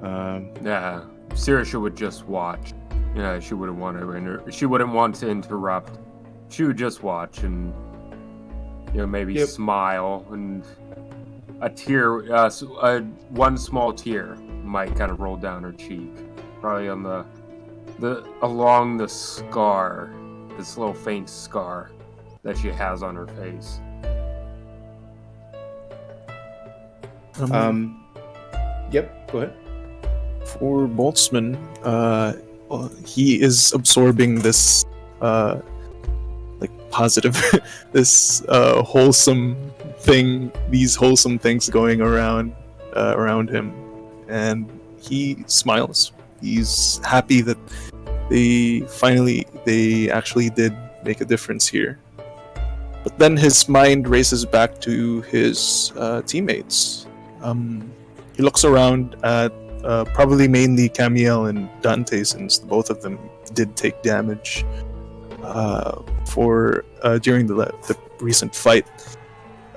Yeah, Saoirse would just watch. Yeah, she wouldn't want to interrupt. She would just watch and maybe smile, and a tear, one small tear might kind of roll down her cheek, probably on along the scar, this little faint scar that she has on her face. Yep, go ahead. For Boltzmann, he is absorbing this, positive, this wholesome thing, these wholesome things going around him, and he smiles. He's happy that they actually did make a difference here. But then his mind races back to his teammates. He looks around at probably mainly Camiel and Dante, since both of them did take damage during the recent fight.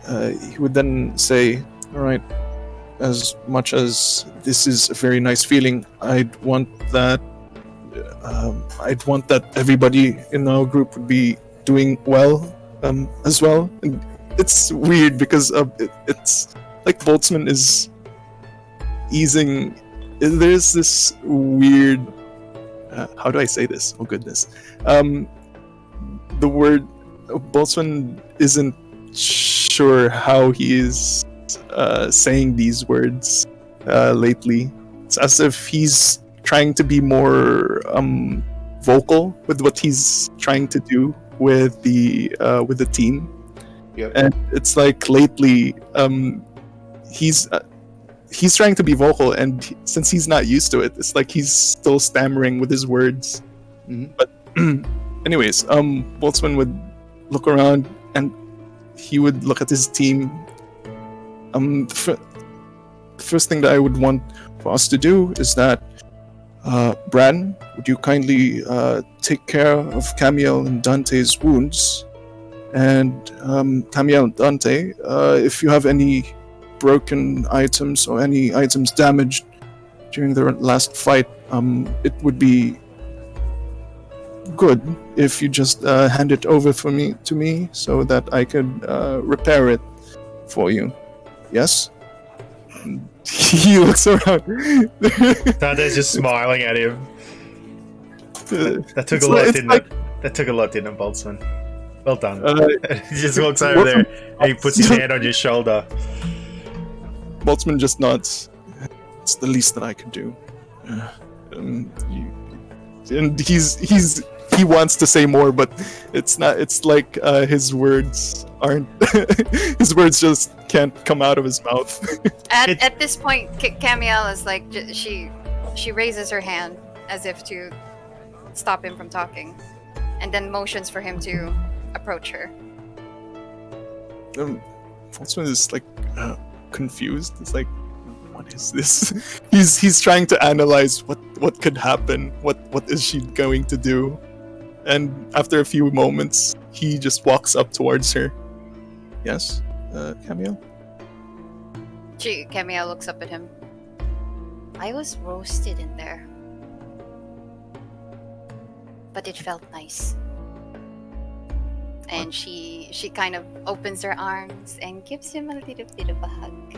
He would then say, "All right, as much as this is a very nice feeling, I'd want that everybody in our group would be doing well as well." And it's weird because it's like Boltzmann is easing. There's this weird. How do I say this? Oh goodness. The word Boltzmann isn't sure how he is saying these words lately. It's as if he's trying to be more vocal with what he's trying to do with the team. Yep. And it's like lately he's trying to be vocal, and since he's not used to it, it's like he's still stammering with his words. Mm-hmm. But anyways, Boltzmann would look around and he would look at his team. The first thing that I would want for us to do is that Bran, would you kindly take care of Camiel and Dante's wounds? And Camiel and Dante, if you have any broken items or any items damaged during the last fight, it would be good if you just hand it over to me so that I could repair it for you. Yes? He looks around. Dante's just smiling at him. That took a lot, didn't it, Boltzmann? Well done. He just walks over there and he puts his hand on your shoulder. Boltzmann just nods. It's the least that I could do. And he wants to say more, but it's not. It's like his words aren't. His words just can't come out of his mouth. At this point, Camiel is like she raises her hand as if to stop him from talking, and then motions for him to approach her. Boltzmann is like confused. It's like, what is this? He's trying to analyze what could happen. What is she going to do? And after a few moments, he just walks up towards her. Yes, Camiel? Camiel looks up at him. I was roasted in there, but it felt nice. And she kind of opens her arms and gives him a little bit of a hug.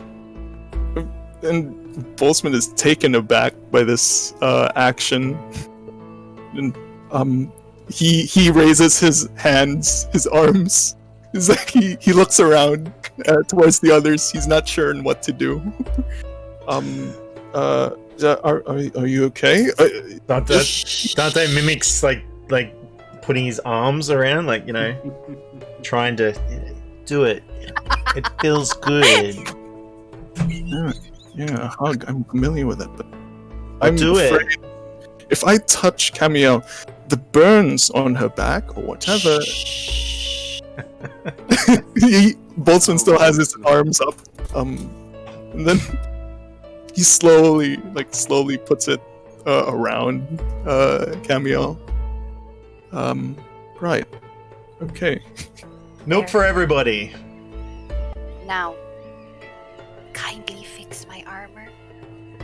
And Boltzmann is taken aback by this action. And he raises his hands, his arms. It's like he looks around towards the others. He's not sure on what to do. Are you okay? Dante mimics like putting his arms around, like, you know, trying to do it. It feels good. Yeah, a hug. I'm familiar with it, but I'm afraid if I touch Camiel, the burns on her back or whatever. Boltzmann still has his arms up, and then he slowly puts it around Camiel. Right. Okay. Milk for everybody. Now, kindly fix my armor.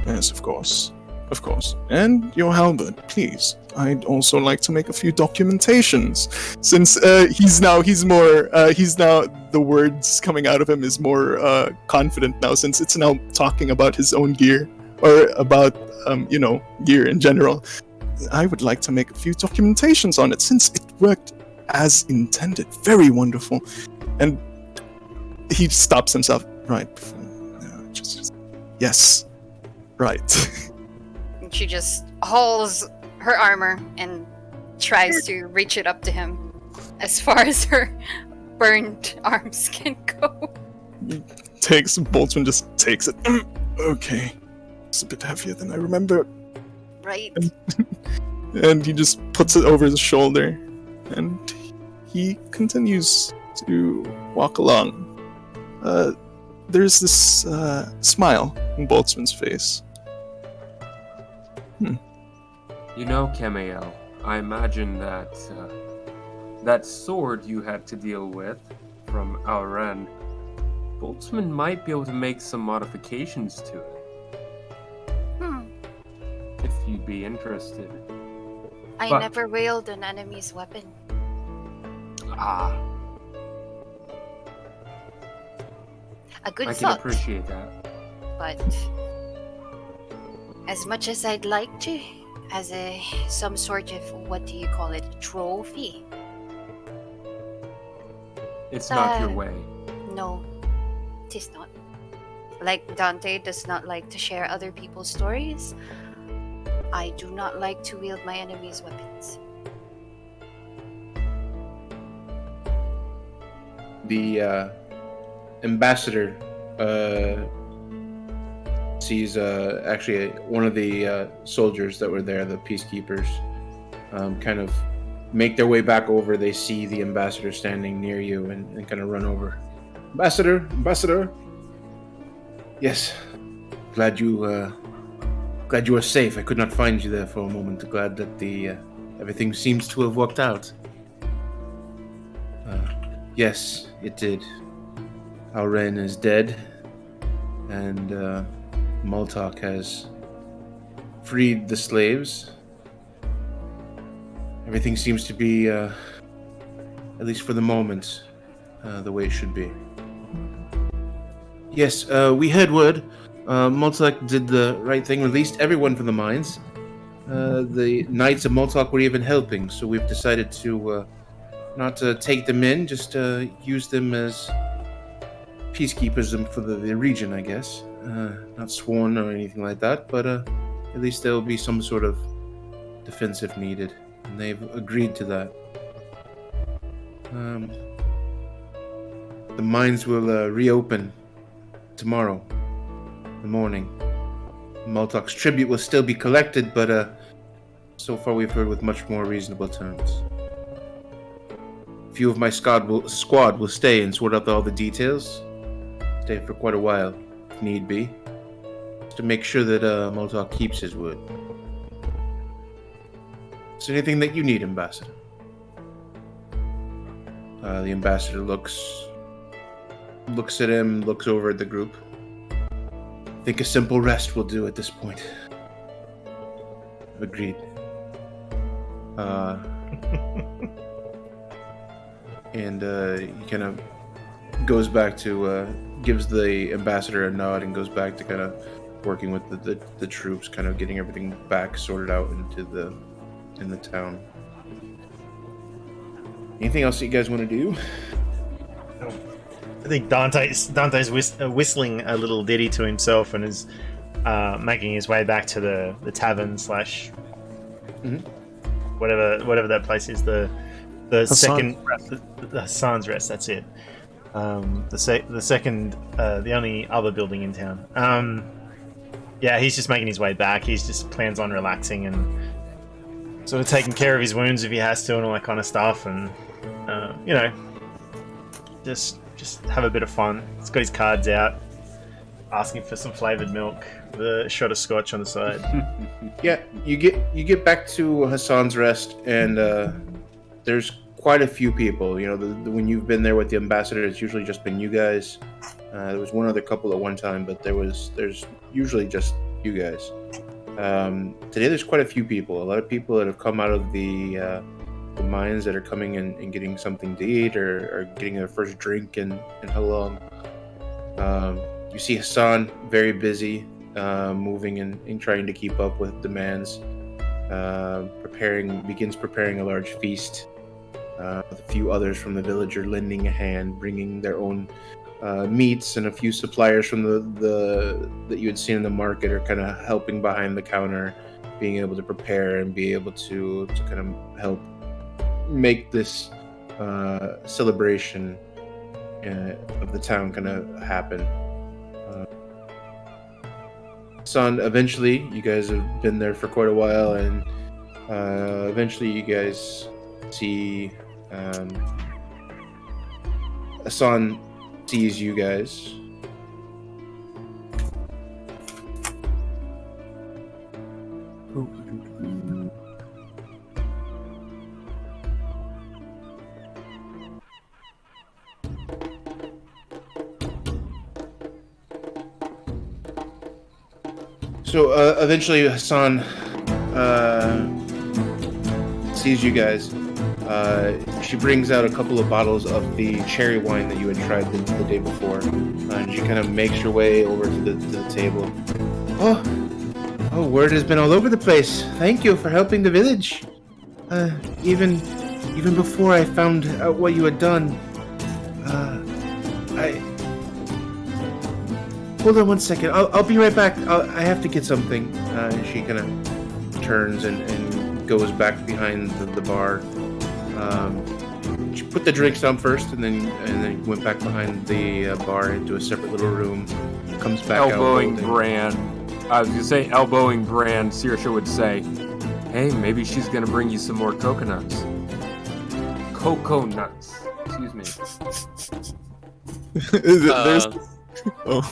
Yes, of course. Of course. And your halberd, please. I'd also like to make a few documentations. Since he's now the words coming out of him is more confident now, since it's now talking about his own gear or about gear in general. I would like to make a few documentations on it since it worked as intended. Very wonderful. And he stops himself right before. Yes. Right. And she just hauls her armor and tries to reach it up to him as far as her burned arms can go. Boltzmann just takes it. Okay. It's a bit heavier than I remember. Right. And he just puts it over his shoulder, and he continues to walk along. There's this smile in Boltzmann's face. You know, Camiel, I imagine that that sword you had to deal with from Auren, Boltzmann might be able to make some modifications to it. If you'd be interested. I never wield an enemy's weapon. Ah. A good I can thought. appreciate that. But as much as I'd like to, as some sort of, what do you call it, trophy? It's not your way. No, it is not. Like Dante does not like to share other people's stories, I do not like to wield my enemy's weapons. The ambassador sees actually one of the soldiers that were there, the peacekeepers, kind of make their way back over. They see the ambassador standing near you and kind of run over. Ambassador. Yes, glad you are safe. I could not find you there for a moment. Glad that everything seems to have worked out. Yes, it did. Auren is dead, and Multaq has freed the slaves. Everything seems to be, at least for the moment, the way it should be. Yes, we heard word. Multaq did the right thing, released everyone from the mines. The Knights of Multaq were even helping, so we've decided to not take them in, just use them as peacekeepers for the region, I guess. Not sworn or anything like that, but at least there will be some sort of defense if needed, and they've agreed to that. The mines will reopen tomorrow, in the morning. Multaq's tribute will still be collected, but so far we've heard with much more reasonable terms. A few of my squad will stay and sort out all the details. Stay for quite a while, if need be, just to make sure that Multaq keeps his word. Is there anything that you need, Ambassador? The Ambassador looks at him, looks over at the group. I think a simple rest will do at this point. Agreed. And he kind of goes back to, gives the Ambassador a nod and goes back to kind of working with the troops, kind of getting everything back sorted out in the town. Anything else that you guys want to do? I think Dante's whistling a little ditty to himself and is making his way back to the tavern slash whatever that place is. The Hassan's Rest. That's it. The second, the only other building in town. Yeah, he's just making his way back. He's just plans on relaxing and sort of taking care of his wounds if he has to and all that kind of stuff, and just have a bit of fun. He's got his cards out, asking for some flavored milk, the shot of scotch on the side. Yeah, you get back to Hassan's Rest, and there's quite a few people. You know, when you've been there with the Ambassador, it's usually just been you guys. There was one other couple at one time, but there's usually just you guys. Today there's quite a few people. A lot of people that have come out of the mines that are coming and getting something to eat or getting their first drink in how long. You see Hassan very busy, moving and trying to keep up with demands. Begins preparing a large feast. With a few others from the village are lending a hand, bringing their own meats, and a few suppliers from the that you had seen in the market are kind of helping behind the counter, being able to prepare and be able to kind of help make this celebration of the town kind of happen. Son, eventually, you guys have been there for quite a while, and eventually you guys see Hassan sees you guys. So eventually Hassan sees you guys. She brings out a couple of bottles of the cherry wine that you had tried the day before, and she kind of makes her way over to the table. Oh, word has been all over the place. Thank you for helping the village. Even before I found out what you had done, Hold on one second. I'll be right back. I have to get something. She kind of turns and goes back behind the bar. She put the drinks down first, and then went back behind the bar into a separate little room. Comes back elbowing Bran. I was gonna say elbowing Bran. Saoirse would say, "Hey, maybe she's gonna bring you some more coconuts." Cocoa nuts. Excuse me. Oh,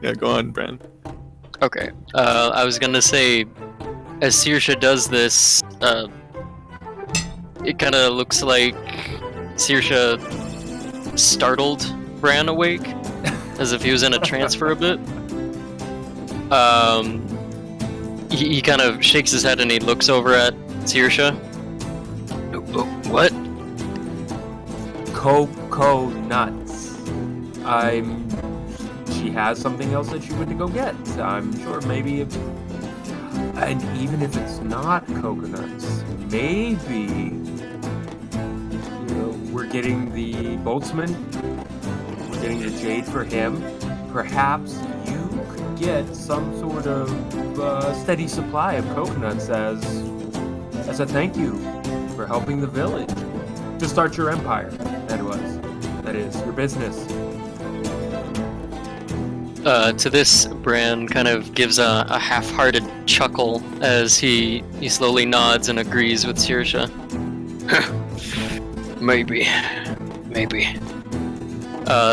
yeah. Go on, Bran. Okay. I was gonna say, as Saoirse does this, it kind of looks like Saoirse startled Bran awake, as if he was in a trance for a bit. He kind of shakes his head and he looks over at Saoirse. What? Cocoa nuts. She has something else that she went to go get. I'm sure maybe and even if it's not coconuts, maybe we're getting the Boltzmann, we're getting the jade for him. Perhaps you could get some sort of steady supply of coconuts as a thank you for helping the village to start your empire. That is your business. To this, Bran kind of gives a half-hearted chuckle as he slowly nods and agrees with Saoirse. Maybe.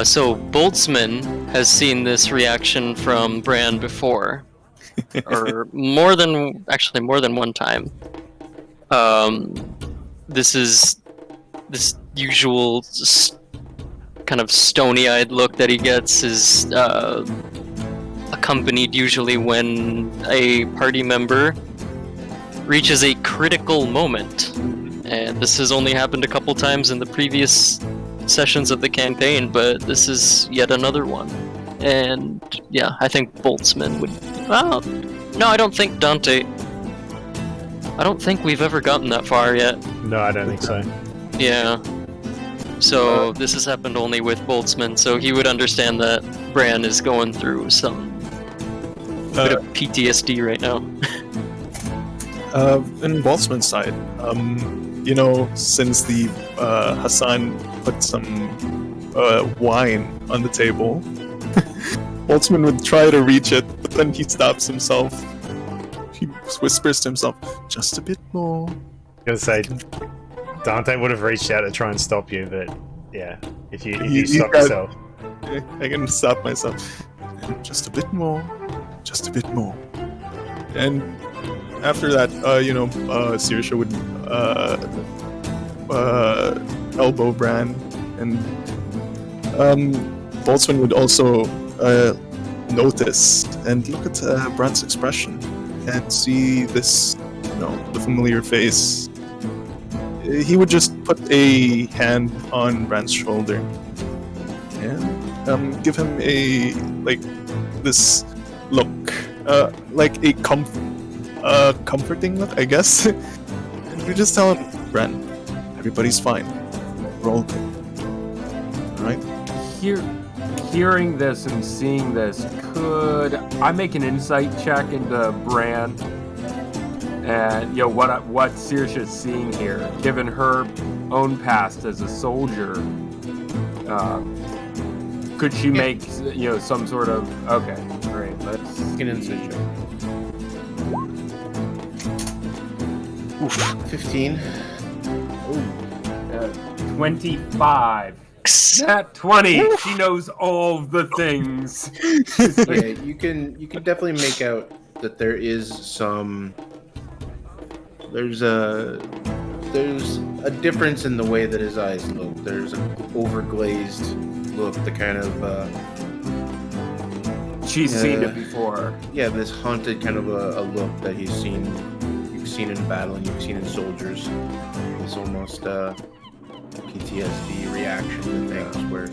So Boltzmann has seen this reaction from Bran before, or more than one time. This is this usual kind of stony-eyed look that he gets is accompanied usually when a party member reaches a critical moment, and this has only happened a couple times in the previous sessions of the campaign, but this is yet another one. And yeah, I think Boltzmann would. Well, no, I don't think Dante. I don't think we've ever gotten that far yet. No, I don't think so. Yeah. So this has happened only with Boltzmann, so he would understand that Bran is going through some bit of PTSD right now. In Boltzmann's side, since the Hassan put some wine on the table, Boltzmann would try to reach it, but then he stops himself. He whispers to himself, "Just a bit more." I was gonna say, Dante would have reached out to try and stop you, but yeah, if you stop yourself. I can stop myself. Just a bit more. Just a bit more. And after that, Saoirse would elbow Bran, and Boltzmann would also notice and look at Bran's expression and see this, the familiar face. He would just put a hand on Bran's shoulder and give him this look, like a comforting look, I guess. And we just tell him, "Bran, everybody's fine. We're all good. All right?" Hearing this and seeing this, could I make an insight check into Bran? And what Saoirse is seeing here, given her own past as a soldier, could she make some sort of okay? Great, let's Get an insight check. Oof, 15. 25. Nat 20. She knows all the things. Yeah, you can definitely make out that there is some. There's a difference in the way that his eyes look. There's an overglazed look, the kind of she's seen it before. Yeah, this haunted kind of a look that you've seen in battle and you've seen in soldiers. This almost PTSD reaction to things where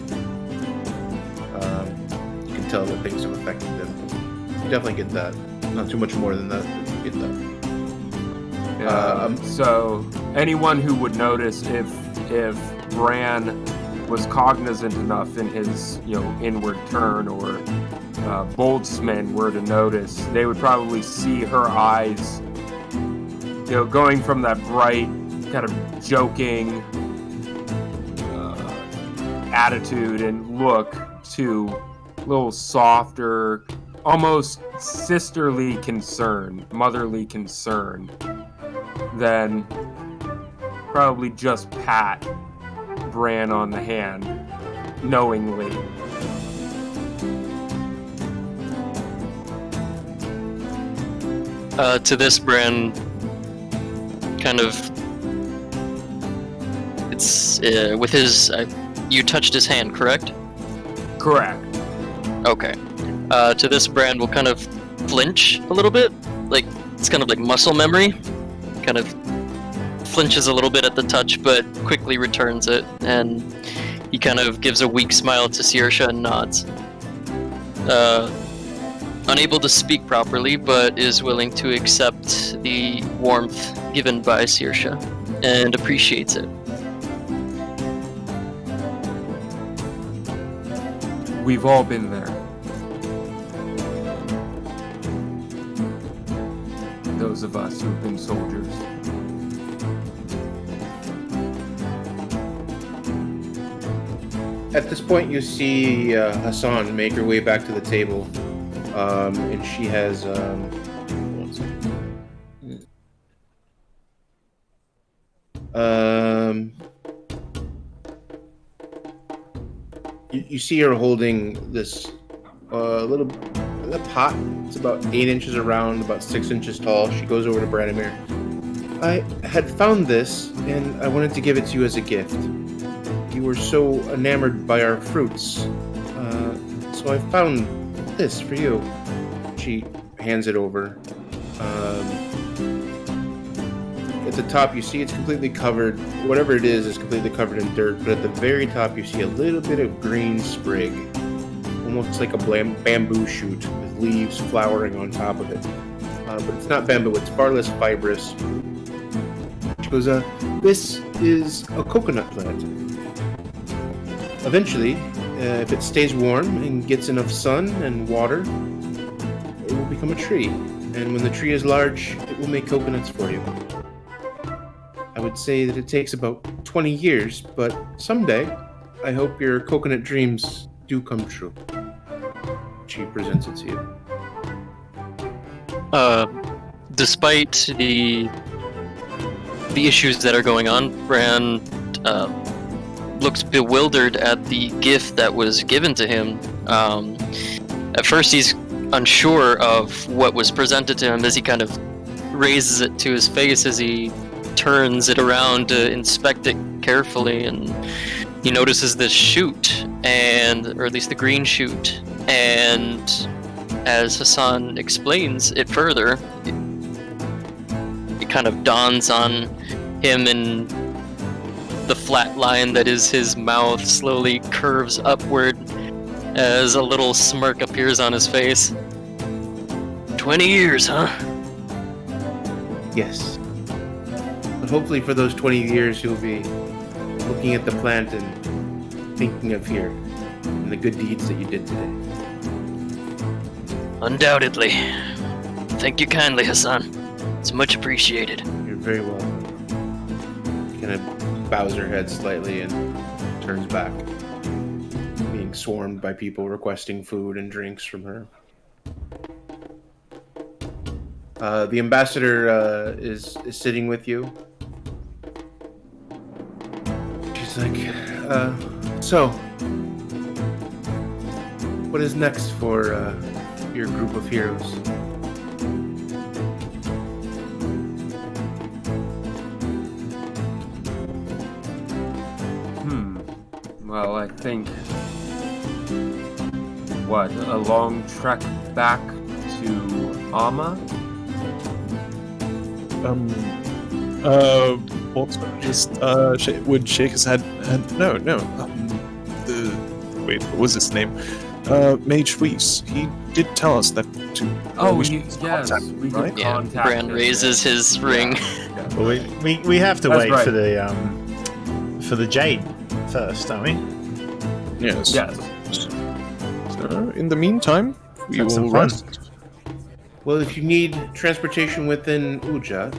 you can tell that things have affected them. You definitely get that. Not too much more than that, but you get that. So anyone who would notice if Bran was cognizant enough in his inward turn, or Boltzmann were to notice, they would probably see her eyes going from that bright kind of joking attitude and look to a little softer, almost sisterly concern, motherly concern, then probably just pat Bran on the hand knowingly. To this, Bran kind of, it's with his, you touched his hand, correct? Correct. Okay. To this, Bran will kind of flinch a little bit, like it's kind of like muscle memory, kind of flinches a little bit at the touch, but quickly returns it, and he kind of gives a weak smile to Saoirse and nods. Unable to speak properly, but is willing to accept the warmth given by Saoirse, and appreciates it. We've all been there. Those of us who've been soldiers. At this point, you see Hassan make her way back to the table, and she has. One second. You see her holding this little pot. It's about 8 inches around, about 6 inches tall. She goes over to Branimir. I had found this, and I wanted to give it to you as a gift. You were so enamored by our fruits, so I found this for you. She hands it over. At the top, you see it's completely covered. Whatever it is completely covered in dirt. But at the very top, you see a little bit of green sprig, almost like a bamboo shoot with leaves flowering on top of it. But it's not bamboo; it's far less fibrous. She goes, "This is a coconut plant. Eventually, if it stays warm and gets enough sun and water, it will become a tree. And when the tree is large, it will make coconuts for you. I would say that it takes about 20 years, but someday, I hope your coconut dreams do come true." She presents it to you. Despite the issues that are going on, Bran looks bewildered at the gift that was given to him. At first, he's unsure of what was presented to him as he kind of raises it to his face as he turns it around to inspect it carefully, and he notices this shoot, or at least the green shoot, and as Hassan explains it further, it kind of dawns on him, and the flat line that is his mouth slowly curves upward as a little smirk appears on his face. 20 years, huh? Yes. But hopefully for those 20 years, you'll be looking at the plant and thinking of here and the good deeds that you did today. Undoubtedly. Thank you kindly, Hassan. It's much appreciated. You're very welcome. She kind of bows her head slightly and turns back, being swarmed by people requesting food and drinks from her. The ambassador is sitting with you. She's like, so, what is next for your group of heroes? Well, I think... What, a long trek back to Amma? Boltzmann just would shake his head. No. Wait, what was his name? Mage Weiss. He did tell us that to. Oh, yes, we did right? Yeah, contact Bran him. raises his ring. Yeah. Well, we have to That's wait right. for the jade first, don't we? Yes. Yes. So, in the meantime, we Have some will fun. rest. Well, if you need transportation within Uja,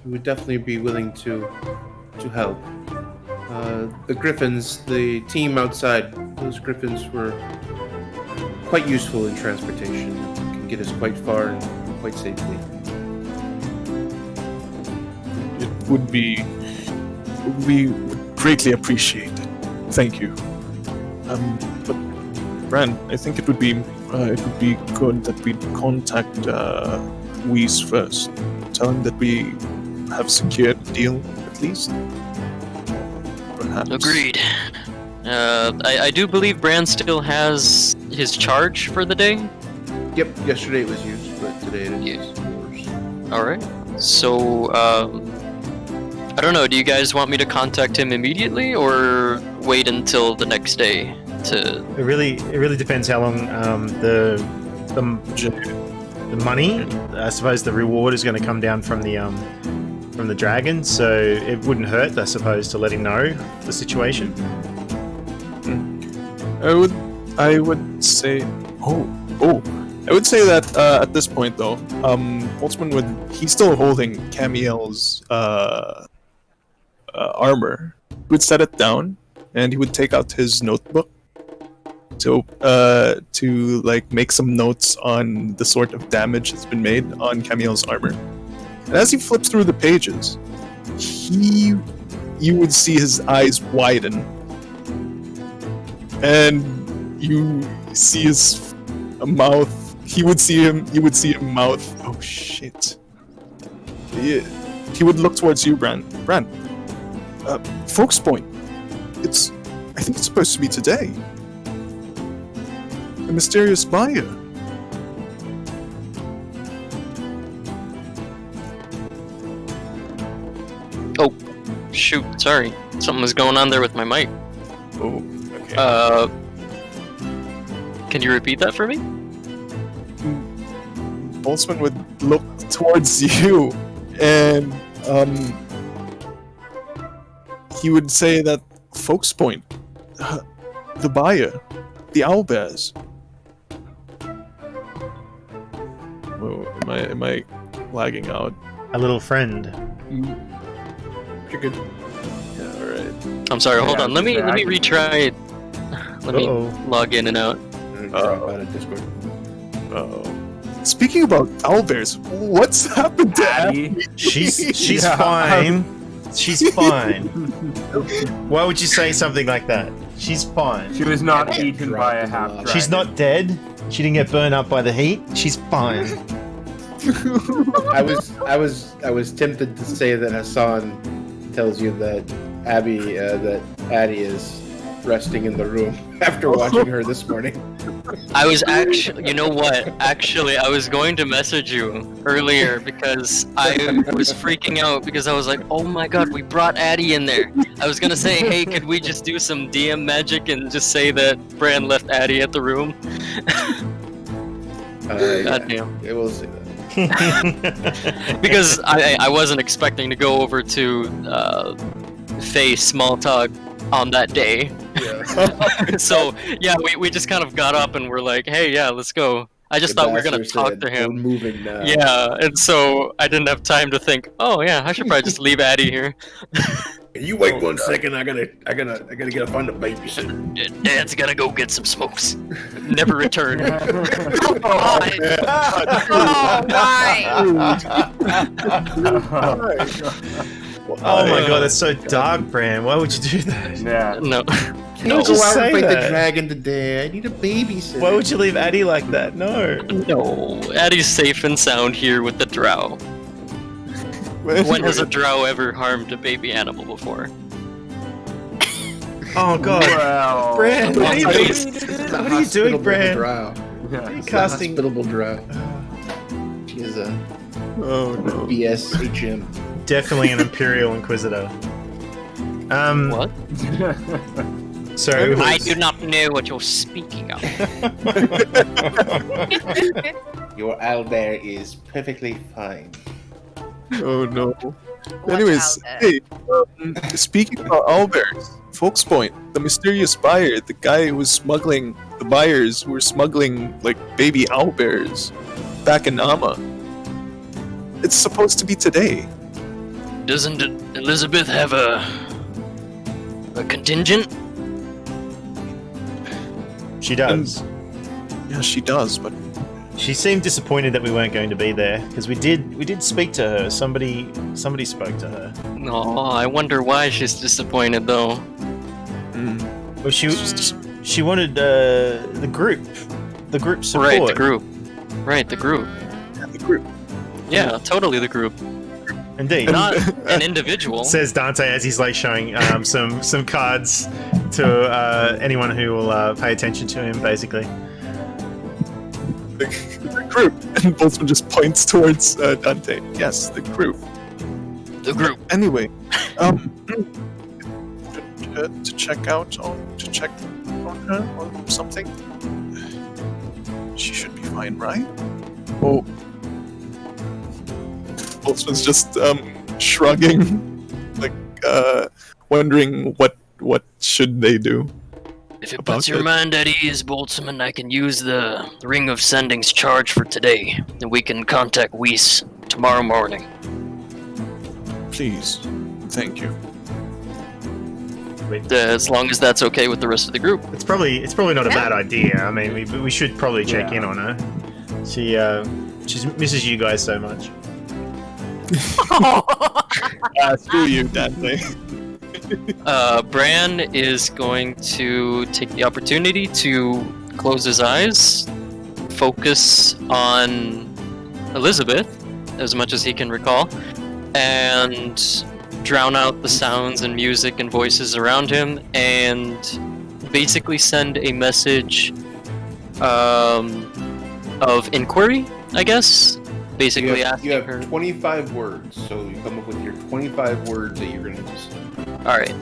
we would definitely be willing to help. The Griffins, the team outside, those Griffins were quite useful in transportation. Can get us quite far and quite safely. It would be. We would greatly appreciate it. Thank you. But Bran, I think it would be good that we contact Weiss first. Tell him that we have secured a deal, at least. Perhaps. Agreed. I do believe Bran still has his charge for the day. Yep, yesterday it was used, but today it is yours. Alright. So, I don't know, do you guys want me to contact him immediately, or wait until the next day to... It really depends how long the money. I suppose the reward is going to come down from the dragon, so it wouldn't hurt, I suppose, to let him know the situation. I would say. I would say that at this point, though, Boltzmann he's still holding Camiel's armor. Would set it down and he would take out his notebook to like make some notes on the sort of damage that's been made on Camille's armor. And as he flips through the pages, you would see his eyes widen, and you see his mouth. You would see a mouth. Oh shit! He would look towards you, Bran. Folks Point. I think it's supposed to be today. A mysterious buyer. Oh, shoot! Sorry, something was going on there with my mic. Oh, okay. Can you repeat that for me? Boltzmann would look towards you, and he would say that Folks Point, the buyer, the owlbears. Whoa, am I lagging out? A little friend. You're good. Yeah, all right. I'm sorry. Hold Yeah, on. Let me retry it. Let me Uh-oh. log in and out. I'm gonna drop out of Discord. Uh-oh. Speaking about owlbears, what's happened to Addy. Abby? She's Yeah. fine. She's fine. Why would you say something like that? She's fine. She was not Yeah, eaten dropped by a in the half lava. dragon. She's not dead. She didn't get burned up by the heat. She's fine. I was tempted to say that Hassan tells you that that Addie is resting in the room after watching her this morning. I was actually, you know what? Actually, I was going to message you earlier because I was freaking out because I was like, oh my god, we brought Addie in there. I was gonna say, hey, could we just do some DM magic and just say that Bran left Addie at the room? God damn. Yeah, we'll see that. Because I wasn't expecting to go over to face small talk on that day. Yeah. So yeah, we just kind of got up and we're like, hey, yeah, let's go. I just thought we were gonna talk to him. We're moving now. Yeah, and so I didn't have time to think, oh yeah, I should probably just leave Addie here. Can you wait 1 second? I gotta get find a babysitter. Dad's gotta go get some smokes. Never return. Oh my! Oh my god, that's so dark, Bran. Why would you do that? Yeah. No. Can No, you go just out say and fight that. the dragon today? I need a babysitter. Why would you leave Addie like that? No. No. Addie's safe and sound here with the drow. When has a drow ever harmed a baby animal before? Oh god. Well. Bran, what are you doing? Please. It's a What are you doing, hospitable Bran? drow. Yeah. What are you It's a casting? hospitable drow. She is a Oh no. BSHM. Definitely an Imperial Inquisitor. What? So it was- I do not know what you're speaking of. Your owlbear is perfectly fine. Oh no. What's Anyways, owlbear? hey, speaking about owlbears, Folks Point, the mysterious buyer, the guy who was smuggling, the buyers who were smuggling like baby owlbears back in Nama. It's supposed to be today. Doesn't Elizabeth have a contingent? she does. Yeah, she does, but She seemed disappointed that we weren't going to be there because we did speak to her. Somebody spoke to her. No, I wonder why she's disappointed though. Well, she wanted the group support. Right, the group. Right, the group. the group. Yeah, totally the group. Indeed. Not an individual. Says Dante as he's like showing some cards to anyone who will pay attention to him, basically. The group. And Boltzmann just points towards Dante. Yes, the group. The group. Anyway, to check out on her or something. She should be fine, right? Oh, Boltzmann's just shrugging, like wondering what should they do. If it About puts your it. mind at ease, Boltzmann, I can use the Ring of Sending's charge for today, and we can contact Weiss tomorrow morning. Please, thank you. As long as that's okay with the rest of the group. It's probably not a bad idea. I mean, we should probably check in on her. She misses you guys so much. Screw you, Dante. Bran is going to take the opportunity to close his eyes, focus on Elizabeth as much as he can recall, and drown out the sounds and music and voices around him, and basically send a message of inquiry, I guess. Basically asking you have her. 25 words, so you come up with your 25 words that you're going to say. All right.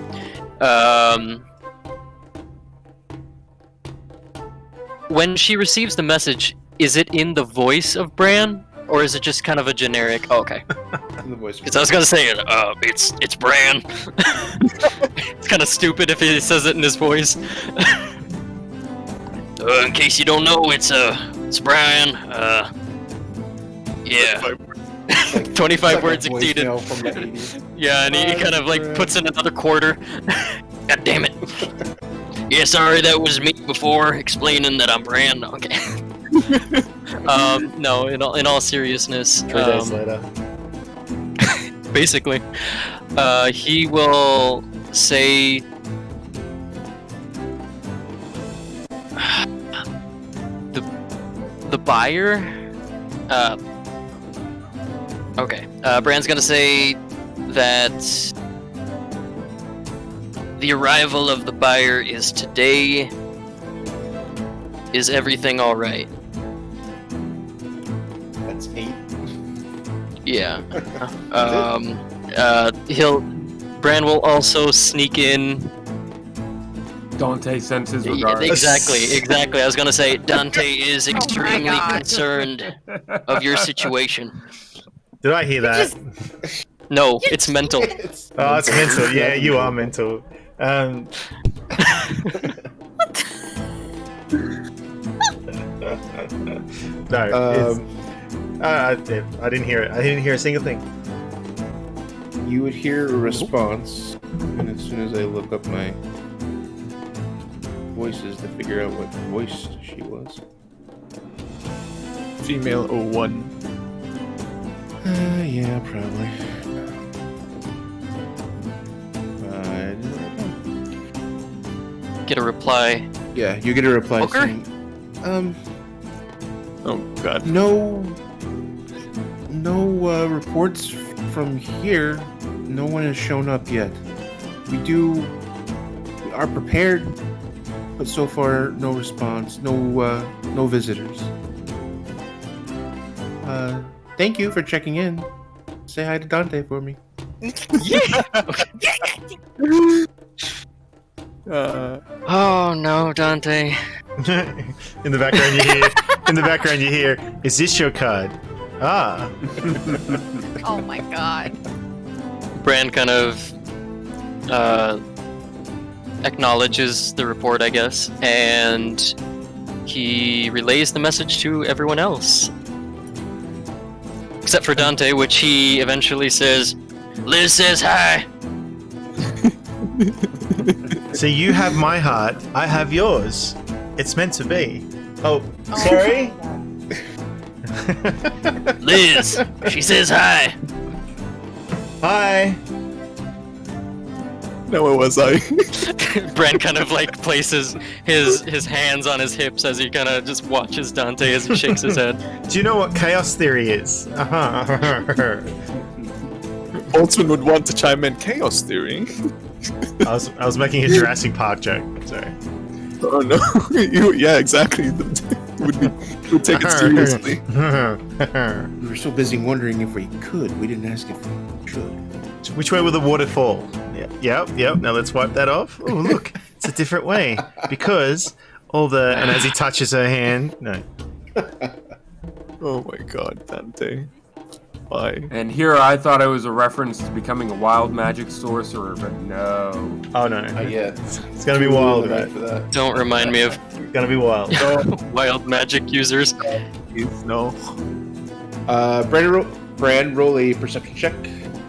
When she receives the message, is it in the voice of Bran, or is it just kind of a generic? Oh, okay. In the voice. Because I was gonna say it. It's Bran. It's kind of stupid if he says it in his voice. In case you don't know, it's Bran. Yeah. 25 words exceeded. From the 80s. Yeah, and he kind of like puts in another quarter. God damn it. Yeah, sorry, that was me before explaining that I'm Bran. Okay. No, in all seriousness. 3 days later. Basically, he will say. The buyer. Okay. Bran's gonna say that the arrival of the buyer is today. Is everything all right? That's 8. Yeah. Bran will also sneak in. Dante sends his regards. Exactly. I was gonna say Dante is extremely concerned of your situation. Did I hear that? No, it's mental. Oh, it's mental. Yeah, you are mental. No, I didn't hear it. I didn't hear a single thing. You would hear a response, and as soon as I look up my voices to figure out what voice she was. Female 01. Yeah, probably. Get a reply. Yeah, you get a reply Okay. saying, Oh god. no reports from here. No one has shown up yet. We are prepared, but so far no response. No visitors. Thank you for checking in. Say hi to Dante for me. Oh no, Dante. In the background you hear, is this your card? Ah. Oh my god. Bran kind of acknowledges the report, I guess, and he relays the message to everyone else. Except for Dante, which he eventually says, Liz says hi! So you have my heart, I have yours. It's meant to be. Oh, sorry? Liz! She says hi! Hi. No, where was I? Bran kind of like places his hands on his hips as he kind of just watches Dante as he shakes his head. Do you know what chaos theory is? Boltzmann would want to chime in chaos theory. I was making a Jurassic Park joke. Sorry. Oh no. Yeah, exactly. Would take it seriously. We were so busy wondering if we could. We didn't ask if we should. Which way will the water fall? Yep. Now let's wipe that off. Oh, look, it's a different way because and as he touches her hand, no. Oh my god, Dante. Why? And here I thought it was a reference to becoming a wild magic sorcerer, but no. Oh no. Yeah. It's gonna be wild, right? For that. Don't remind me of It's gonna be wild. wild magic users. No. Bran, roll a perception check.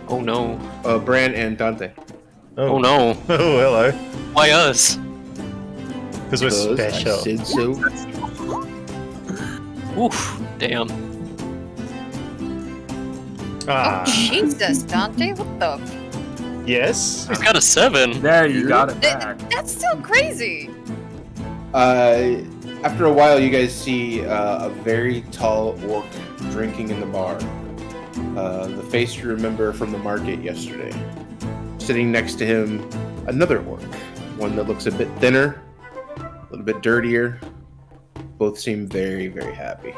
Oh no. Bran and Dante. Oh no. Oh, hello. Why us? Because we're special. I said so. Oof. Damn. Ah, Jesus, Dante, what the? yes. He's got a 7. There, you got it back. That's still crazy. After a while, you guys see a very tall orc drinking in the bar. The face you remember from the market yesterday. Sitting next to him, another orc. One that looks a bit thinner, a little bit dirtier. Both seem very, very happy.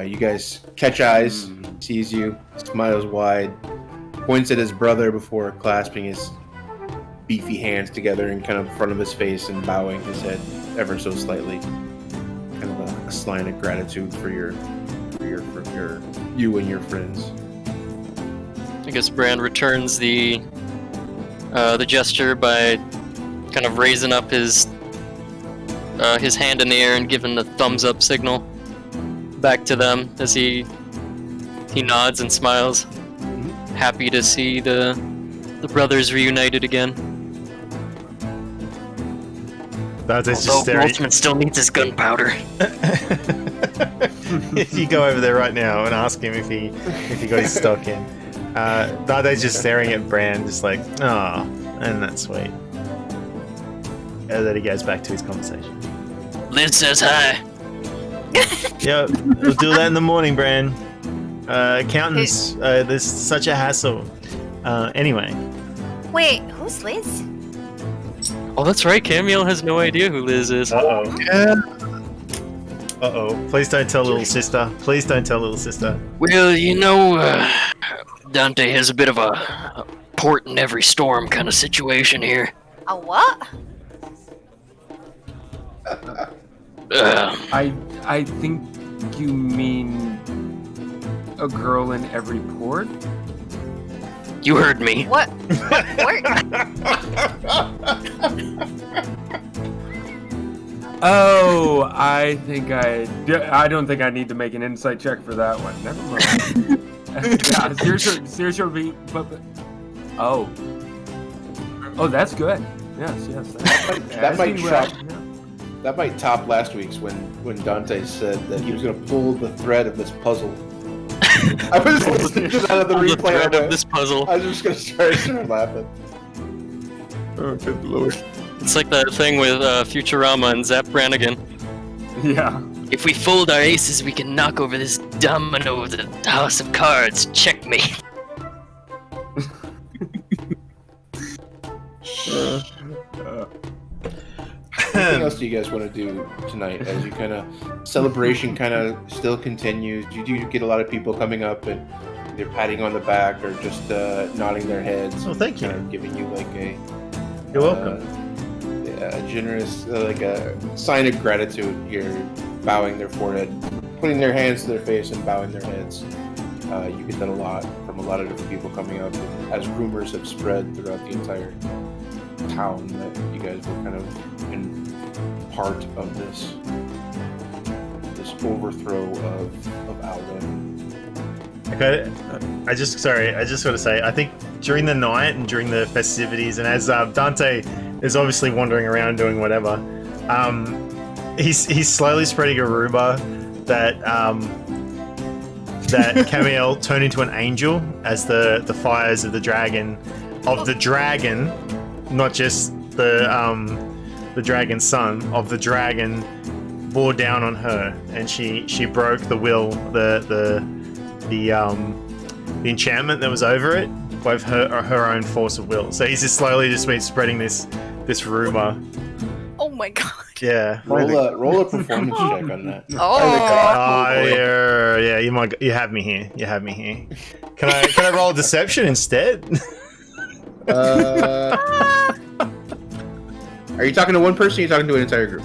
You guys catch eyes, sees you, smiles wide, points at his brother before clasping his beefy hands together in kind of front of his face and bowing his head ever so slightly. Kind of a sign of gratitude for you and your friends. I guess Bran returns the gesture by kind of raising up his hand in the air and giving the thumbs up signal back to them as he nods and smiles, happy to see the brothers reunited again. Dante's Although just staring. Boltzmann still needs his gunpowder. If you go over there right now and ask him if he got his stock in, Dante's just staring at Bran, just like, oh, and that's sweet. And then he goes back to his conversation. Liz says hi. Yeah, we'll do that in the morning, Bran. Accountants, there's such a hassle. Anyway. Wait, who's Liz? Oh, that's right. Camille has no idea who Liz is. Uh-oh. Yeah. Uh-oh. Please don't tell little sister. Please don't tell little sister. Well, you know, Dante has a bit of a port in every storm kind of situation here. A what? I think you mean a girl in every port? You heard me. What? What? Oh, I don't think I need to make an insight check for that one. Never mind. Yeah, seriously, but oh, that's good. Yes. That might top last week's when Dante said that he was going to pull the thread of this puzzle. I was listening to that of the replay. Of this puzzle. I was just going to start laughing. Oh, good lord. It's like that thing with Futurama and Zap Brannigan. Yeah. If we fold our aces, we can knock over this domino of the house of cards. Checkmate. Anything else do you guys want to do tonight as you kind of celebration kind of still continues? You do get a lot of people coming up and either patting on the back or just nodding their heads. Oh, thank you. Kind of giving you like a You're welcome. A generous like a sign of gratitude here, bowing their forehead, putting their hands to their face and bowing their heads. You get that a lot from a lot of different people coming up as rumors have spread throughout the entire town that you guys were kind of in part of this overthrow of Alwyn. Okay, I just want to say, I think during the night and during the festivities, and as Dante is obviously wandering around doing whatever, he's slowly spreading a rumor that that Camille turned into an angel as the fires of the dragon, not just the dragon's son, of the dragon bore down on her, and she broke the will, the enchantment that was over it by her own force of will. So he's just slowly been spreading this rumor. Oh my god. Yeah. Roll a performance check on that. Oh yeah. You have me here. Can I roll a deception instead? Are you talking to one person or are you talking to an entire group?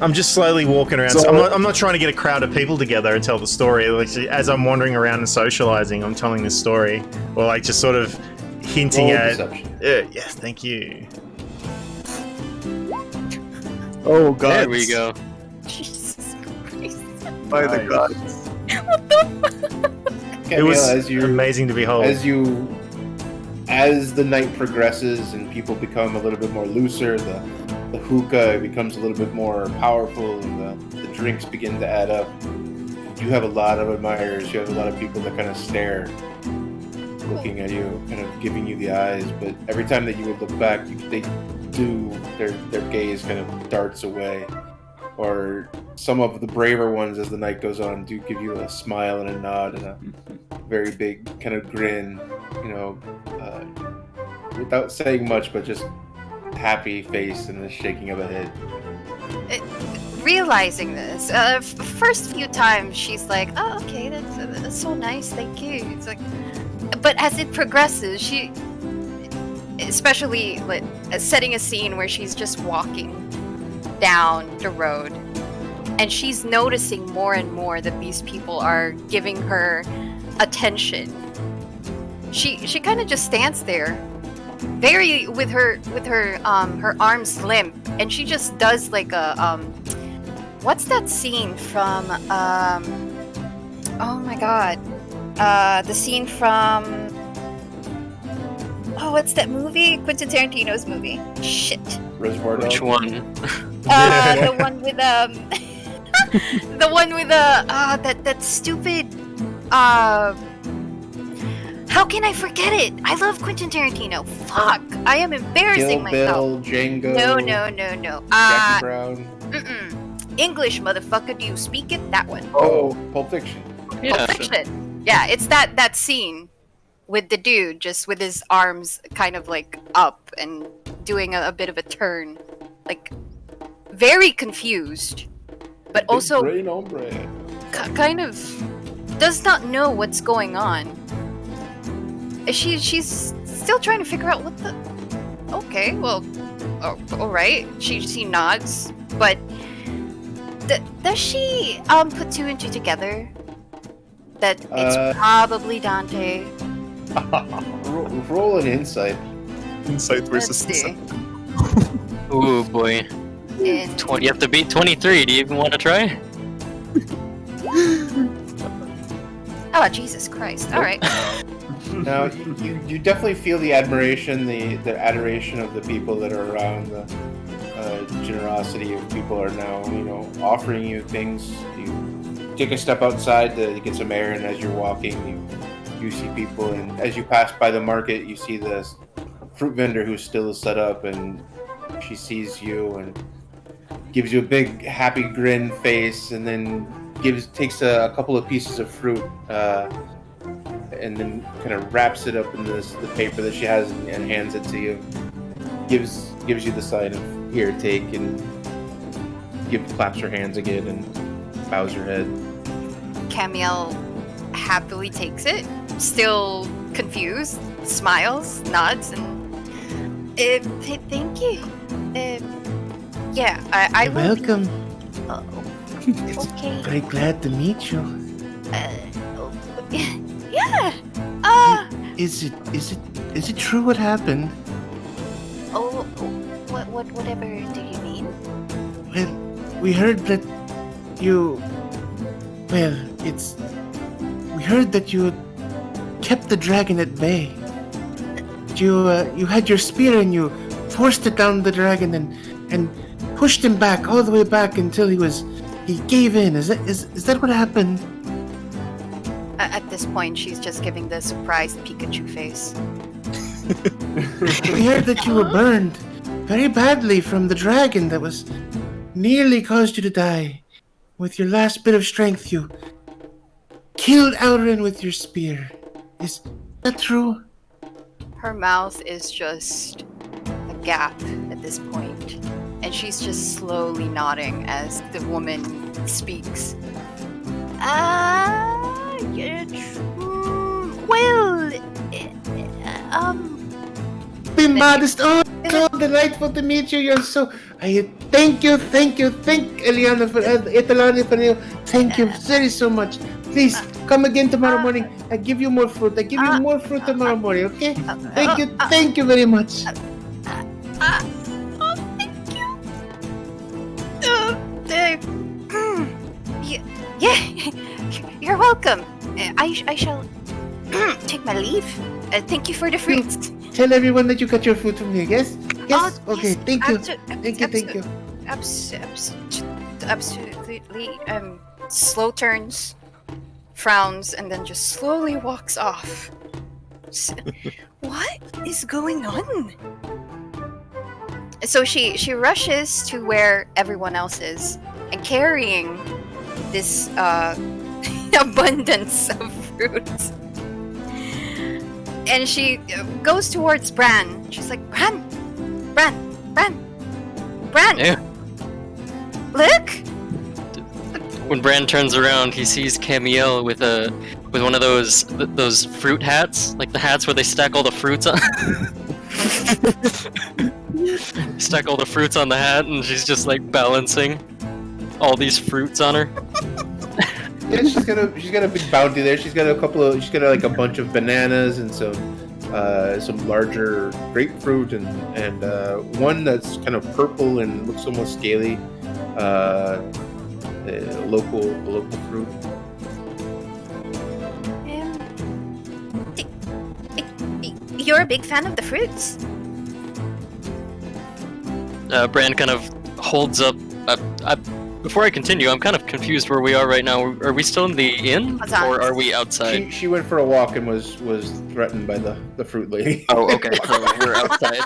I'm just slowly walking around. So I'm not trying to get a crowd of people together and tell the story. Like, as I'm wandering around and socializing, I'm telling this story, or like just sort of hinting at. Deception. Yes, thank you. Oh god. There we go. Jesus Christ. By the gods. What the fuck? It was amazing to behold. As you as the night progresses and people become a little bit more looser, the hookah becomes a little bit more powerful, and the drinks begin to add up. You have a lot of admirers. You have a lot of people that kind of stare, looking at you, kind of giving you the eyes. But every time that you would look back, their gaze kind of darts away. Or some of the braver ones, as the night goes on, do give you a smile and a nod and a very big kind of grin, without saying much, but just happy face and a shaking of a head. Realizing this, first few times she's like, "Oh, okay, that's so nice, thank you." It's like, but as it progresses, she, especially like setting a scene where she's just walking down the road, and she's noticing more and more that these people are giving her attention. She kind of just stands there, very with her arms limp, and she just does like a what's that scene from oh my god, the scene from, oh, what's that movie? Quentin Tarantino's movie. Shit. Reservoir Dogs? Which one? The one with the one with that stupid how can I forget it? I love Quentin Tarantino. Fuck. I am embarrassing Kill Bill, myself. Django. No. Jackie Brown. English, motherfucker. Do you speak it? That one. Oh, Pulp Fiction. Yeah. Pulp Fiction. Yeah, it's that scene with the dude just with his arms kind of like up and doing a bit of a turn, like very confused, but Big also brain on bread. kind of does not know what's going on. She's still trying to figure out what the. Okay, well, all right. She nods, but does she put two and two together that it's probably Dante? Roll an insight. Insight versus Let's see. insight. Oh boy. And 20. You have to beat 23. Do you even want to try? oh, Jesus Christ! All right. Now, you definitely feel the admiration, the adoration of the people that are around. The generosity of people are now, offering you things. You take a step outside to get some air, and as you're walking, you see people. And as you pass by the market, you see the fruit vendor who's still set up, and she sees you and gives you a big happy grin face, and then takes a couple of pieces of fruit. And then kind of wraps it up in the paper that she has and hands it to you. Gives you the sign of here, take, and claps her hands again and bows her head. Camiel happily takes it, still confused, smiles, nods, and thank you. Yeah, I You're will welcome. Be, okay. Very glad to meet you. Yeah. Is it true what happened? Whatever do you mean? Well, we heard that you. Well, we heard that you kept the dragon at bay. You had your spear and you forced it down the dragon and pushed him back all the way back until he gave in. Is that what happened? At this point, she's just giving the surprised Pikachu face. We heard that you were burned very badly from the dragon that was nearly caused you to die. With your last bit of strength, you killed Alrin with your spear. Is that true? Her mouth is just a gap at this point, and she's just slowly nodding as the woman speaks. Be modest. Oh, so delightful to meet you. You're so. Thank you, Eliana, for Etalani, for you. Thank you very so much. Please come again tomorrow morning. I give you more fruit. Tomorrow morning. Okay? Thank you very much. Thank you. Yeah, you're welcome. I shall take my leave. Thank you for the fruits. tell everyone that you got your food from here. Yes. Yes. Okay. Yes, Thank you. abso- Thank you. Absolutely. Slow turns, frowns, and then just slowly walks off. What is going on? So she rushes to where everyone else is, and carrying this abundance of fruit. And she goes towards Bran. She's like, Bran! Yeah. Look! When Bran turns around, he sees Camiel with one of those fruit hats, like the hats where they stack all the fruits on. Stack all the fruits on the hat, and she's just like balancing all these fruits on her. Yeah, she's got a big bounty there. She's got like a bunch of bananas and some larger grapefruit and one that's kind of purple and looks almost scaly. A local fruit. You're a big fan of the fruits. Bran kind of holds up. Before I continue, I'm kind of confused where we are right now. Are we still in the inn, or are we outside? She went for a walk and was threatened by the fruit lady. Oh, okay. So we're outside.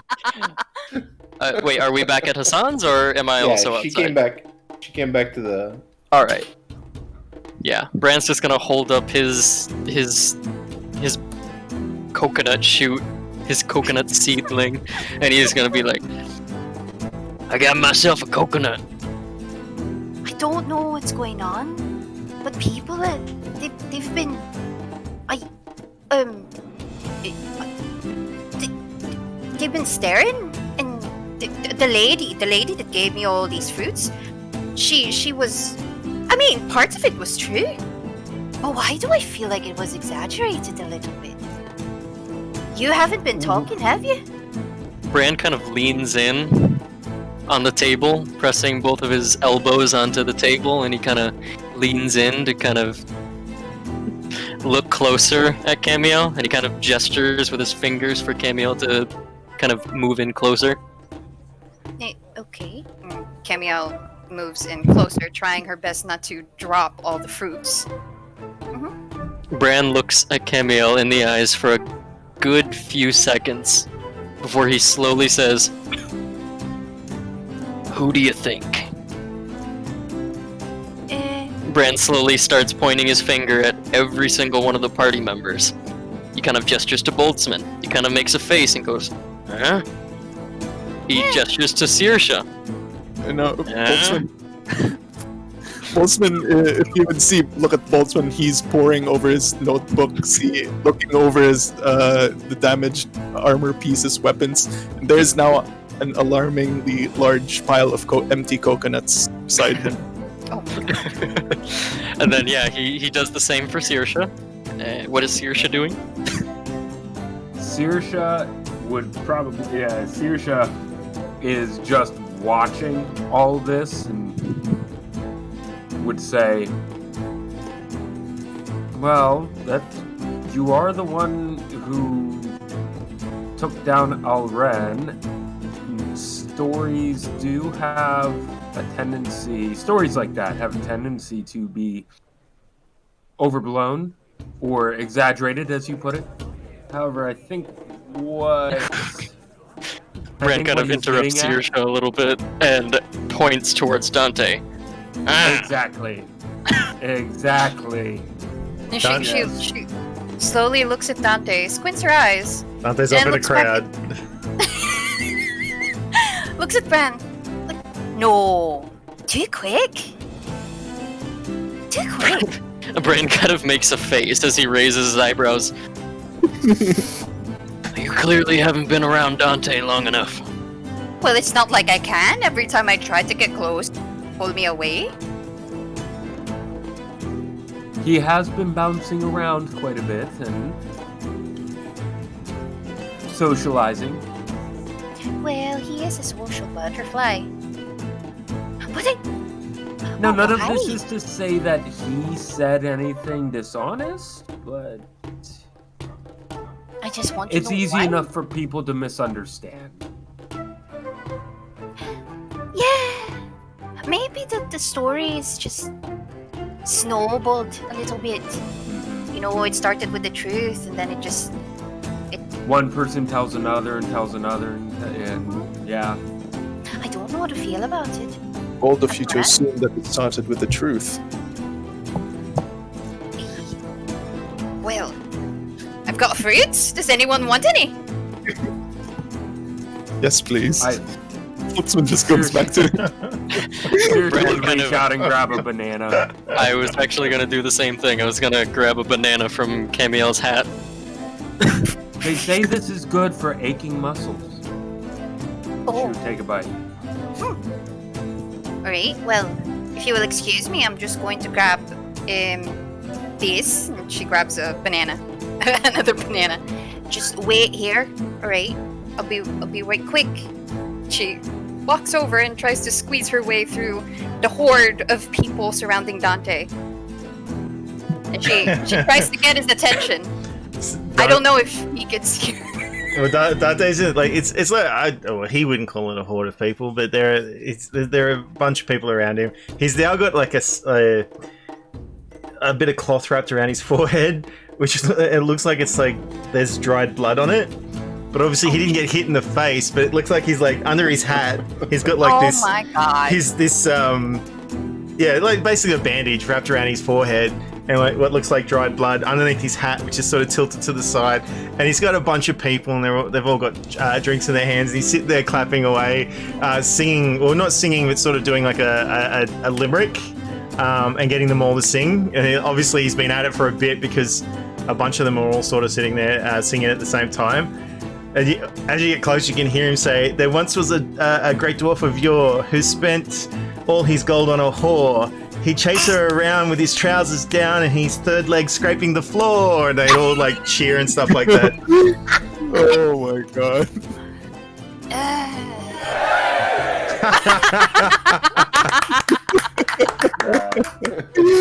Wait, are we back at Hassan's, or am I also outside? She came back to the. All right. Yeah, Bran's just gonna hold up his coconut shoot, his coconut seedling, and he's gonna be like, "I got myself a coconut." I don't know what's going on, but people they've been they've been staring, and the lady that gave me all these fruits, she was, I mean, parts of it was true, but why do I feel like it was exaggerated a little bit? You haven't been talking, have you? Bran kind of leans in on the table, pressing both of his elbows onto the table, and he kind of leans in to kind of look closer at Camiel, and he kind of gestures with his fingers for Camiel to kind of move in closer. Okay. Camiel moves in closer, trying her best not to drop all the fruits. Bran looks at Camiel in the eyes for a good few seconds before he slowly says, "Who do you think?" Bran slowly starts pointing his finger at every single one of the party members. He kind of gestures to Boltzmann. He kind of makes a face and goes, "Huh?" He gestures to Saoirse. No, Boltzmann, if you would look at Boltzmann, he's poring over his notebook, looking over his the damaged armor pieces, weapons. And there is now an alarmingly large pile of empty coconuts beside him. Oh. And then he does the same for Saoirse. What is Saoirse doing? Saoirse would probably, Saoirse is just watching all this and would say, "Well, that you are the one who took down Alren. Stories like that have a tendency to be overblown or exaggerated, as you put it. However, I think what Bran kind of interrupts Saoirse a little bit and points towards Dante. Exactly. Exactly. And she slowly looks at Dante, squints her eyes. Dante's up in a crowd. Looks at Bran. Like, no. Too quick. Too quick. Bran kind of makes a face as he raises his eyebrows. You clearly haven't been around Dante long enough. Well, it's not like I can. Every time I try to get close, pull me away. He has been bouncing around quite a bit and socializing. Well, he is a social butterfly. But Now, none of this is to say that he said anything dishonest, but just want to It's know easy why. enough for people to misunderstand. Yeah. Maybe the story is just snowballed a little bit. You know, it started with the truth, and then it just... One person tells another and tells another, and yeah. I don't know how to feel about it. Bold of you to assume that it started with the truth. Well, I've got fruits. Does anyone want any? Yes, please. I Boltzmann just goes back to seriously Brand kind reach of- out and grab a banana. I was actually gonna do the same thing. I was gonna grab a banana from Camiel's hat. They say this is good for aching muscles. Oh, Shoot, take a bite. alright. Well, if you will excuse me, I'm just going to grab this. And she grabs a banana. Another banana. Just wait here. Alright. I'll be right quick. She walks over and tries to squeeze her way through the horde of people surrounding Dante. And she tries to get his attention. I don't know if he gets here. Well, Dante's like it's like he wouldn't call it a horde of people, but there are a bunch of people around him. He's now got like a bit of cloth wrapped around his forehead, which it looks like it's like there's dried blood on it. But obviously he didn't get hit in the face, but it looks like he's like under his hat. He's got like this. Oh my god. Like basically a bandage wrapped around his forehead. And like what looks like dried blood underneath his hat, which is sort of tilted to the side. And he's got a bunch of people, and they've all got drinks in their hands. And he's sitting there clapping away, singing, or not singing, but sort of doing like a limerick, and getting them all to sing. And obviously he's been at it for a bit because a bunch of them are all sort of sitting there singing at the same time. And as you get close, you can hear him say, "There once was a great dwarf of yore who spent all his gold on a whore. He chased her around with his trousers down and his third leg scraping the floor," and they all like cheer and stuff like that. Oh my god.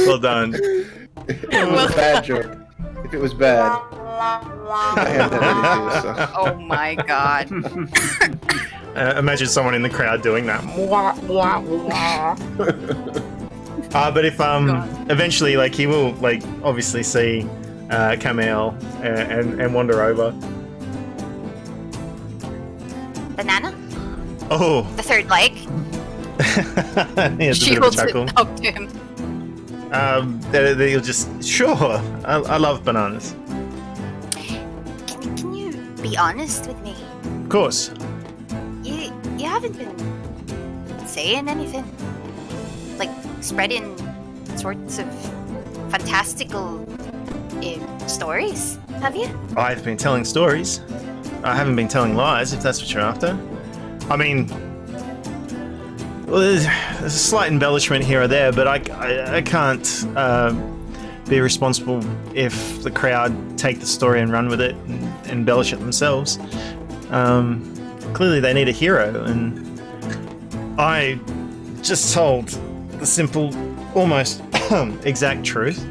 Well done. If it was a bad joke. If it was bad, I have that ready too. So. Oh my god. Imagine someone in the crowd doing that. But if eventually, like, he will like obviously see Camille and wander over. Banana? Oh, The third leg? he has a She bit of a holds chuckle. it up to him. You'll just sure. I love bananas. Can you be honest with me? Of course. You haven't been saying anything. Like spreading sorts of fantastical stories, have you? I've been telling stories. I haven't been telling lies, if that's what you're after. I mean, well, there's a slight embellishment here or there, but I can't be responsible if the crowd take the story and run with it and embellish it themselves. Clearly they need a hero, and I just told the simple, almost exact truth.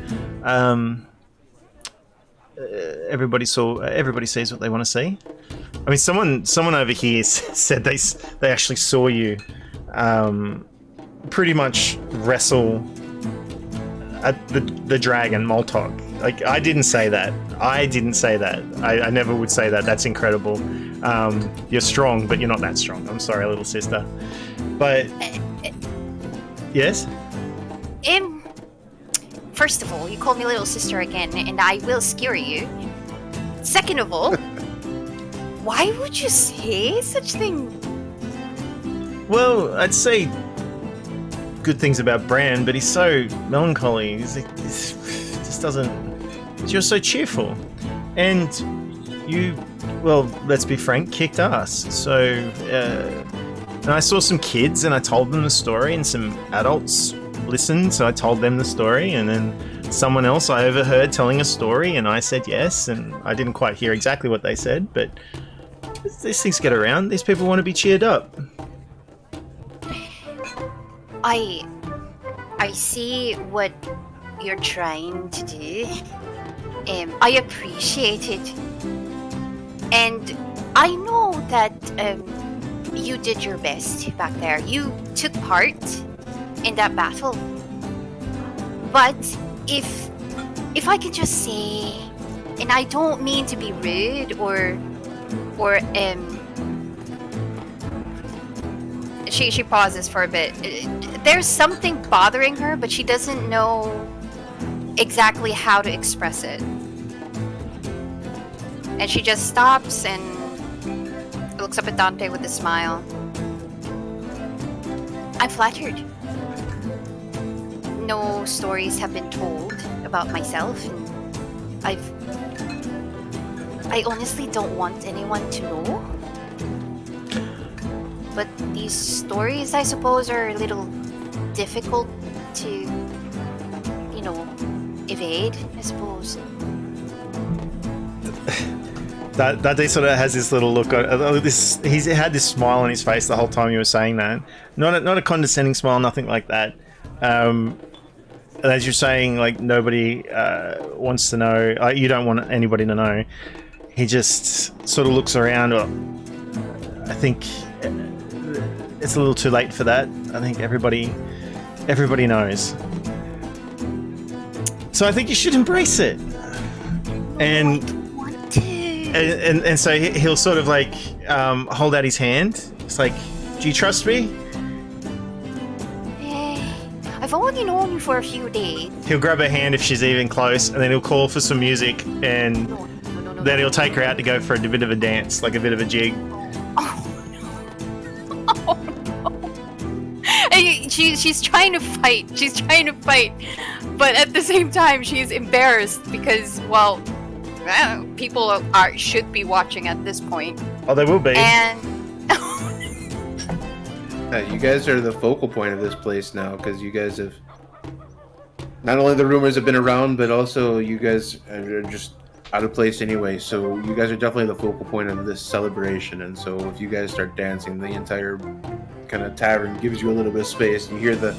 Everybody sees what they want to see. I mean, someone over here said they actually saw you pretty much wrestle at the dragon Multaq. Like, I didn't say that. I never would say that. That's incredible. You're strong, but you're not that strong. I'm sorry, little sister. But yes. First of all, you called me little sister again, and I will skewer you. Second of all, why would you say such thing? Well, I'd say good things about Bran, but he's so melancholy. He's just doesn't. You're so cheerful, and you, well, let's be frank, kicked ass. So, and I saw some kids, and I told them the story, and some adults listened, so I told them the story, and then someone else I overheard telling a story, and I said yes, and I didn't quite hear exactly what they said, but these things get around. These people want to be cheered up. I see what you're trying to do. I appreciate it. And I know that you did your best back there. You took part in that battle. But if I can just say, and I don't mean to be rude or she pauses for a bit. There's something bothering her, but she doesn't know exactly how to express it. And she just stops and looks up at Dante with a smile. I'm flattered. No stories have been told about myself, and I honestly don't want anyone to know. But these stories, I suppose, are a little difficult to, evade, I suppose. Dante sort of has this little look. He's had this smile on his face the whole time you were saying that. Not a condescending smile, nothing like that. And as you're saying, like, nobody wants to know. You don't want anybody to know. He just sort of looks around. I think it's a little too late for that. I think everybody knows. So I think you should embrace it. And so he'll sort of like hold out his hand. It's like, do you trust me? I've only known you for a few days. He'll grab her hand if she's even close, and then he'll call for some music, and then he'll take her out to go for a bit of a dance, like a bit of a jig. Oh no! And she's trying to fight. But at the same time, she's embarrassed because, well, people should be watching at this point. Oh, they will be. And you guys are the focal point of this place now, because you guys have... Not only the rumors have been around, but also you guys are just out of place anyway, so you guys are definitely the focal point of this celebration, and so if you guys start dancing, the entire kind of tavern gives you a little bit of space. You hear the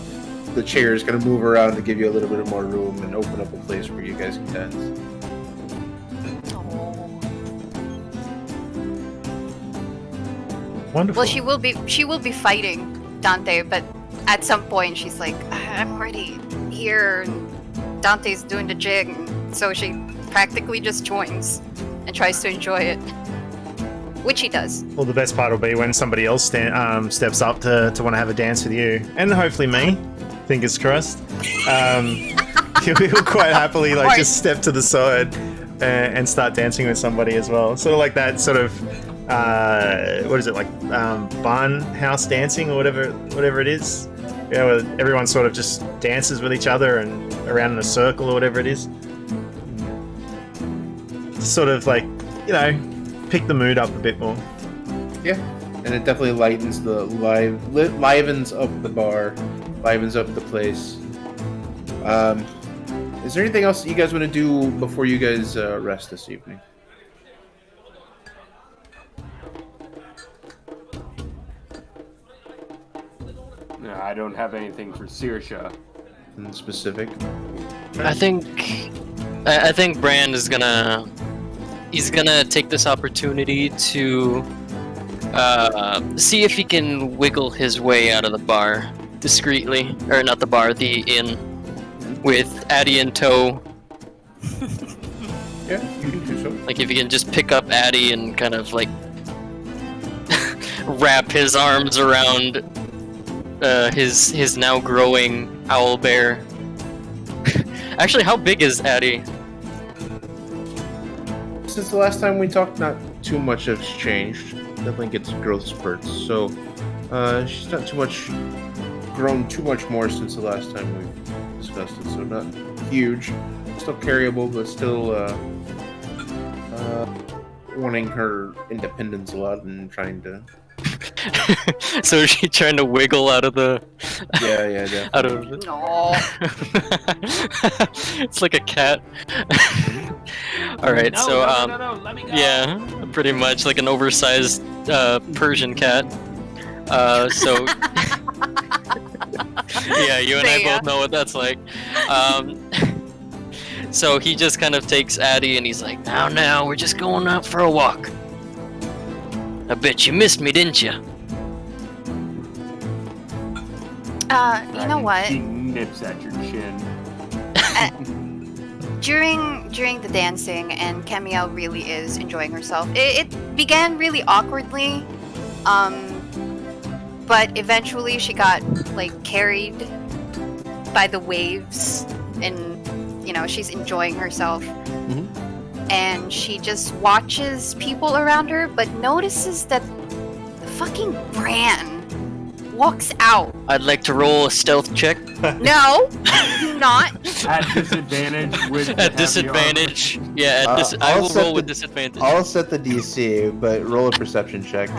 chairs kind of move around to give you a little bit more room and open up a place where you guys can dance. Wonderful. well, she will be fighting Dante, but at some point she's like, I'm already here, and Dante's doing the jig, so she practically just joins and tries to enjoy it, which he does. Well, the best part will be when somebody else steps up to want to have a dance with you, and hopefully me. Fingers crossed. He'll quite happily just step to the side and start dancing with somebody as well. Sort of like that sort of what is it, like barn house dancing or whatever it is. Yeah, where everyone sort of just dances with each other and around in a circle or whatever it is. Sort of like, pick the mood up a bit more. Yeah, and it definitely lightens livens up the bar, livens up the place. Is there anything else that you guys want to do before you guys rest this evening? No, I don't have anything for Saoirse. In specific? I think Brand is gonna take this opportunity to see if he can wiggle his way out of the bar discreetly, or not the bar, the inn, with Addie in tow. Yeah, you can do so. Like if he can just pick up Addie and kind of like wrap his arms around his now growing owlbear. Actually, how big is Addie? Since the last time we talked, not too much has changed. Definitely gets growth spurts. So she's not grown too much more since the last time we discussed it. So not huge, still carryable, but still wanting her independence a lot and trying to. So is she trying to wiggle out of the? Yeah, definitely. Out of the... No. It's like a cat. All right, No, let me go. Yeah, pretty much like an oversized Persian cat. So yeah, you and I both know what that's like. So he just kind of takes Addie and he's like, now, we're just going out for a walk. I bet you missed me, didn't you? You know what? She nips at your chin. During the dancing, and Camille really is enjoying herself. It began really awkwardly, but eventually she got like carried by the waves, and she's enjoying herself. And she just watches people around her, but notices that the fucking Bran walks out. I'd like to roll a stealth check. No, do not. At disadvantage with the At heavy disadvantage. Yeah, I I'll will set roll with the- disadvantage. I'll set the DC, but roll a perception check.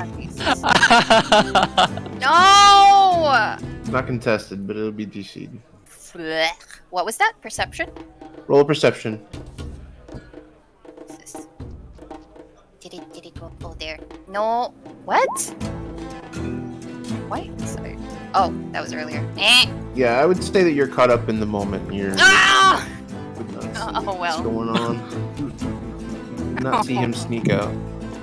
No! Not contested, but it'll be DC'd. Blech. What was that? Perception? Roll a perception. Did it go there? No. What? Why? Sorry. Oh, that was earlier. Yeah, I would say that you're caught up in the moment. And you're Ah! not Oh, well. what's going on. Not see him sneak out.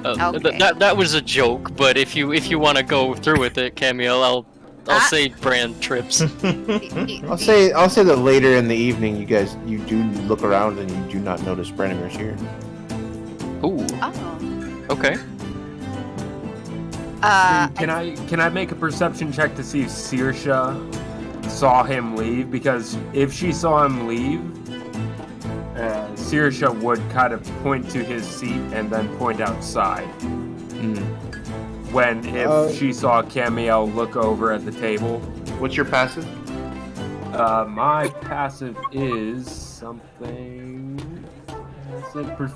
Okay. That was a joke, but if you want to go through with it, Camille, I'll say Bran trips. I'll say that later in the evening, you do look around and you do not notice Branimir's here. Ooh. Oh. Okay. Can I make a perception check to see if Saoirse saw him leave? Because if she saw him leave, Saoirse would kind of point to his seat and then point outside. When if she saw Camille look over at the table. What's your passive? My passive is something.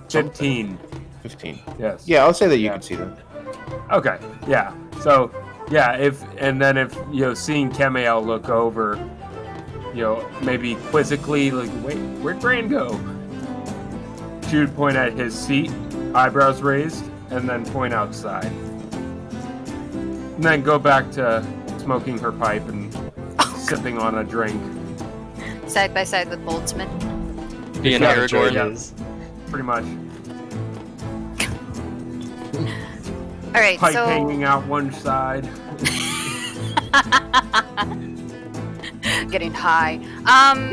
15. 15. Yes. Yeah, I'll say that you can see them. Okay. Yeah. So, yeah. If seeing Camille look over, maybe quizzically, like, wait, where'd Bran go? She would point at his seat, eyebrows raised, and then point outside. And then go back to smoking her pipe and sipping on a drink. Side by side with Boltzmann. Being Yeah, Aragorn. yeah. Pretty much. All right, Pipe so hanging out one side. getting high.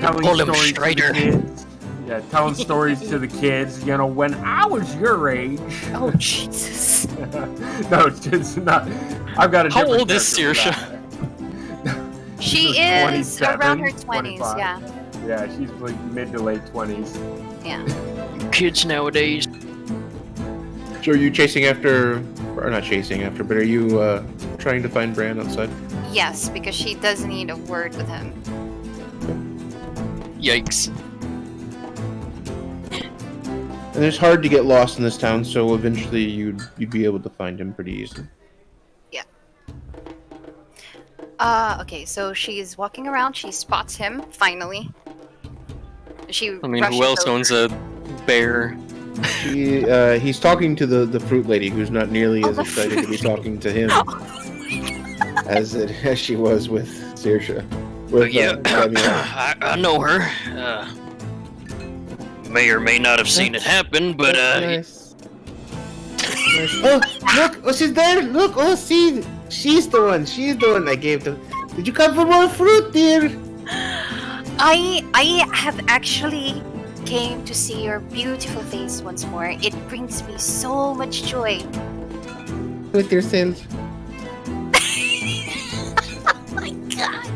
Telling Pull him stories straighter. to the kids. Yeah, telling stories to the kids. When I was your age. Oh Jesus! No, it's not. I've got a. How different old is character for Saoirse? that. She She's is 27, around her 20s. 25. Yeah, Yeah, she's like mid to late 20s. yeah. Kids nowadays. So are you chasing after, or not chasing after, but are you trying to find Bran outside? Yes, because she does need a word with him. Yikes. And it's hard to get lost in this town, so eventually you'd be able to find him pretty easily. Okay, so she's walking around. She spots him finally. She. I mean, who rushes else over. owns a bear? He's talking to the fruit lady, who's not nearly as the excited to be fruit talking to him as she was with Saoirse. With, Camille. I know her. May or may not have seen it happen, but Nice. Oh, look! Oh, she's there! Look! Oh, see! She's the one! She's the one I gave to. Did you come for more fruit, dear? I have actually came to see your beautiful face once more. It brings me so much joy. With yourself. Oh my god!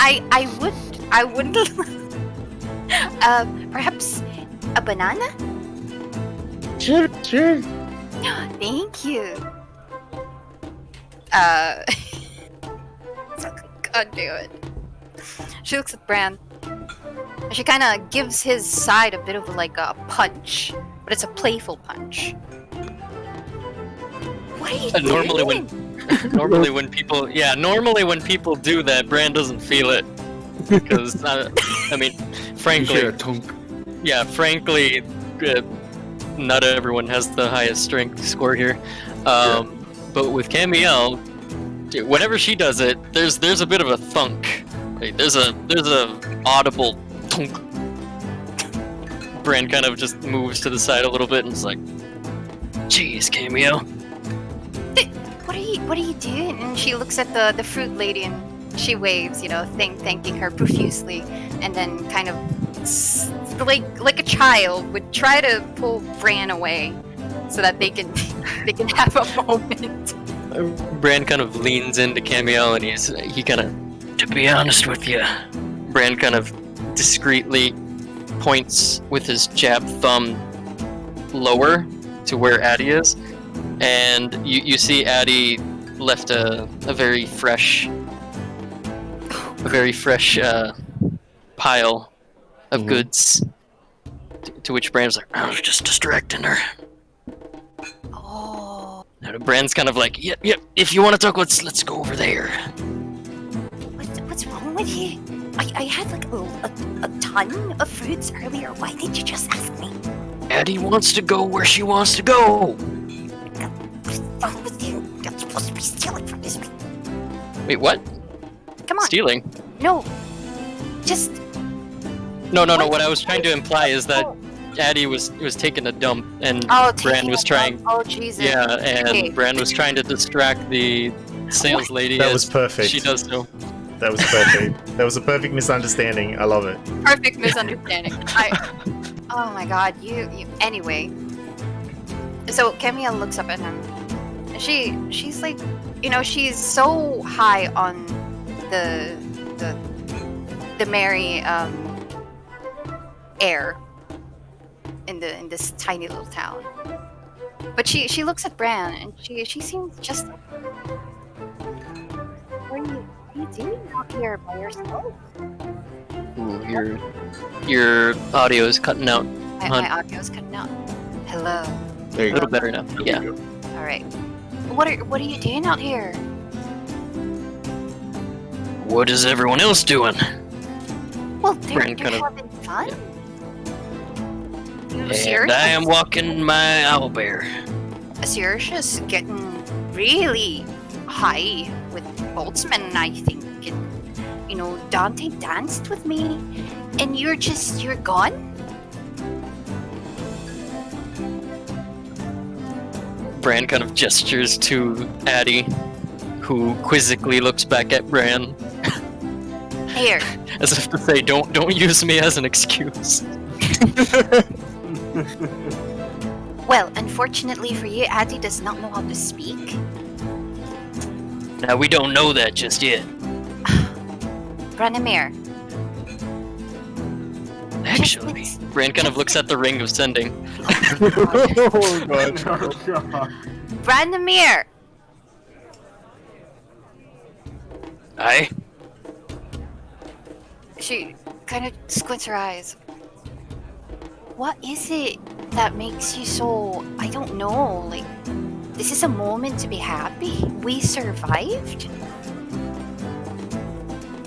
I would. Perhaps a banana? Sure, sure. Thank you. God damn it. She looks at Bran. She kind of gives his side a bit of like a punch, but it's a playful punch. What are you doing? Normally when people do that, Bran doesn't feel it because I mean, frankly, not everyone has the highest strength score here. But with Camille, whenever she does it, there's a bit of a thunk. Like, there's a audible thunk. Bran kind of just moves to the side a little bit and is like, "Jeez, Camille, what are you doing? And she looks at the fruit lady and she waves, thanking her profusely, and then kind of like a child would try to pull Bran away so that they can have a moment. Bran kind of leans into Camille and he kind of, to be honest with you, Bran kind of discreetly points with his jab thumb lower to where Addie is, and you see Addie left a very fresh pile of goods, to which Bran's like, I was just distracting her. Oh. And Bran's kind of like, yep, if you want to talk, let's go over there. What's wrong with you? I had like a ton of fruits earlier. Why did you just ask me? Addie wants to go where she wants to go. What's wrong with you? You're supposed to be stealing from this. Wait, what? Come on. Stealing? No. Just. No. What I was trying to imply is that Addie was taking a dump and Bran was trying. Oh Jesus. Yeah, and Bran was trying to distract the sales lady. That was perfect. She does so. That was perfect. That was a perfect misunderstanding. I love it. Perfect misunderstanding. Oh my god, you anyway. So Camille looks up at him. And she's like, she's so high on the merry air in this tiny little town. But she looks at Bran and she seems just like, what are you doing out here by yourself? Ooh, your audio is cutting out. My audio is cutting out. Hello. There A you little go. better now. Yeah. All right. What are you doing out here? What is everyone else doing? Well, they're Bran kind of- having fun. And Serious? I am walking my owlbear. Sirius getting really high with Boltzmann, I think. And, Dante danced with me. And you're gone? Bran kind of gestures to Addie, who quizzically looks back at Bran, Here. as if to say, "Don't use me as an excuse." Well, unfortunately for you, Addie does not know how to speak. Now we don't know that just yet. Branimir. Actually, Bran kind of looks at the ring of sending. Oh god. Oh god. Branimir! Aye. She kind of squints her eyes. What is it that makes you so, I don't know, like, this is a moment to be happy? We survived?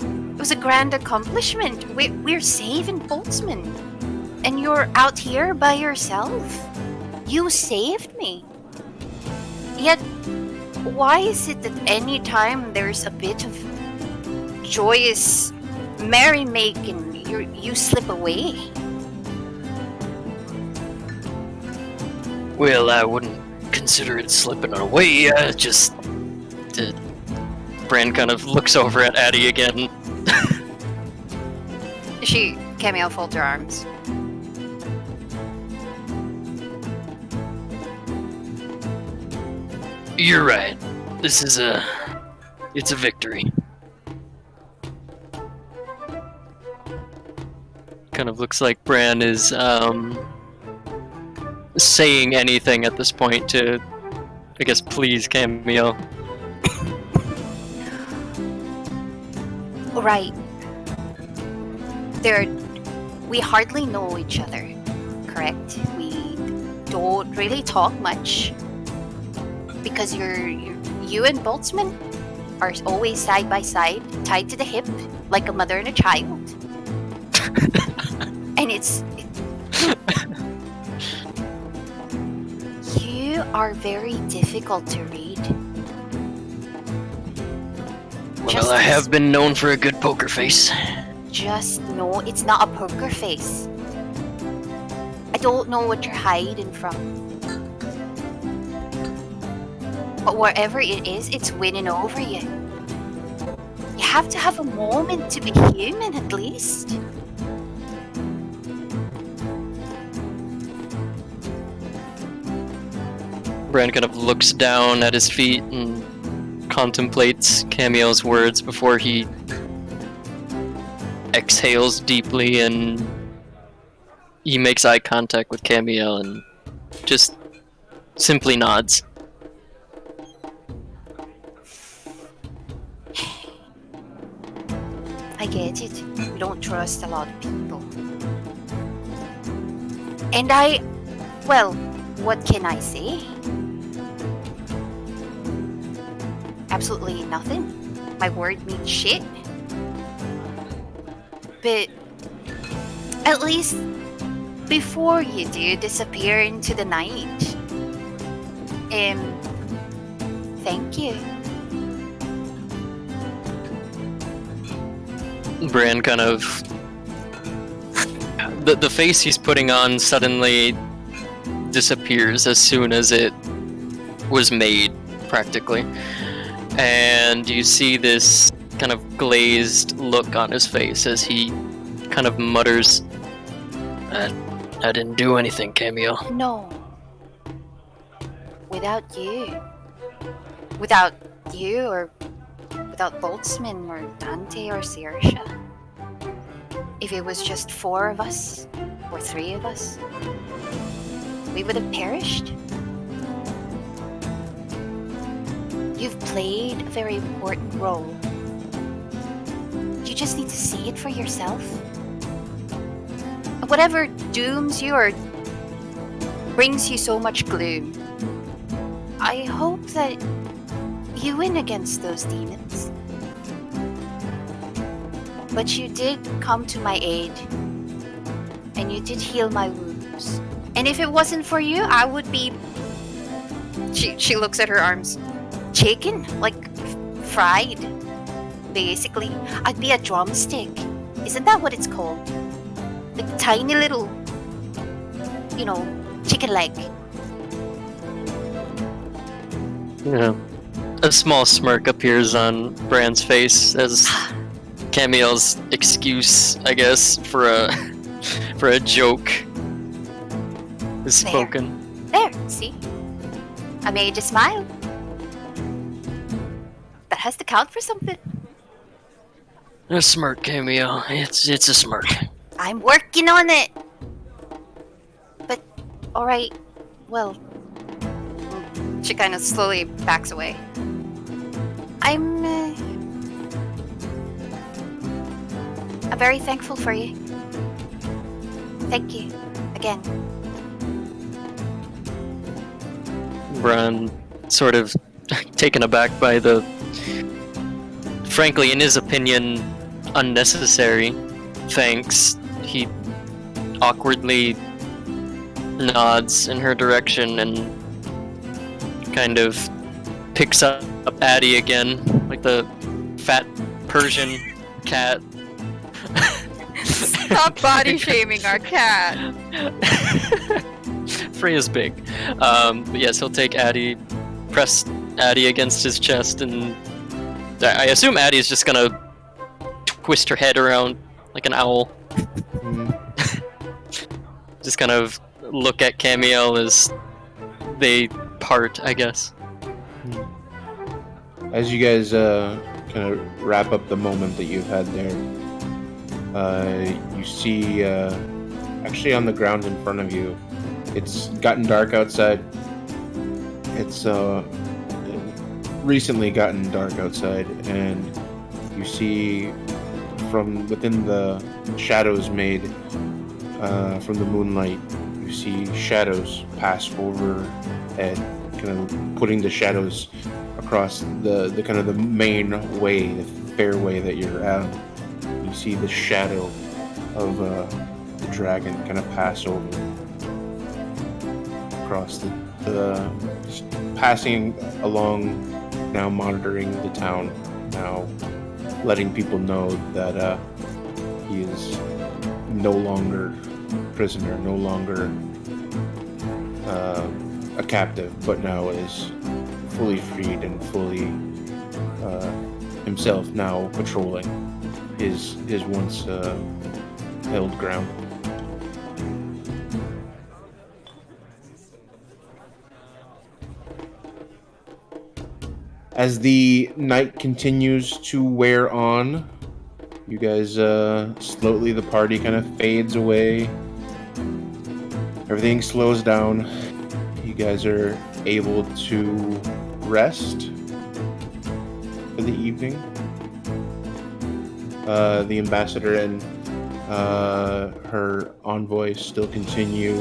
It was a grand accomplishment. We're saving Boltzmann. And you're out here by yourself? You saved me. Yet, why is it that any time there's a bit of joyous merrymaking, you slip away? Well, I wouldn't consider it slipping away. Bran kind of looks over at Addie again. Camille folds her arms. You're right. It's a victory. Kind of looks like Bran is saying anything at this point to, I guess, please Camille. Right. We hardly know each other, correct? We don't really talk much because you and Boltzmann are always side by side, tied to the hip, like a mother and a child. And you are very difficult to read. Well, I have been known for a good poker face. Just know it's not a poker face. I don't know what you're hiding from. But wherever it is, it's winning over you. You have to have a moment to be human, at least. Bran kind of looks down at his feet and contemplates Camille's words before he exhales deeply, and he makes eye contact with Camille and just simply nods. I get it. We don't trust a lot of people. And well, what can I say? Absolutely nothing. My word means shit. But at least before you do disappear into the night, thank you. Bran kind of... The face he's putting on suddenly disappears as soon as it was made, practically. And you see this kind of glazed look on his face as he kind of mutters, I didn't do anything, Camille. No. Without you. Without you, or without Boltzmann, or Dante, or Saoirse. If it was just 4 of us, or 3 of us, we would have perished. You've played a very important role. You just need to see it for yourself. Whatever dooms you or brings you so much gloom, I hope that you win against those demons. But you did come to my aid, and you did heal my wounds. And if it wasn't for you, I would be... She looks at her arms. Chicken? Like, fried. Basically. I'd be a drumstick. Isn't that what it's called? Like, tiny little, chicken leg. Yeah. A small smirk appears on Bran's face as Camille's excuse, I guess, for a joke is spoken. There, see? I made you smile. That has to count for something. A smirk, Camille. It's a smirk. I'm working on it. But, alright, well... She kind of slowly backs away. I'm very thankful for you. Thank you, again. Bran, sort of taken aback by the, frankly, in his opinion, unnecessary thanks. He awkwardly nods in her direction and kind of picks up Addie again, like the fat Persian cat. Stop body shaming our cat. Freya's big. But yes, he'll take Addie, press Addie against his chest, and I assume Addie is just gonna twist her head around like an owl. Just kind of look at Camille as they part, I guess. As you guys kind of wrap up the moment that you've had there, you see actually on the ground in front of you, it's gotten dark outside. It's recently gotten dark outside, and you see from within the shadows made from the moonlight, you see shadows pass overhead, kind of putting the shadows across the kind of the main way, the fairway that you're at. You see the shadow of the dragon kind of pass over across the passing along, now monitoring the town, now letting people know that he is no longer prisoner, no longer a captive, but now is fully freed and fully himself now patrolling his once held ground. As the night continues to wear on, you guys slowly, the party kind of fades away. Everything slows down. You guys are able to rest for the evening. The ambassador and her envoy still continue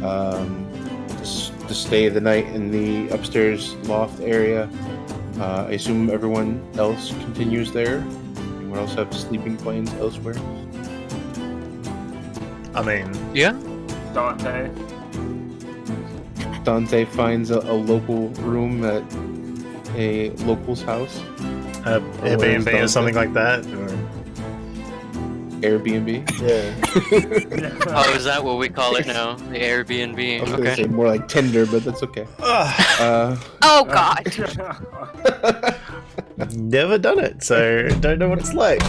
to stay the night in the upstairs loft area. I assume everyone else continues there. Anyone else have sleeping plans elsewhere? I mean, Yeah. Dante. Finds a local room at a local's house. Airbnb or something like that. Or... Airbnb? Yeah. Oh, is that what we call it now? The Airbnb. I was gonna Okay. say more like Tinder, but that's okay. Oh God. Never done it, so don't know what it's like.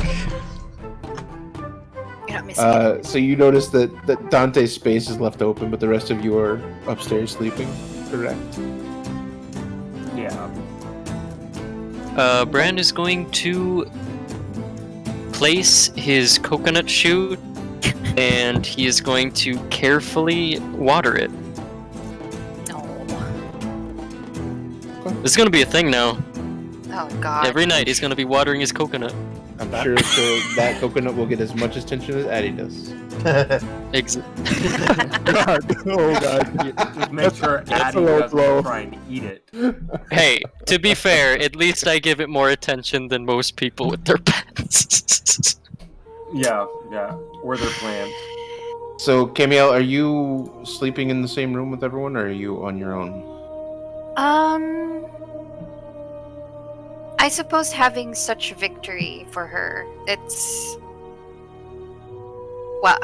You're not missing it. So you notice that Dante's space is left open, but the rest of you are upstairs sleeping, correct? Yeah. Bran is going to place his coconut shoot, and he is going to carefully water it. No. This is going to be a thing now. Oh God. Every night he's going to be watering his coconut. I'm sure so that coconut will get as much attention as Addie does. God. Oh God. Just make sure That's a Addie low doesn't blow. try and eat it. Hey, to be fair, at least I give it more attention than most people with their pets. Yeah. Or their plants. So, Camiel, are you sleeping in the same room with everyone, or are you on your own? I suppose having such victory for her, it's well,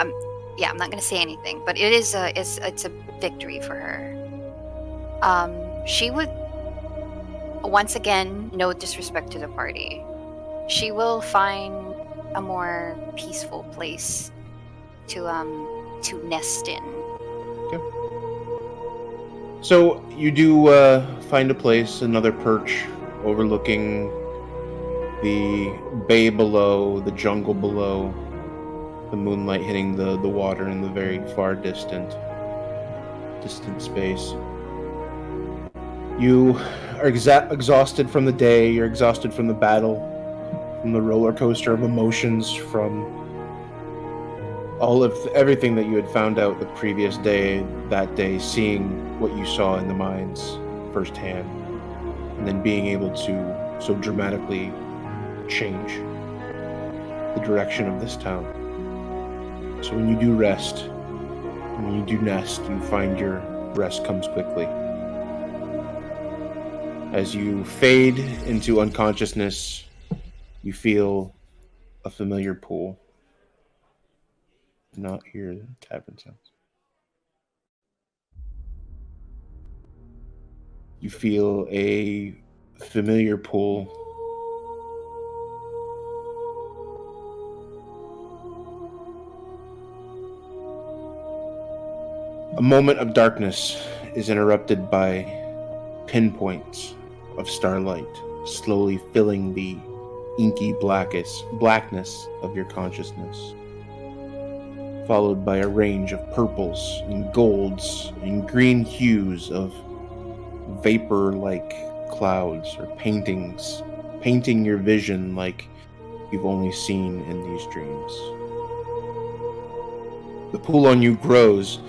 yeah, I'm not gonna say anything, but it's a victory for her. She would, once again, no disrespect to the party, she will find a more peaceful place to nest in. So you do find a place, another perch overlooking the bay below, the jungle below, the moonlight hitting the water in the very far distant space. You are exhausted from the day, you're exhausted from the battle, from the roller coaster of emotions, from all of everything that you had found out the previous day, that day, seeing what you saw in the mines firsthand, and then being able to so dramatically change the direction of this town. So when you do rest, when you do nest, you find your rest comes quickly. As you fade into unconsciousness, you feel a familiar pool. Do not hear the tavern sounds. You feel a familiar pull. A moment of darkness is interrupted by pinpoints of starlight slowly filling the inky blackness of your consciousness, followed by a range of purples and golds and green hues of vapor-like clouds or paintings, painting your vision like you've only seen in these dreams. The pull on you grows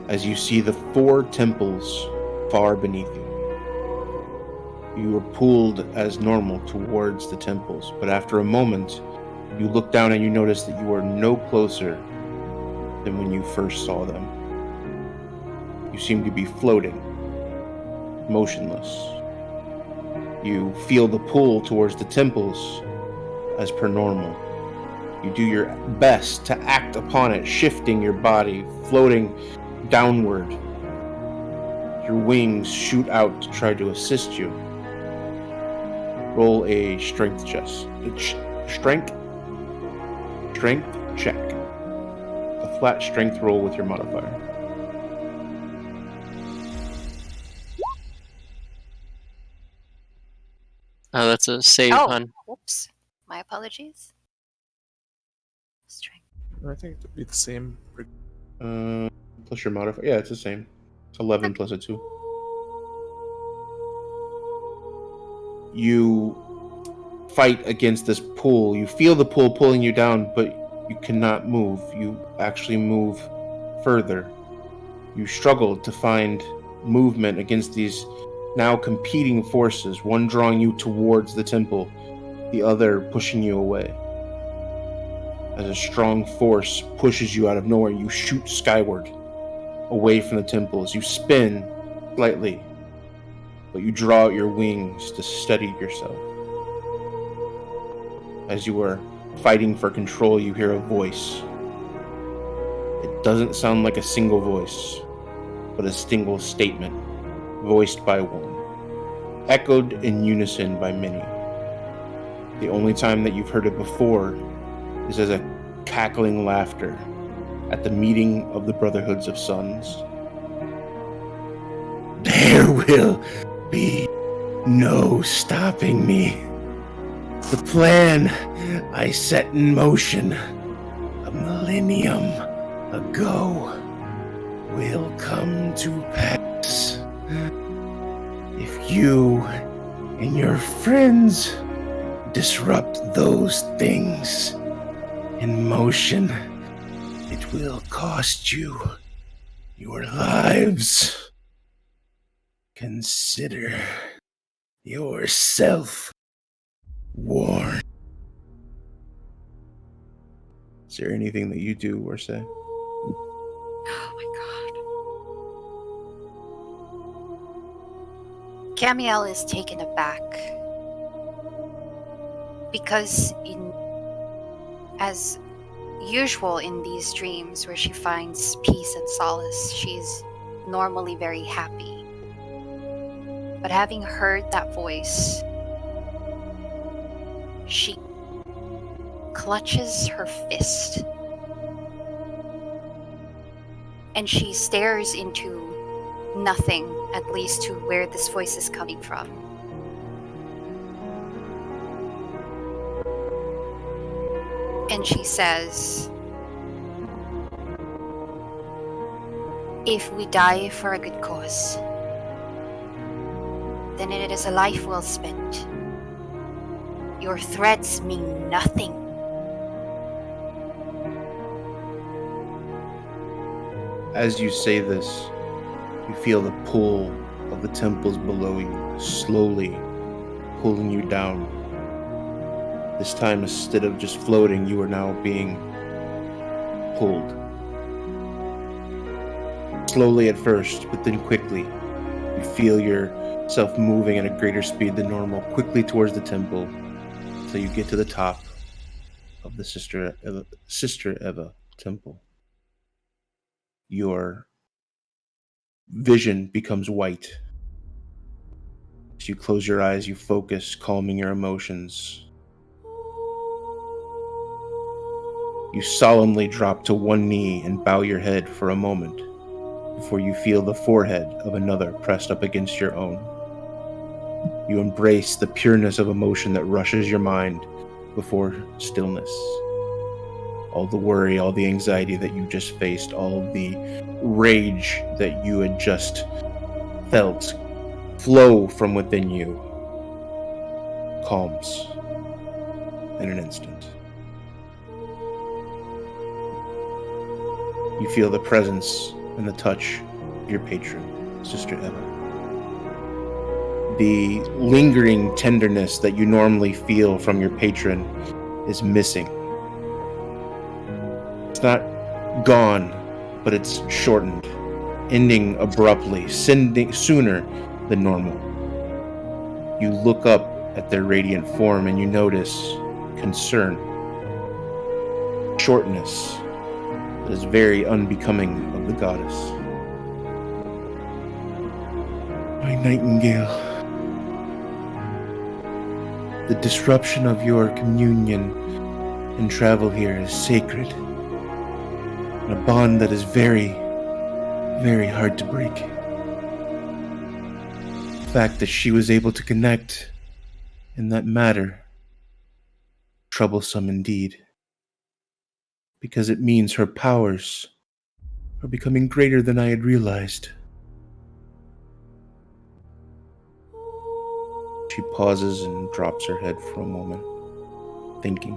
as you see the 4 temples far beneath you. You are pulled as normal towards the temples, but after a moment, you look down and you notice that you are no closer than when you first saw them. You seem to be floating, motionless. You feel the pull towards the temples as per normal. You do your best to act upon it, shifting your body, floating downward. Your wings shoot out to try to assist you. Roll a strength check. A flat strength roll with your modifier. Oh, that's a save, Oh, hun. whoops. My apologies. Strength. I think it would be the same. Plus your modifier. Yeah, it's the same. It's 11 plus a 2. You fight against this pull. You feel the pull pulling you down, but you cannot move. You actually move further. You struggle to find movement against these now competing forces, one drawing you towards the temple, the other pushing you away. As a strong force pushes you out of nowhere, you shoot skyward, away from the temple. As you spin slightly, but you draw out your wings to steady yourself. As you are fighting for control, you hear a voice. It doesn't sound like a single voice, but a single statement, voiced by one, echoed in unison by many. The only time that you've heard it before is as a cackling laughter at the meeting of the Brotherhoods of Suns. There will be no stopping me. The plan I set in motion a millennium ago will come to pass. If you and your friends disrupt those things in motion, it will cost you your lives. Consider yourself warned. Is there anything that you do or say? Oh my god. Camiel is taken aback. Because as usual in these dreams where she finds peace and solace, she's normally very happy. But having heard that voice, she clutches her fist and she stares into nothing, at least to where this voice is coming from. And she says, "If we die for a good cause, then it is a life well spent. Your threats mean nothing." As you say this, you feel the pull of the temples below you, slowly pulling you down. This time, instead of just floating, you are now being pulled. Slowly at first, but then quickly. You feel yourself moving at a greater speed than normal, quickly towards the temple, until you get to the top of the Sister Eva temple. Your vision becomes white. As you close your eyes, you focus, calming your emotions. You solemnly drop to one knee and bow your head for a moment before you feel the forehead of another pressed up against your own. You embrace the pureness of emotion that rushes your mind before stillness. All the worry, all the anxiety that you just faced, all the rage that you had just felt flow from within you calms in an instant. You feel the presence and the touch of your patron, Sister Eva. The lingering tenderness that you normally feel from your patron is missing. It's not gone, but it's shortened, ending abruptly, sooner than normal. You look up at their radiant form and you notice concern, shortness that is very unbecoming of the goddess. My nightingale. The disruption of your communion and travel here is sacred. And a bond that is very, very hard to break. The fact that she was able to connect in that matter, troublesome indeed. Because it means her powers are becoming greater than I had realized. She pauses and drops her head for a moment, thinking.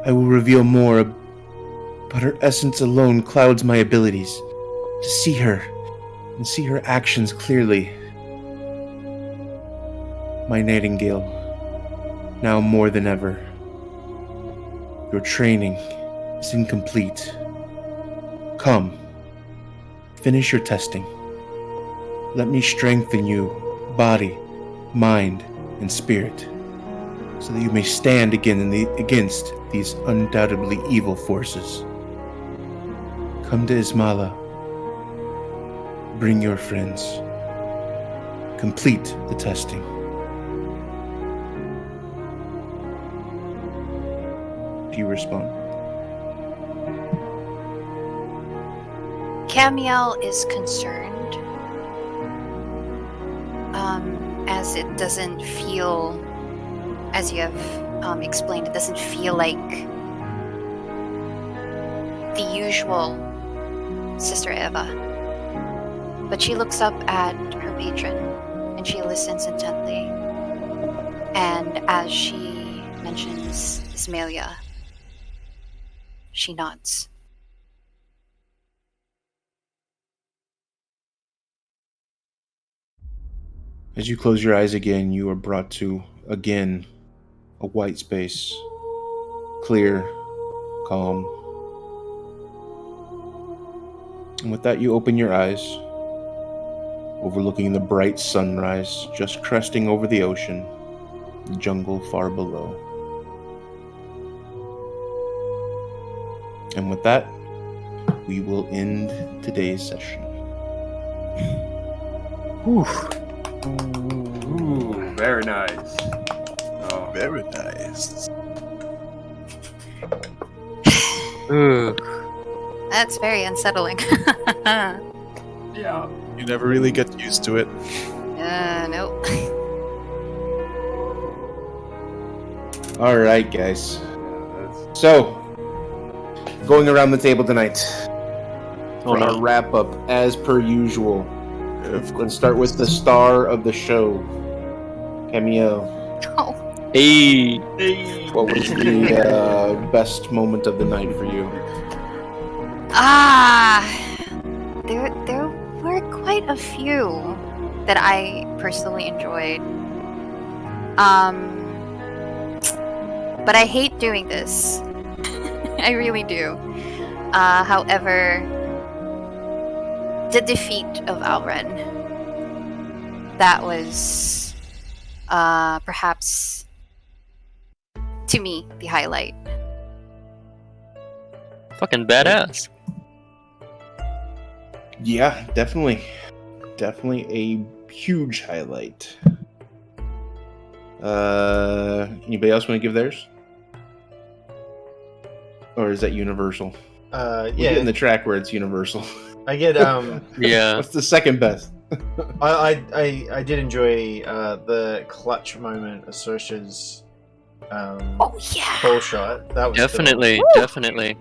I will reveal more, but her essence alone clouds my abilities to see her and see her actions clearly. My nightingale, now more than ever, your training is incomplete. Come, finish your testing. Let me strengthen you, body, mind, and spirit, so that you may stand again against these undoubtedly evil forces. Come to Ismala. Bring your friends. Complete the testing. Do you respond? Camiel is concerned, as it doesn't feel, as you have explained, it doesn't feel like the usual Sister Eva. But she looks up at her patron and she listens intently. And as she mentions Ismaelia, she nods. As you close your eyes again, you are brought to, again, a white space. Clear, calm. And with that, you open your eyes, overlooking the bright sunrise just cresting over the ocean, the jungle far below. And with that, we will end today's session. Ooh, very nice. Oh. Very nice. Ooh. That's very unsettling. Yeah. You never really get used to it. Nope. All right, guys. Yeah, that's... So, going around the table tonight Oh, for our no. wrap up, as per usual. Let's start with the star of the show, Camiel. Oh, Hey. What was the best moment of the night for you? there were quite a few that I personally enjoyed. But I hate doing this. I really do. However, the defeat of Alren, that was perhaps, to me, the highlight. Fucking badass. Yeah, definitely. Definitely a huge highlight. Anybody else want to give theirs? Or is that universal? We're getting the track where it's universal. I get Yeah. What's the second best? I did enjoy the clutch moment of Sorsha's Oh yeah. pull shot. That was Definitely. Definitely.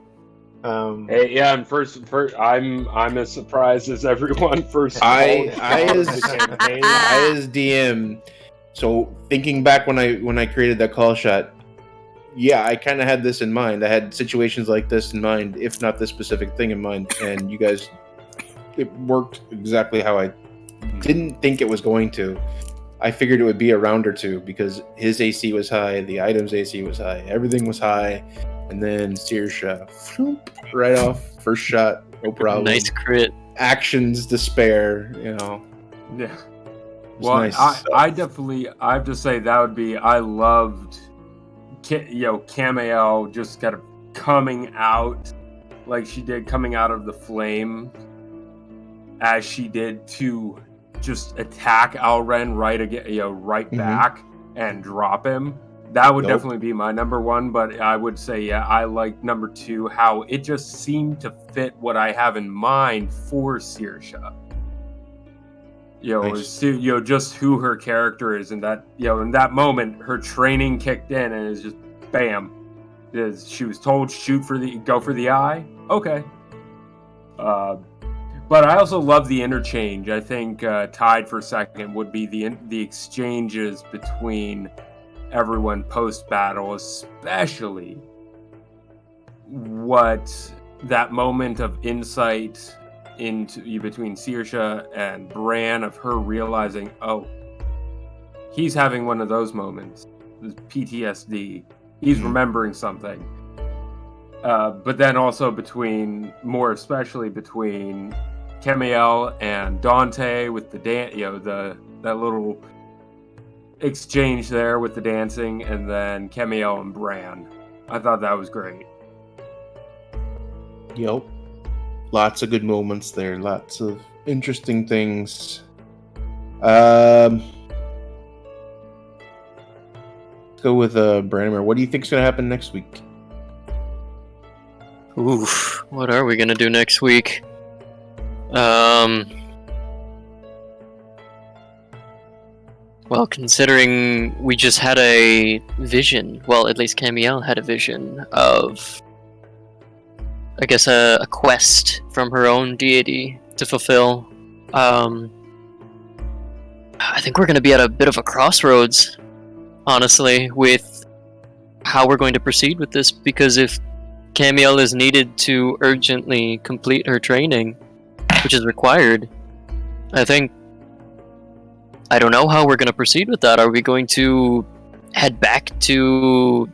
Hey, yeah, and first, I'm as surprised as everyone. First, I as the campaign. I as DM. So thinking back when I created that call shot, yeah, I kind of had this in mind. I had situations like this in mind, if not this specific thing in mind, and you guys, it worked exactly how I didn't think it was going to. I figured it would be a round or two because his AC was high, the item's AC was high, everything was high, and then Saoirse, right off, first shot, no problem. Nice crit. Actions to spare, Yeah. It's Well, nice. I definitely, I have to say that would be, I loved, Camiel just kind of coming out like she did coming out of the flame, as she did to just attack Alren right back and drop him. That would definitely be my number one, but I would say, yeah, I like number two, how it just seemed to fit what I have in mind for Saoirse. Just who her character is, and that, in that moment, her training kicked in, and it's just, bam. She was told, go for the eye. Okay. But I also love the interchange. I think tied for second would be the exchanges between everyone post-battle, especially what that moment of insight between Saoirse and Bran, of her realizing, oh, he's having one of those moments, PTSD. He's remembering something. But then also especially between Camiel and Dante with that little exchange there with the dancing, and then Camiel and Bran. I thought that was great. Yep. Lots of good moments there. Lots of interesting things. Let's go with Branimir. What do you think's going to happen next week? Oof. What are we going to do next week? Well, considering we just had a vision, well, at least Camiel had a vision of, I guess, a quest from her own deity to fulfill. I think we're going to be at a bit of a crossroads, honestly, with how we're going to proceed with this, because if Camiel is needed to urgently complete her training, which is required, I don't know how we're going to proceed with that. Are we going to head back to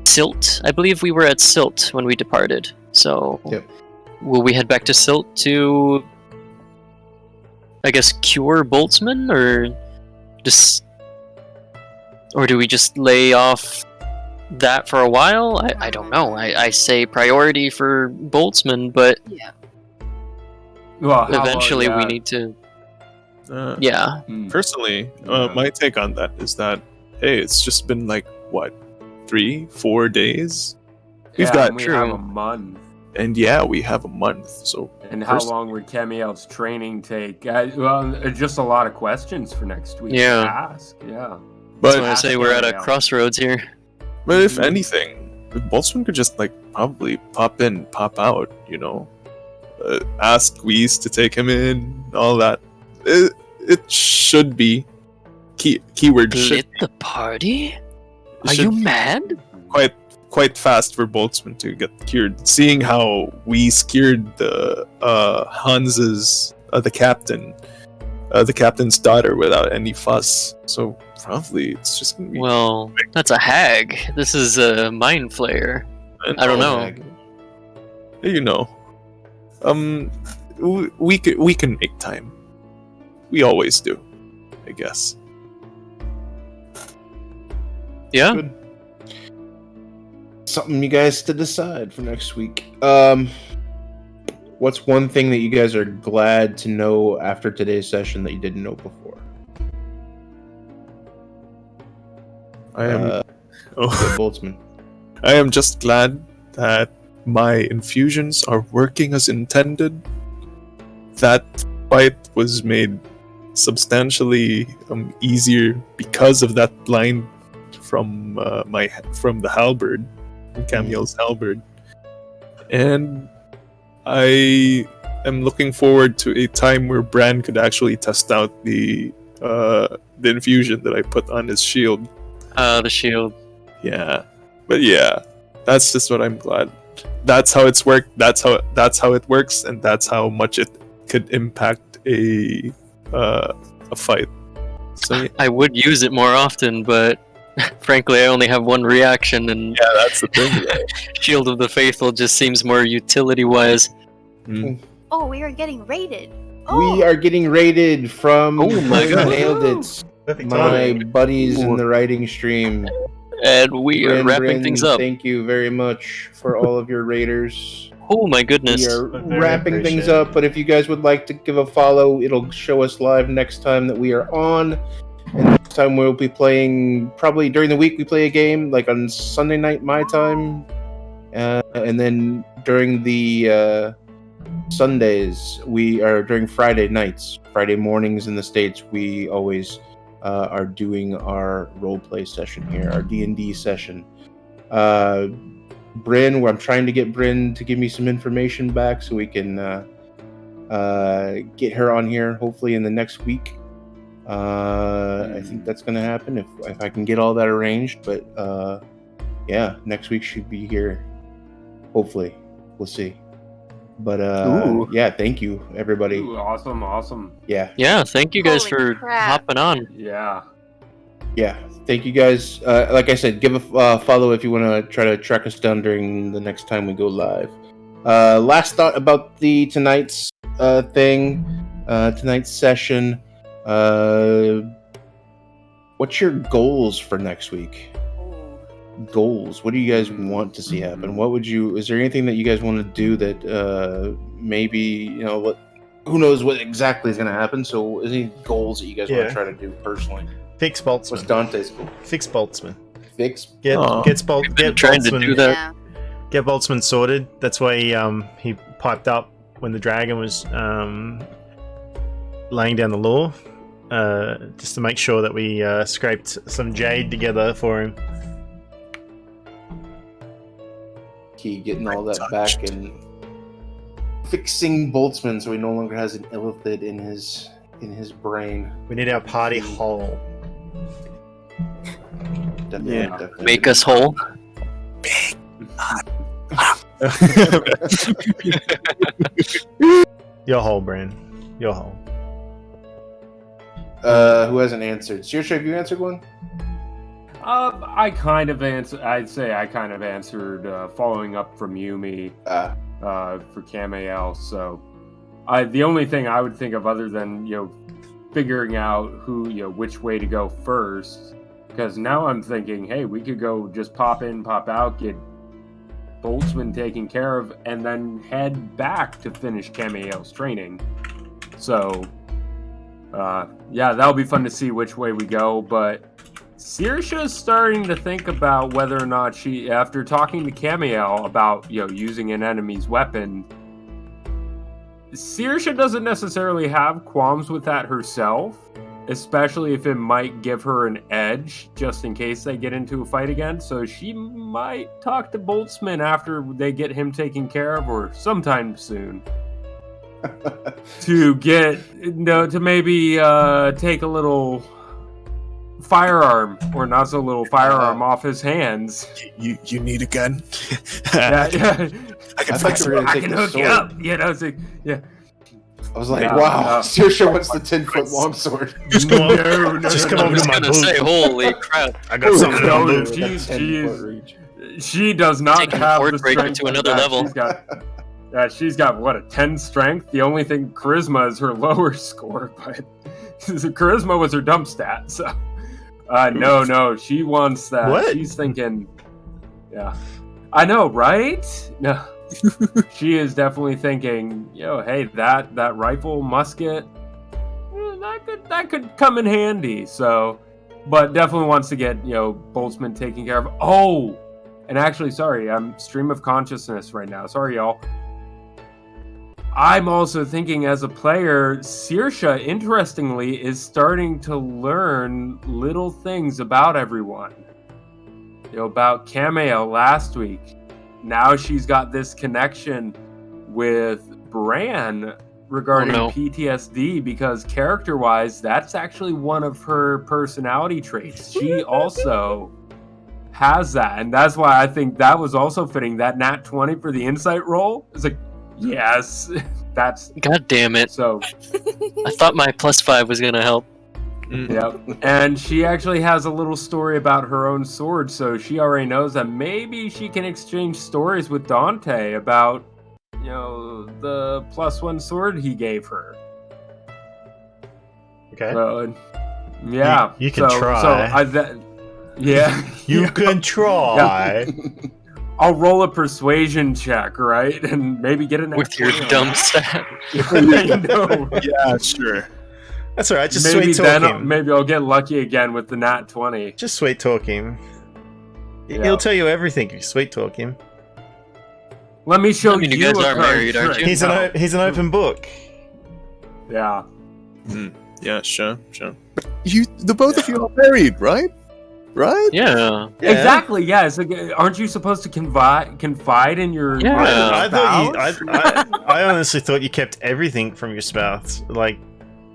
Silt? I believe we were at Silt when we departed. So will we head back to Silt to, I guess, cure Boltzmann, or do we just lay off that for a while? I don't know. I say priority for Boltzmann, but well, eventually we need to. Personally, my take on that is that, hey, it's just been like, what, 3-4 days? We have a month. And we have a month. So. And how long would Camiel's training take? Just a lot of questions for next week to ask. Yeah. But I say we're at a crossroads here. But if anything, Boltzmann could just probably pop in, pop out, ask Whis to take him in, all that. It should be keyword Split the party? Are you mad? Quite fast for Boltzmann to get cured. Seeing how Whis cured the Hans's the captain's daughter without any fuss. So probably it's just gonna be. Well, that's a hag. This is a mind flayer. I don't know. We can make time. We always do, I guess. Yeah. Good. Something you guys to decide for next week. What's one thing that you guys are glad to know after today's session that you didn't know before? I am. Boltzmann. I am just glad that my infusions are working as intended. That fight was made substantially easier because of that line from the halberd, from Camiel's halberd, and I am looking forward to a time where Bran could actually test out the infusion that I put on his shield. The shield. Yeah, but that's just what I'm glad. That's how it's worked. That's how it works, and that's how much it could impact a fight. So I would use it more often, but frankly, I only have one reaction, and that's the thing. Shield of the Faithful just seems more utility-wise. Oh, we are getting raided. We are getting raided from Oh my God. Nailed It. My buddies in the writing stream. and we are wrapping Bryn, things up. Thank you very much for all of your raiders. Oh my goodness. We are Very wrapping things appreciate up, but if you guys would like to give a follow, it'll show us live next time that we are on. And next time we'll be playing, probably during the week, we play a game, like on Sunday night, my time. And then during the Sundays, during Friday nights, Friday mornings in the States, we always are doing our roleplay session here, our D&D session. Bryn, where I'm trying to get Bryn to give me some information back so we can get her on here hopefully in the next week. I think that's going to happen if I can get all that arranged. But yeah, next week should be here. Hopefully, we'll see. But yeah, thank you everybody. Ooh, awesome. Yeah, thank you guys Holy for crap. hopping on. Yeah. Thank you guys. Like I said, give a follow if you want to try to track us down during the next time we go live. Last thought about tonight's thing, tonight's session. What's your goals for next week? Goals. What do you guys want to see happen? Is there anything that you guys want to do that maybe, who knows what exactly is going to happen? So is there any goals that you guys want to try to do personally? Fix Boltzmann. What's Dante's goal? Fix Boltzmann. Get Get Trying to Boltzmann. do that. Yeah. Get Boltzmann sorted. That's why he piped up when the dragon was laying down the law, just to make sure that we scraped some jade together for him. Getting all that back and fixing Boltzmann so he no longer has an illithid in his brain. We need our party whole. Definitely. Make us whole. You're whole, Bran. You're whole. Who hasn't answered? Saoirse, have you answered one? I kind of answered. I'd say I kind of answered following up from Yumi for Camael. So, the only thing I would think of other than figuring out which way to go first, because now I'm thinking, hey, we could go just pop in, pop out, get Boltzmann taken care of, and then head back to finish Camael's training. So, yeah, that'll be fun to see which way we go, but Saoirse's starting to think about whether or not she, after talking to Camael about, using an enemy's weapon, Saoirse doesn't necessarily have qualms with that herself, especially if it might give her an edge, just in case they get into a fight again. So she might talk to Boltzmann after they get him taken care of, or sometime soon. To get, to maybe take a little firearm, or not so little firearm, off his hands. You need a gun? Yeah. I can fix it. I can hook you up. Yeah. I was like, wow, Saoirse wants the 10-foot longsword. Just come over to my booth. Say, holy crap! I got something No, on the booth. she does not Taking have the the breaker strength to for another that. level. She's got what, a 10 strength? The only thing, charisma is her lower score, but charisma was her dump stat. So no, she wants that. What? She's thinking, yeah, I know, right? No. She is definitely thinking, hey, that rifle, musket, that could come in handy. So, but definitely wants to get Boltzmann taken care of. Oh, and actually, sorry, I'm stream of consciousness right now. Sorry, y'all. I'm also thinking as a player, Saoirse, interestingly, is starting to learn little things about everyone. About Camael last week. Now she's got this connection with Bran regarding PTSD, because character-wise, that's actually one of her personality traits. She also has that, and that's why I think that was also fitting. That nat 20 for the insight roll is like, yes, that's... God damn it. So I thought my +5 was gonna help. Yep. And she actually has a little story about her own sword, so she already knows that maybe she can exchange stories with Dante about, the +1 sword he gave her. Okay. So, yeah. You can try. Yeah. You can try. I'll roll a persuasion check, right? And maybe get an With your 20 on dumb that. stat. I know. Yeah, sure. That's all right. Just Maybe sweet talk then him. maybe I'll get lucky again with the nat 20. Just sweet talk him. Yeah. He'll tell you everything if you sweet talk him. Let me show I mean, you you guys a are card married, aren't trick. you? He's an open book. Yeah. Yeah, sure. The both of you are married, right? Right? Yeah. Yeah. Exactly. Yeah. It's like, aren't you supposed to confide in your? Yeah. I thought spouse? I honestly thought you kept everything from your spouse. Like,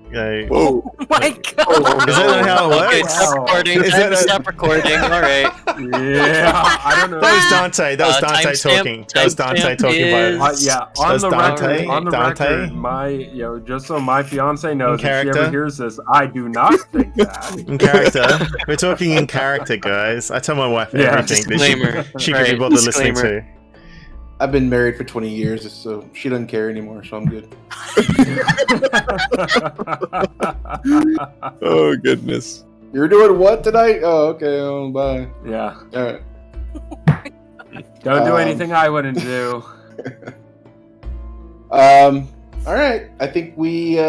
you know, Whoa. Oh my god. is that not how it Okay, works? stop recording. Is Time that to a- stop recording. All right. Yeah. I don't know. That was Dante. That was Dante timestamp- talking. That was Dante timestamp talking about is- it. Yeah, on That's the Dante? record, on the Dante? record, just so my fiance knows, if she character? ever hears this, I do not think that. In character. We're talking in character, guys. I tell my wife Yeah, everything that disclaimer. she could be Right, bothered listening disclaimer. to. I've been married for 20 years, so she doesn't care anymore, so I'm good. Oh goodness. You're doing what tonight? Oh, okay. Oh, bye. Yeah, All right. don't do Um, anything I wouldn't do. All right. I think we're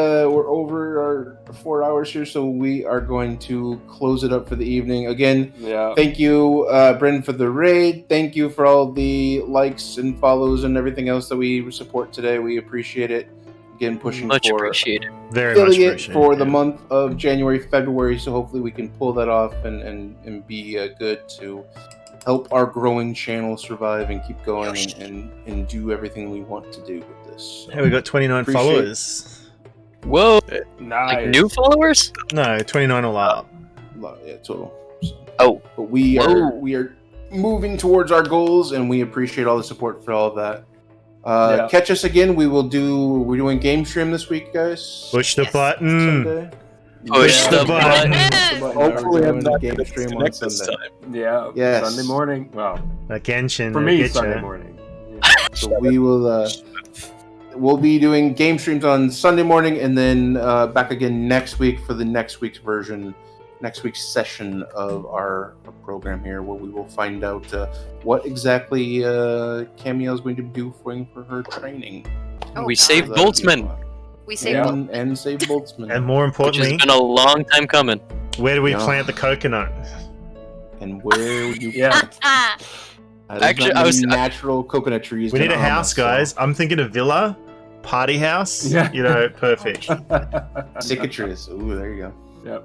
over our 4 hours here, so we are going to close it up for the evening. Again, Yeah. thank you, Brendan, for the raid. Thank you for all the likes and follows and everything else that we support today. We appreciate it. Again, pushing Much for appreciated. Very much affiliate appreciated. for the yeah. month of January, February. So hopefully we can pull that off and be good to help our growing channel survive and keep going and do everything we want to do with this. So, Hey, we got 29 Appreciate- followers. Whoa. Nice. Like new followers? No, 29 all up. yeah, total. So, Oh. but we Whoa. are moving towards our goals, and we appreciate all the support for all of that. Yeah. Catch us again. We're doing game stream this week, guys. Push the Yes. button. Sunday. Push Yeah. the button. Hopefully, I'm I'm not game gonna stream on disconnect this Sunday. time. Yeah. Yes. Sunday morning. Well, Like Genshin. for me, getcha. Sunday morning. So we will. We'll be doing game streams on Sunday morning, and then back again next week for the next week's session of our program here, where we will find out what exactly Camille is going to do for her training. Oh, We God. saved So that'll be Boltzmann, fun. We saved Boltzmann. and save Boltzmann. And more which has importantly, been a long time coming. where do we Yeah. plant the coconut? And where would you? Yeah. There's Actually, not I was- many natural coconut trees. We need in a Alma, house, so guys. I'm thinking a villa, party house. Yeah. You know, perfect. Cicatrice. Ooh, there you go. Yep.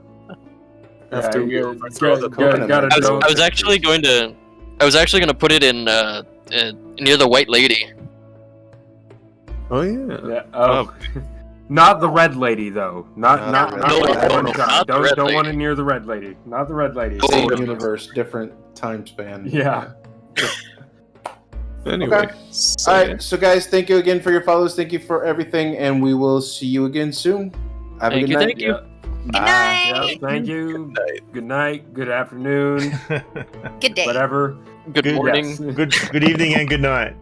After Yeah, we you overthrow the coconut gotta man. know- I was actually going to put it in near the White Lady. Oh yeah. Yeah. Oh. Not the red lady though. Not Not not the not red that lady. one Not shot. the red Don't want it lady. near the red lady. Not the red lady. Oh. Same universe, different time span. Yeah. Anyway. Okay. All right, so guys, thank you again for your follows. Thank you for everything, and we will see you again soon. Have Thank a good you, night. thank you. Good Bye. night. Yeah. Thank you. Good night. Good afternoon. Good day. Whatever. Good morning. Yes. good evening and good night.